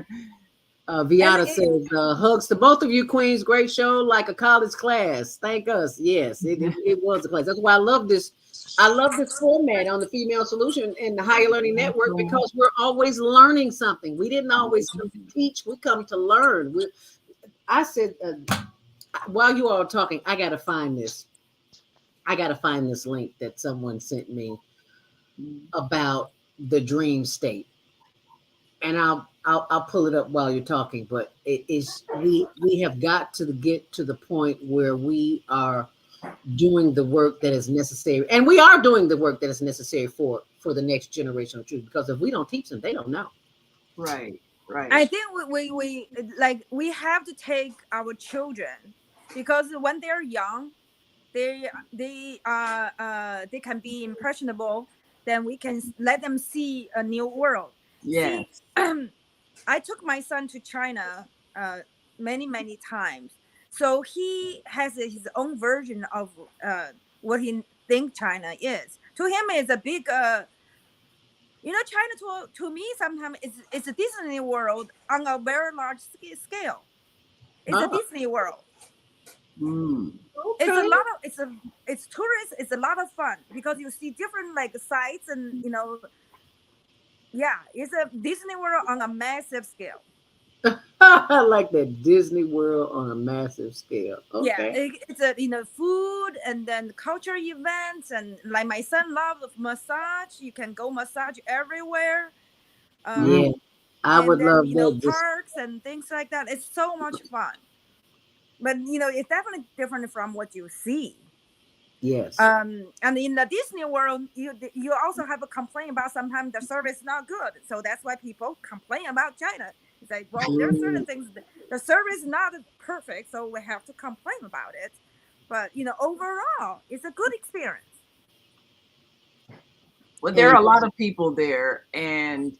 Viata says, hugs to both of you, queens. Great show, like a college class. Thank us. Yes, it was a class. That's why I love this. I love this format on the Female Solution and the Higher Learning Network, because we're always learning something. We didn't always come to teach. We come to learn. I said, while you all are talking, I got to find this. I got to find this link that someone sent me about the dream state. And I'll pull it up while you're talking, but it is, we have got to get to the point where we are doing the work that is necessary, and we are doing the work that is necessary for the next generation of truth, because if we don't teach them, they don't know. Right. I think we have to take our children, because when they're young, they can be impressionable, then we can let them see a new world. Yes. See, I took my son to China many times, so he has his own version of what he think China is. To him, it's a big. China to me sometimes it's a Disney World on a very large scale. It's a Disney World. It's a lot of it's tourist. It's a lot of fun because you see different like sites and yeah, it's a Disney World on a massive scale. I like that, Disney World on a massive scale. Okay. Yeah, it's a food and then culture events and like my son loves massage. You can go massage everywhere. Yeah, I would love that. Parks and things like that. It's so much fun. But it's definitely different from what you see. Yes. And in the Disney World, you also have a complaint about sometimes the service is not good. So that's why people complain about China. It's like, well, there are certain things the service is not perfect, so we have to complain about it. But overall, it's a good experience. Well, there are a lot of people there, and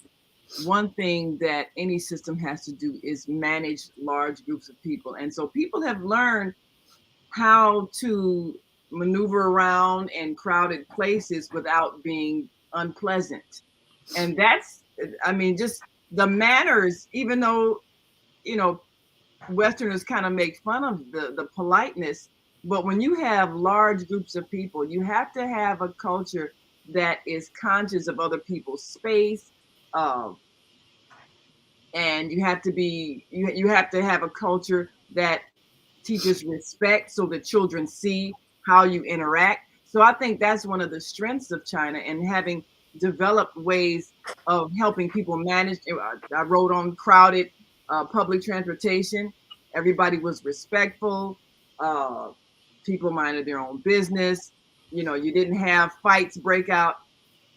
one thing that any system has to do is manage large groups of people. And so people have learned how to maneuver around in crowded places without being unpleasant. And that's, I mean, just the manners, even though, Westerners kind of make fun of the politeness, but when you have large groups of people, you have to have a culture that is conscious of other people's space, and you have to be you have to have a culture that teaches respect so the children see how you interact. So I think that's one of the strengths of China, and having developed ways of helping people manage. I rode on crowded public transportation. Everybody was respectful. People minded their own business. You didn't have fights break out.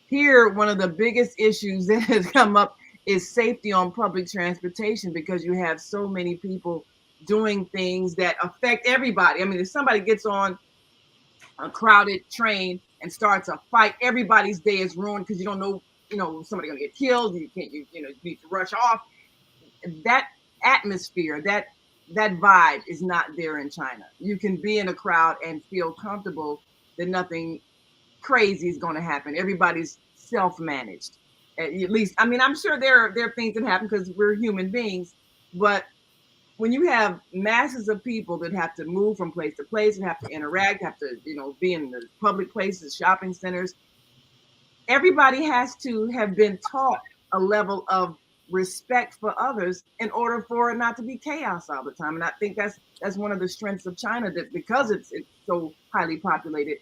Here, one of the biggest issues that has come up is safety on public transportation, because you have so many people doing things that affect everybody. I mean, if somebody gets on a crowded train and starts a fight, everybody's day is ruined because you don't know, somebody's gonna get killed. You can't, you need to rush off. That atmosphere, that vibe is not there in China. You can be in a crowd and feel comfortable that nothing crazy is going to happen. Everybody's self-managed. At least, I mean, I'm sure there are things that happen because we're human beings, but when you have masses of people that have to move from place to place and have to interact, have to, be in the public places, shopping centers, everybody has to have been taught a level of respect for others in order for it not to be chaos all the time. And I think that's one of the strengths of China, that because it's so highly populated,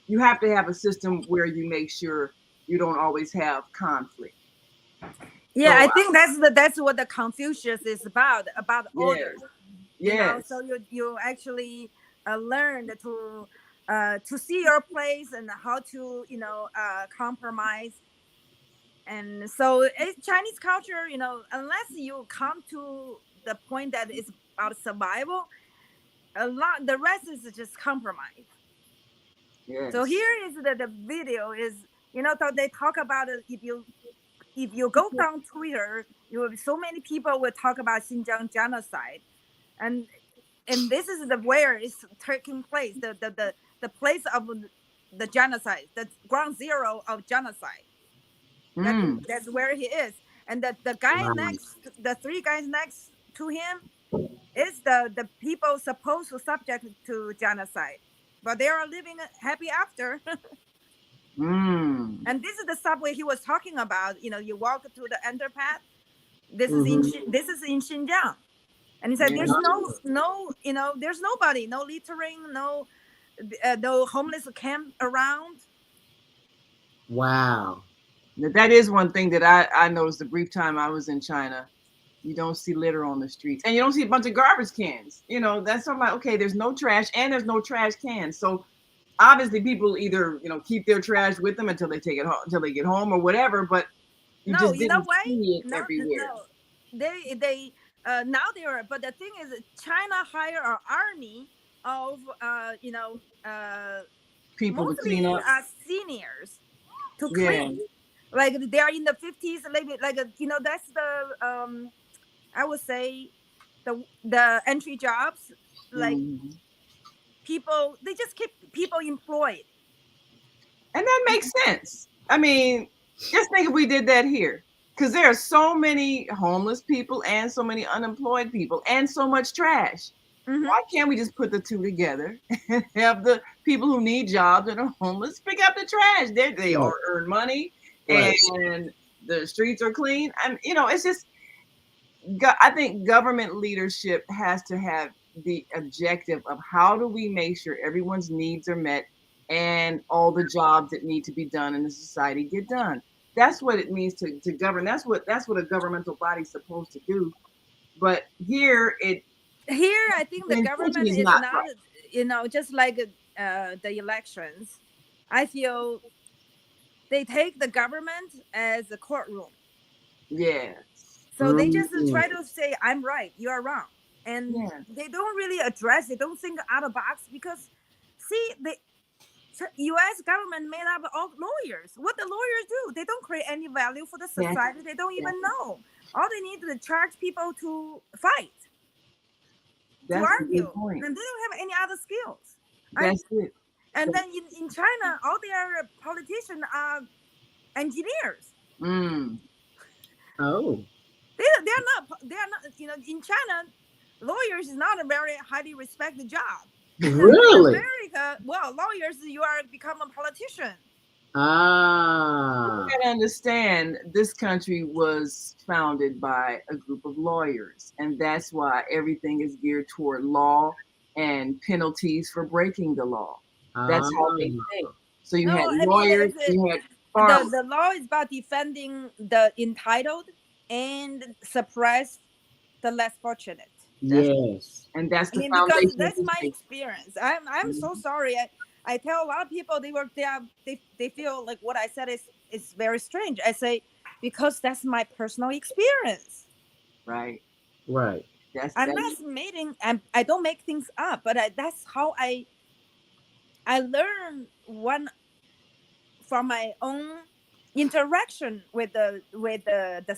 you have to have a system where you make sure you don't always have conflict. Yeah, so I think that's what the Confucius is about order. Yes. So you actually learn to see your place and how to compromise. And so Chinese culture, unless you come to the point that it's about survival, the rest is just compromise. Yes. So here is the video is, so they talk about it. If you go down Twitter, so many people will talk about Xinjiang genocide, and this is where it's taking place, the place of the genocide, the ground zero of genocide. That's where he is, and the guy next, the three guys next to him, is the people supposed to subject to genocide, but they are living happy after. And this is the subway he was talking about. You walk through the underpass. This is in Xinjiang, and he said there's there's nobody, no littering, no homeless camp around. Wow. That is one thing that I noticed the brief time I was in China. You don't see litter on the streets, and you don't see a bunch of garbage cans. That's something like, okay, there's no trash and there's no trash cans. So obviously people either, keep their trash with them until they take it home, until they get home or whatever, but you just didn't see it everywhere. No. They now they are, but the thing is China hire an army of people mostly to clean up. Seniors to Yeah. clean. Like they're in the 50s, that's the I would say the entry jobs, like Mhm. people they just keep people employed. And that makes sense. I mean, just think if we did that here. Because there are so many homeless people and so many unemployed people and so much trash. Mhm. Why can't we just put the two together and have the people who need jobs and are homeless pick up the trash? They Right. earn money Right. and the streets are clean. And it's just I think government leadership has to have the objective of how do we make sure everyone's needs are met and all the jobs that need to be done in the society get done. That's what it means to govern. That's what a governmental body's supposed to do. But here Here, I think the the intention government is is not not, right. just like the elections. I feel they take the government as a courtroom. Yes. So they just Mm. try to say, I'm right, you're wrong. And Yeah. they don't really address, they don't think out of the box because, see, the U.S. government made up of lawyers. What the lawyers do, they don't create any value for the Yeah. society. They don't Yeah. even know. All they need is to charge people to fight, to That's the argue, good point. and they don't have any other skills. That's it. And then in China, all their politicians are engineers. Mm. Oh. They're not, in China, lawyers is not a very highly respected job. In Really? America, well, lawyers, you are become a politician. Ah. You gotta understand, this country was founded by a group of lawyers, and that's why everything is geared toward law and penalties for breaking the law. That's how they think. So you No, had I mean, lawyers, you had farmers. the law is about defending the entitled and suppress the less fortunate. Yes. And that's I the mean, because foundation of that's this my nation. experience. I'm so sorry. I tell a lot of people they feel like what I said is very strange. I say because that's my personal experience. Right. Right. I'm not making. I don't make things up, but that's how I learn one from my own interaction with the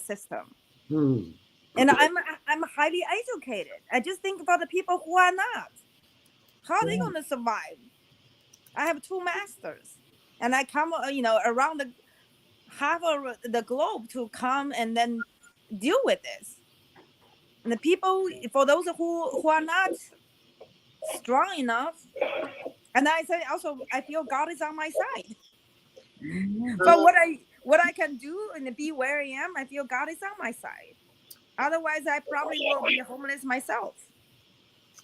system. Hmm. And I'm highly educated. I just think about the people who are not. How are they going to survive? I have 2 masters, and I come, around the half of the globe to come and then deal with this. And the people, for those who are not strong enough, and I say also, I feel God is on my side. But what I can do and be where I am, I feel God is on my side. Otherwise, I probably will be homeless myself.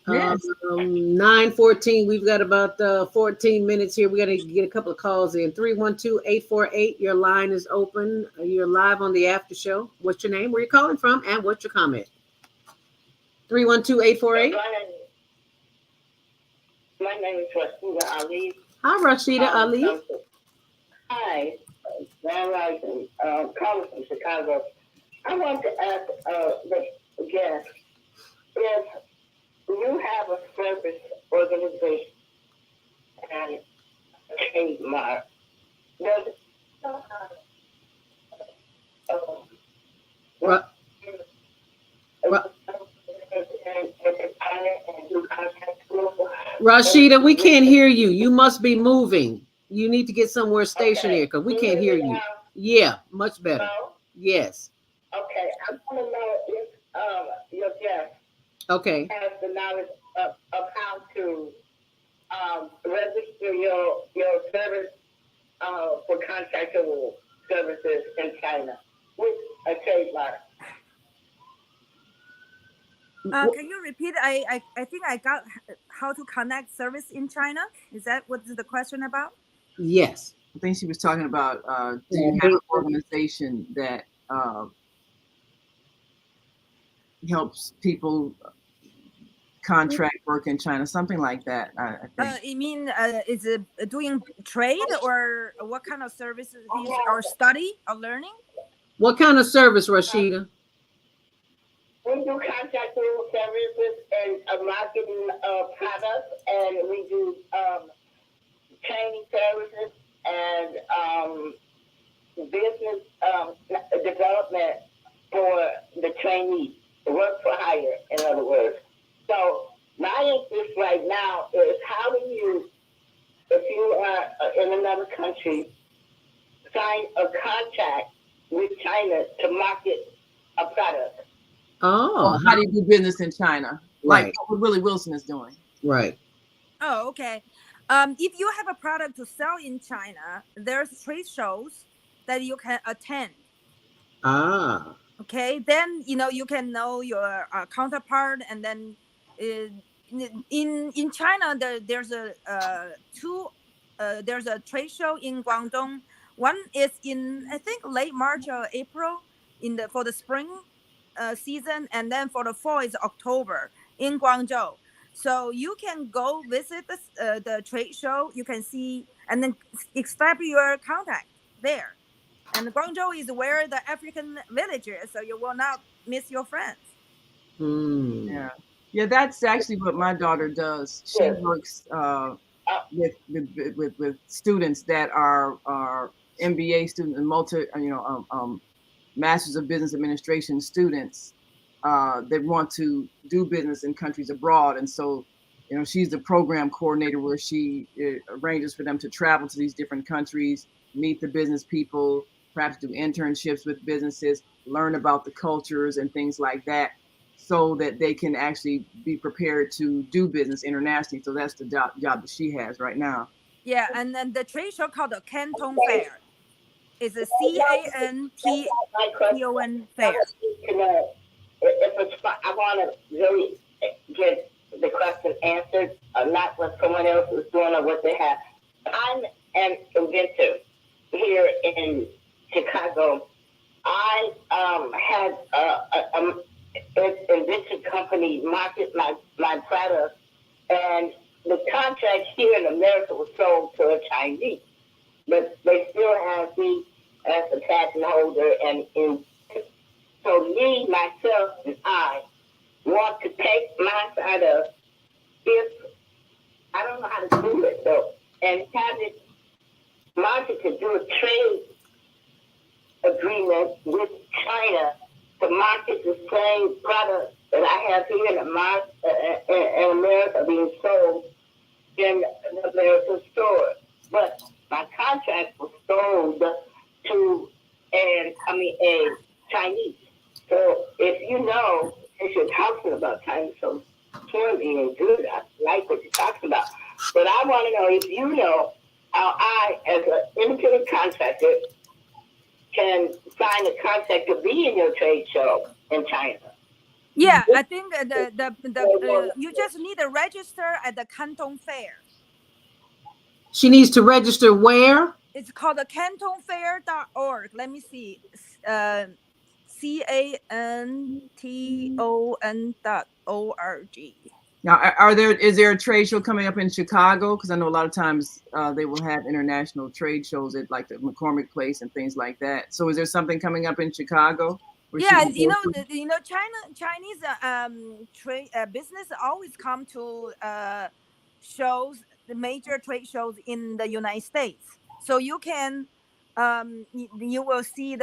Yes. 9:14. We've got about 14 minutes here. We got to get a couple of calls in. 312-848. Your line is open. You're live on the after show. What's your name? Where you calling from? And what's your comment? 312-848. My name is Rashida Ali. Hi, Rashida Ali. Hi, Grand Rising, calling from Chicago. I want to ask the guest if you have a service organization and a trademark, does it Rashida, we can't hear you. You must be moving. You need to get somewhere stationary because we can't hear you. Yeah, much better. Yes. Okay, I want to know if your guest has the knowledge of how to register your service for contractual services in China with a trademark. Can you repeat? I think I got how to connect service in China. Is that what is the question about? Yes. I think she was talking about do you have an organization that helps people contract work in China, something like that. I think. You mean is it doing trade or what kind of services or study or learning? What kind of service, Rashida? We do contractual services and marketing products, and we do training services and business development for the trainees, work for hire, in other words. So my interest right now is how do you, if you are in another country, sign a contract with China to market a product. Oh, How do you do business in China? Like right, what Willie Wilson is doing. right. Oh, okay. If you have a product to sell in China, there's trade shows that you can attend. Ah, Okay, then you can know your counterpart, and then in China there's a trade show in Guangdong. One is in, I think, late March or April for the spring season, and then for the fall is October in Guangzhou. So you can go visit the trade show. You can see and then establish your contact there. And Guangzhou is where the African village is, so you will not miss your friends. Yeah, yeah, that's actually what my daughter does. She works with students that are MBA students and Masters of Business Administration students that want to do business in countries abroad. And so, she's the program coordinator where she arranges for them to travel to these different countries, meet the business people, perhaps do internships with businesses, learn about the cultures and things like that, so that they can actually be prepared to do business internationally. So that's the job that she has right now. Yeah, and then the trade show called the Canton Fair. It's a CANTON fair. If it's fun, I want to really get the question answered, not what someone else is doing or what they have. I'm an inventor here in Chicago. I had an invention company market my product, and the contract here in America was sold to a Chinese, but they still have me as a patent holder, and so me, myself, and I want to take my product, if I don't know how to do it though, and have it marketed, do a trade agreement with China to market the same product that I have here in America being sold in the American store. But my contract was sold to a Chinese. So if you know, if you're talking about China, so clearly and good, I like what you're talking about. But I want to know if you know how I, as an independent contractor, can sign a contract to be in your trade show in China. Yeah, I think you just need to register at the Canton Fair. She needs to register where? It's called the cantonfair.org. Let me see. CANTON.org. Now, is there a trade show coming up in Chicago? Because I know a lot of times they will have international trade shows at like the McCormick Place and things like that. So is there something coming up in Chicago? Yeah, Chinese trade business always come to shows, the major trade shows in the United States. So you can you will see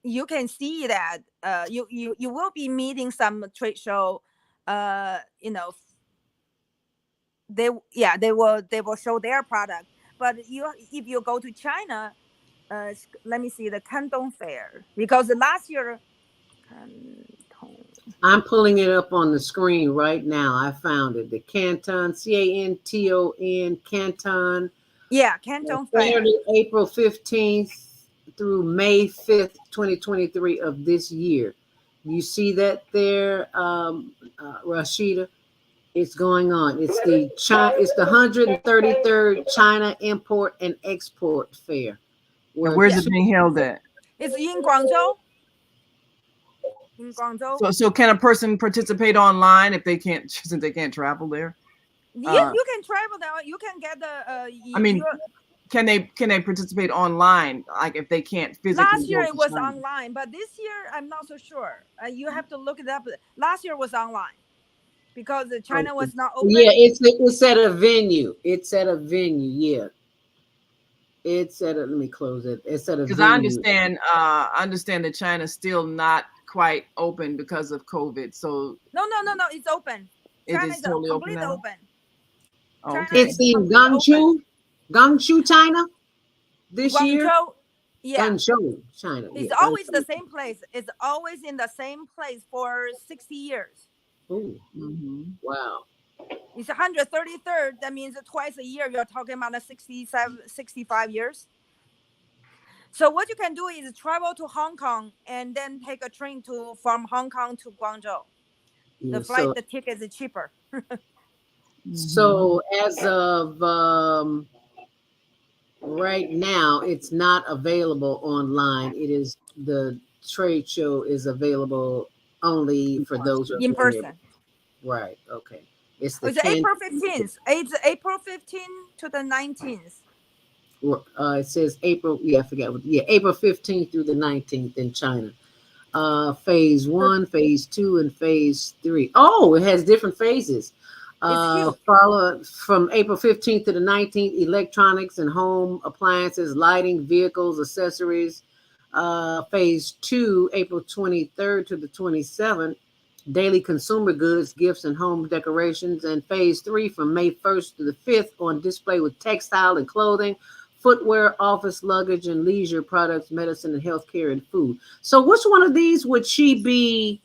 you can see that you will be meeting some trade show. They will show their product. But if you go to China, let me see the Canton Fair, because last year, I'm pulling it up on the screen right now. I found it. The Canton, CANTON, Canton. Yeah, Canton Fair. Saturday, April 15th through May 5th, 2023 of this year. You see that there, Rashida? It's going on. It's the 133rd China Import and Export Fair. Where's it being held at? It's in Guangzhou. In Guangzhou. So can a person participate online if they can't, since they can't travel there? Yeah, you can travel there. You can get the. Can they participate online? Like if they can't physically. Last year it was online, but this year I'm not so sure. You have to look it up. Last year was online because China was not open. Yeah, it's at a venue. It's at a venue. Yeah. It's at a, let me close it. It's at a Because I venue. understand that China's still not quite open because of COVID. So No, it's open. it China is is totally open completely now. open. Oh, China okay. It's is in completely open. Guangzhou, China, this year. Guangzhou, yeah. Guangzhou, China. It's Yeah, always the Guangzhou. same place. It's always in the same place for 60 years. Ooh, Mm-hmm. wow. It's 133rd. That means twice a year. You're talking about 65 years. So what you can do is travel to Hong Kong and then take a train from Hong Kong to Guangzhou. Yeah, The ticket is cheaper. so as of right now, it's not available online. It is the trade show is available only for those who are In going there. person. Right. Okay. It's the It's April 15th. It's April 15th to the 19th. It says April. Yeah, I forgot. Yeah, April 15th through the 19th in China. Phase 1, phase 2, and phase 3. Oh, it has different phases. It's huge. Followed from April 15th to the 19th, electronics and home appliances, lighting, vehicles, accessories. Phase 2, April 23rd to the 27th, daily consumer goods, gifts, and home decorations. And phase 3 from May 1st to the 5th on display with textile and clothing, footwear, office luggage, and leisure products, medicine, and healthcare, and food. So which one of these would she be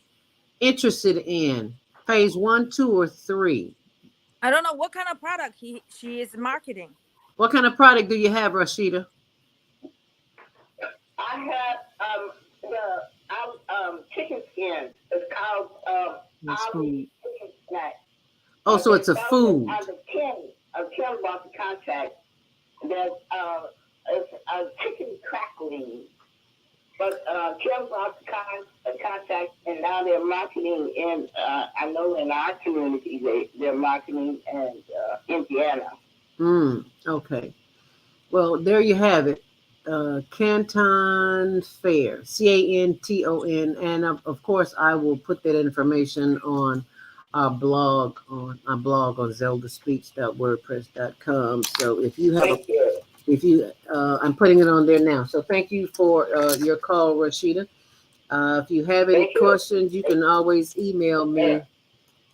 interested in? Phase 1, 2, or 3? I don't know what kind of product she is marketing. What kind of product do you have, Rashida? I have chicken skin. It's called Ali chicken snack. Oh, so it's a food. As a tin box of contact. There's it's a chicken crackling, but Kim brought the contact, and now they're marketing in. I know in our community they're marketing in Indiana. Okay. Well, there you have it. Canton Fair, Canton, and of course I will put that information on our blog on ZeldaSpeaks.wordpress.com. So if you have I'm putting it on there now. So thank you for your call, Rashida. If you have any questions, you can always email me,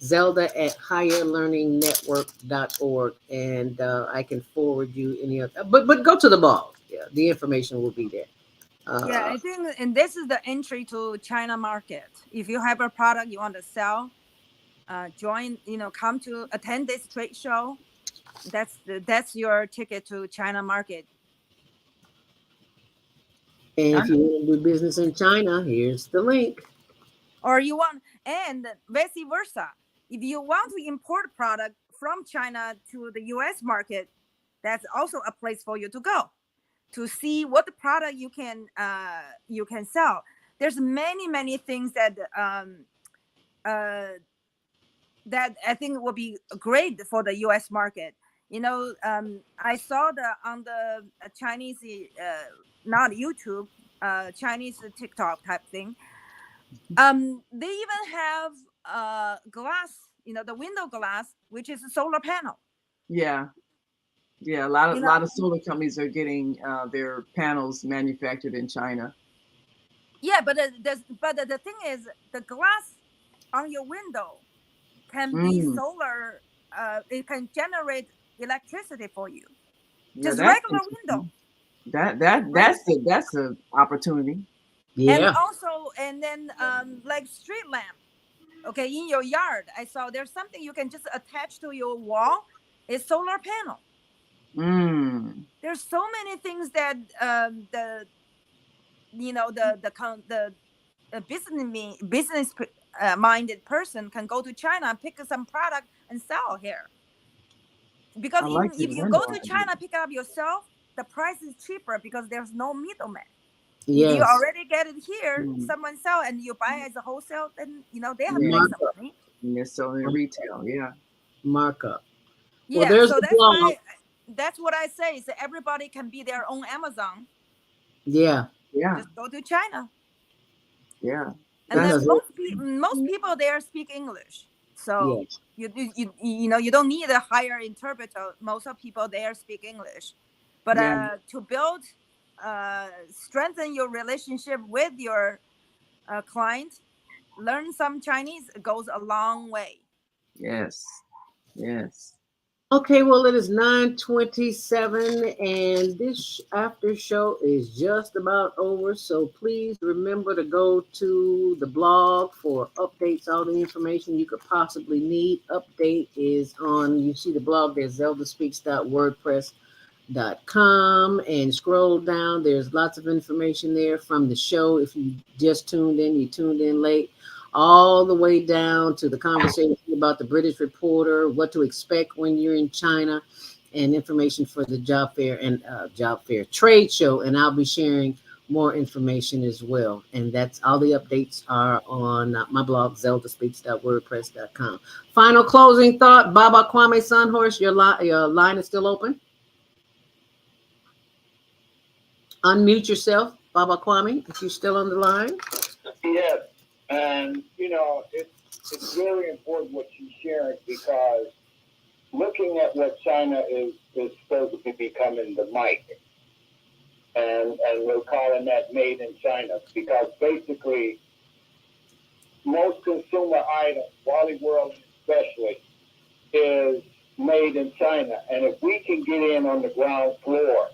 Zelda@higherlearningnetwork.org, and I can forward you any other. But go to the blog. Yeah, the information will be there. Yeah, I think, and this is the entry to China market. If you have a product you want to sell, join. Come to attend this trade show. That's your ticket to China market. And if you want to do business in China, here's the link. Or you want, and vice versa. If you want to import product from China to the U.S. market, that's also a place for you to go to see what the product you can sell. There's many things that that I think will be great for the U.S. market. I saw on the Chinese, not YouTube, Chinese TikTok type thing. They even have glass, the window glass, which is a solar panel. Yeah. A lot of solar companies are getting their panels manufactured in China. Yeah, but the thing is, the glass on your window can be solar. It can generate electricity for you. Just regular window. That's an opportunity. Yeah. And then like street lamp. Okay, in your yard, I saw there's something you can just attach to your wall. It's solar panel. There's so many things that the business minded person can go to China and pick some product and sell here. Because if you go to China, pick up yourself, the price is cheaper because there's no middleman. Yes. If you already get it here, someone sell and you buy as a wholesale, then they have to make some money. And they're selling in retail, markup. Yeah, so that's what I say. So everybody can be their own Amazon. Yeah. Just go to China. Yeah. And then most people there speak English, so you don't need a higher interpreter. Most of people there speak English, But Yeah. to build, strengthen your relationship with your client, learn some Chinese goes a long way. Yes. Yes. Okay, well, it is 9:27, and this after show is just about over. So please remember to go to the blog for updates, all the information you could possibly need. Update is on, you see the blog there, ZeldaSpeaks.wordpress.com, and scroll down. There's lots of information there from the show. If you just tuned in, you tuned in late, all the way down to the conversation about the British reporter, what to expect when you're in China, and information for the job fair and job fair trade show. And I'll be sharing more information as well. And that's all the updates are on my blog, ZeldaSpeaks.wordpress.com. Final closing thought, Baba Kwame Sunhorse, your line is still open. Unmute yourself, Baba Kwame, if you're still on the line. Yes, and it's very important what she's sharing, because looking at what China is supposed to be becoming the mic, and we're calling that made in China, because basically most consumer items, Wally World especially, is made in China. And if we can get in on the ground floor,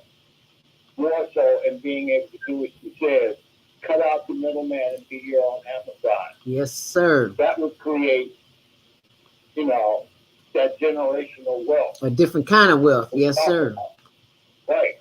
more so, and being able to do what she says, cut out the middleman and be your own Amazon. Yes, sir. That would create, that generational wealth. A different kind of wealth. Yes, sir. Right.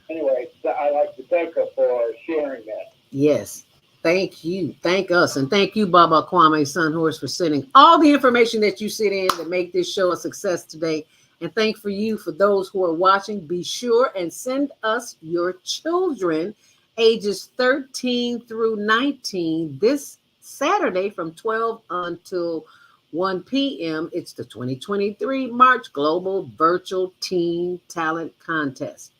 Anyway, I'd like to thank her for sharing that. Yes. Thank you. Thank us. And thank you, Baba Kwame Sunhorse, for sending all the information that you sent in to make this show a success today. And thank for you, for those who are watching. Be sure and send us your children ages 13 through 19 this Saturday from 12 until 1 p.m. It's the 2023 March Global Virtual Teen Talent Contest.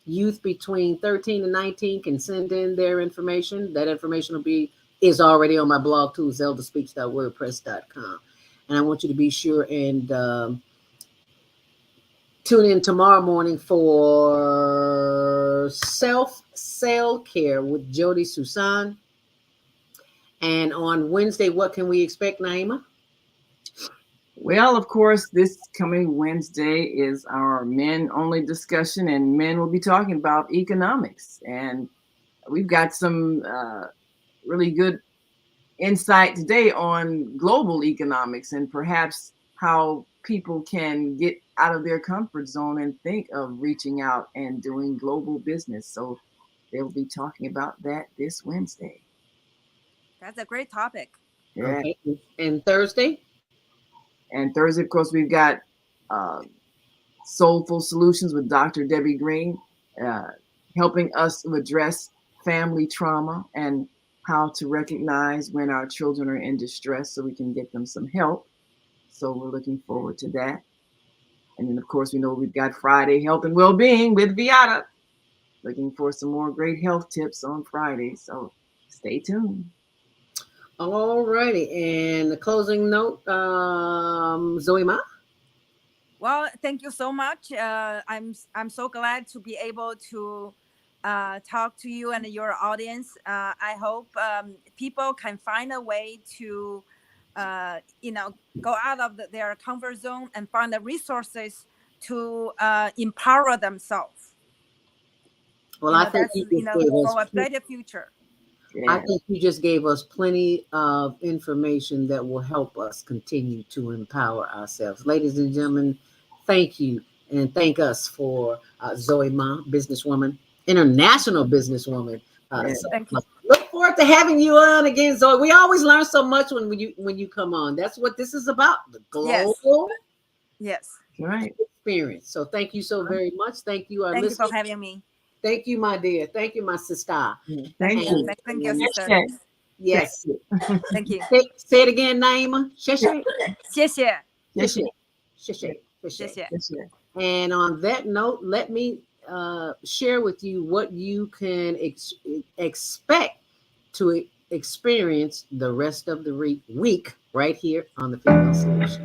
Youth between 13 and 19 can send in their information. That information is already on my blog too, ZeldaSpeaks.wordpress.com. And I want you to be sure and tune in tomorrow morning for Self Care with Jody Susan. And on Wednesday, what can we expect, Naima? Well, of course, this coming Wednesday is our men-only discussion, and men will be talking about economics. And we've got some really good insight today on global economics, and perhaps how people can get out of their comfort zone and think of reaching out and doing global business. So they'll be talking about that this Wednesday. That's a great topic. Yeah. Okay. And Thursday? And Thursday, of course, we've got Soulful Solutions with Dr. Debbie Green, helping us to address family trauma and how to recognize when our children are in distress so we can get them some help. So we're looking forward to that. And then, of course, we know we've got Friday Health and Wellbeing with Viata. Looking for some more great health tips on Friday. So stay tuned. All righty. And the closing note, Zoe Ma? Well, thank you so much. I'm so glad to be able to talk to you and your audience. I hope people can find a way to, go out of their comfort zone and find the resources to empower themselves. Well, I think you just gave us for a better future. I think you just gave us plenty of information that will help us continue to empower ourselves. Ladies and gentlemen, thank you. And thank us for Zoe Ma, businesswoman, international businesswoman. So thank you. Look forward to having you on again, Zoe. We always learn so much when you come on. That's what this is about, the global experience. So thank you so very much. Thank you, our listeners. Thank you for having me. Thank you, my dear. Thank you, my sister. Thank you. Thank you, sister. Yes. Thank you. Say it again, Naima. 谢谢. 谢谢. 谢谢. 谢谢. 谢谢. And on that note, let me share with you what you can expect to experience the rest of the week right here on the Female Solution.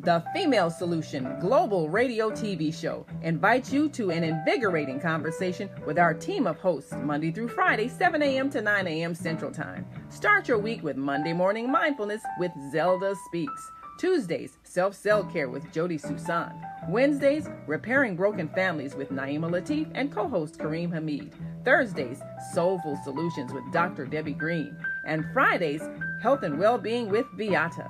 The Female Solution Global Radio TV Show invites you to an invigorating conversation with our team of hosts Monday through Friday, 7 a.m. to 9 a.m. Central Time. Start your week with Monday Morning Mindfulness with ZeldaSpeaks. Tuesdays, Self-Care with Jody Susan. Wednesdays, Repairing Broken Families with Naima Latif and co-host Kareem Hamid. Thursdays, Soulful Solutions with Dr. Debbie Green. And Fridays, Health and Wellbeing with Beata.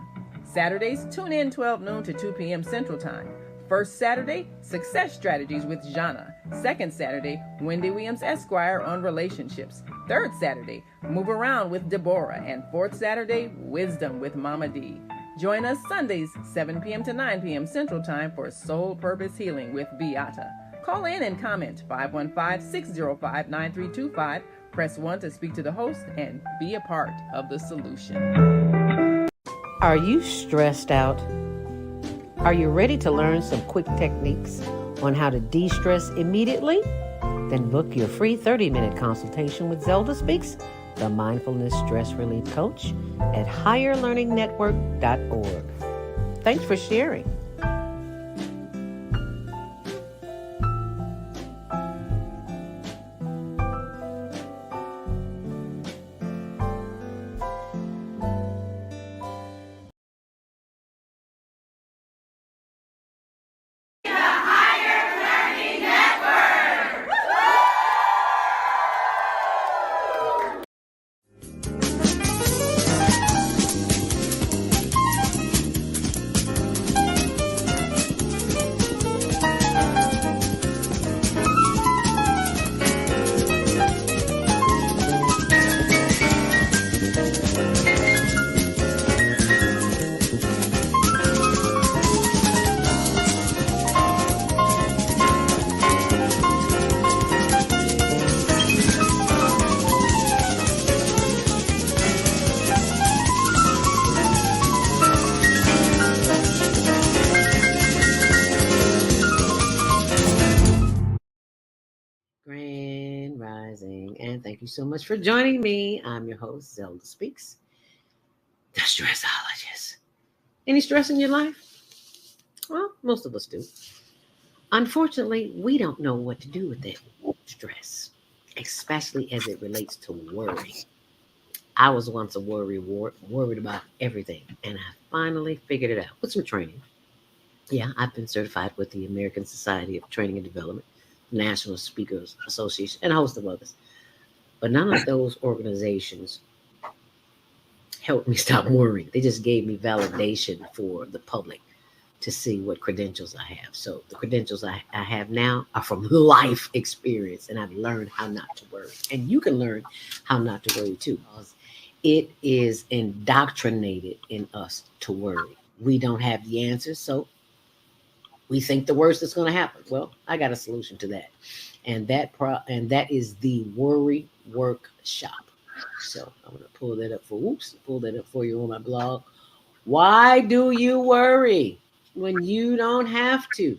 Saturdays, tune in 12 noon to 2 p.m. Central Time. First Saturday, Success Strategies with Jana. Second Saturday, Wendy Williams Esquire on relationships. Third Saturday, Move Around with Deborah. And fourth Saturday, Wisdom with Mama D. Join us Sundays, 7 p.m. to 9 p.m. Central Time for Soul Purpose Healing with Beata. Call in and comment 515-605-9325. Press 1 to speak to the host and be a part of the solution. Are you stressed out? Are you ready to learn some quick techniques on how to de-stress immediately? Then book your free 30-minute consultation with ZeldaSpeaks, the Mindfulness Stress Relief Coach, at higherlearningnetwork.org. Thanks for sharing. Grand Rising, and thank you so much for joining me. I'm your host, ZeldaSpeaks, the stressologist. Any stress in your life? Well, most of us do. Unfortunately, we don't know what to do with that stress, especially as it relates to worry. I was once a worried about everything, and I finally figured it out with some training. Yeah, I've been certified with the American Society of Training and Development, National Speakers Association, and a host of others. But none of those organizations helped me stop worrying. They just gave me validation for the public to see what credentials I have. So the credentials I have now are from life experience, and I've learned how not to worry. And you can learn how not to worry too, because it is indoctrinated in us to worry. We don't have the answers, so we think the worst is going to happen. Well, I got a solution to that. And that is the Worry Workshop. So I'm going to pull that up for you on my blog. Why do you worry when you don't have to?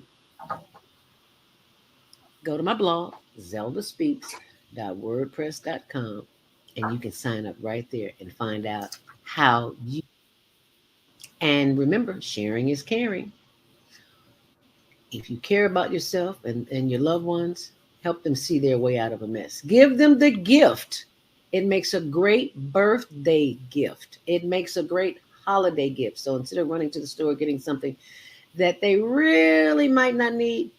Go to my blog, ZeldaSpeaks.wordpress.com, and you can sign up right there and find out how you. And remember, sharing is caring. If you care about yourself and your loved ones, help them see their way out of a mess. Give them the gift. It makes a great birthday gift. It makes a great holiday gift. So instead of running to the store getting something that they really might not need,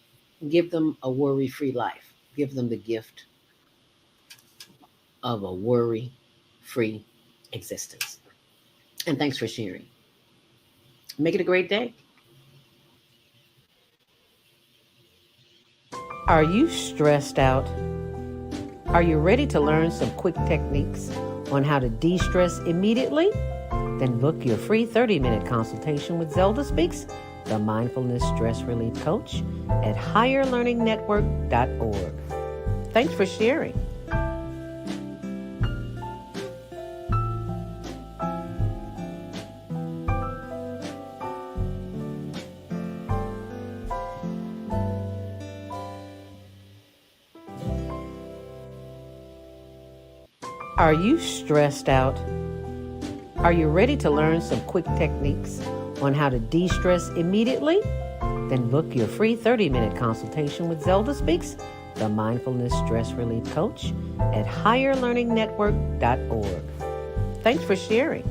give them a worry-free life. Give them the gift of a worry-free existence. And thanks for sharing. Make it a great day. Are you stressed out? Are you ready to learn some quick techniques on how to de-stress immediately? Then book your free 30-minute consultation with ZeldaSpeaks, the Mindfulness Stress Relief Coach, at higherlearningnetwork.org. Thanks for sharing. Are you stressed out? Are you ready to learn some quick techniques on how to de-stress immediately? Then book your free 30-minute consultation with ZeldaSpeaks, the Mindfulness Stress Relief Coach, at higherlearningnetwork.org. Thanks for sharing.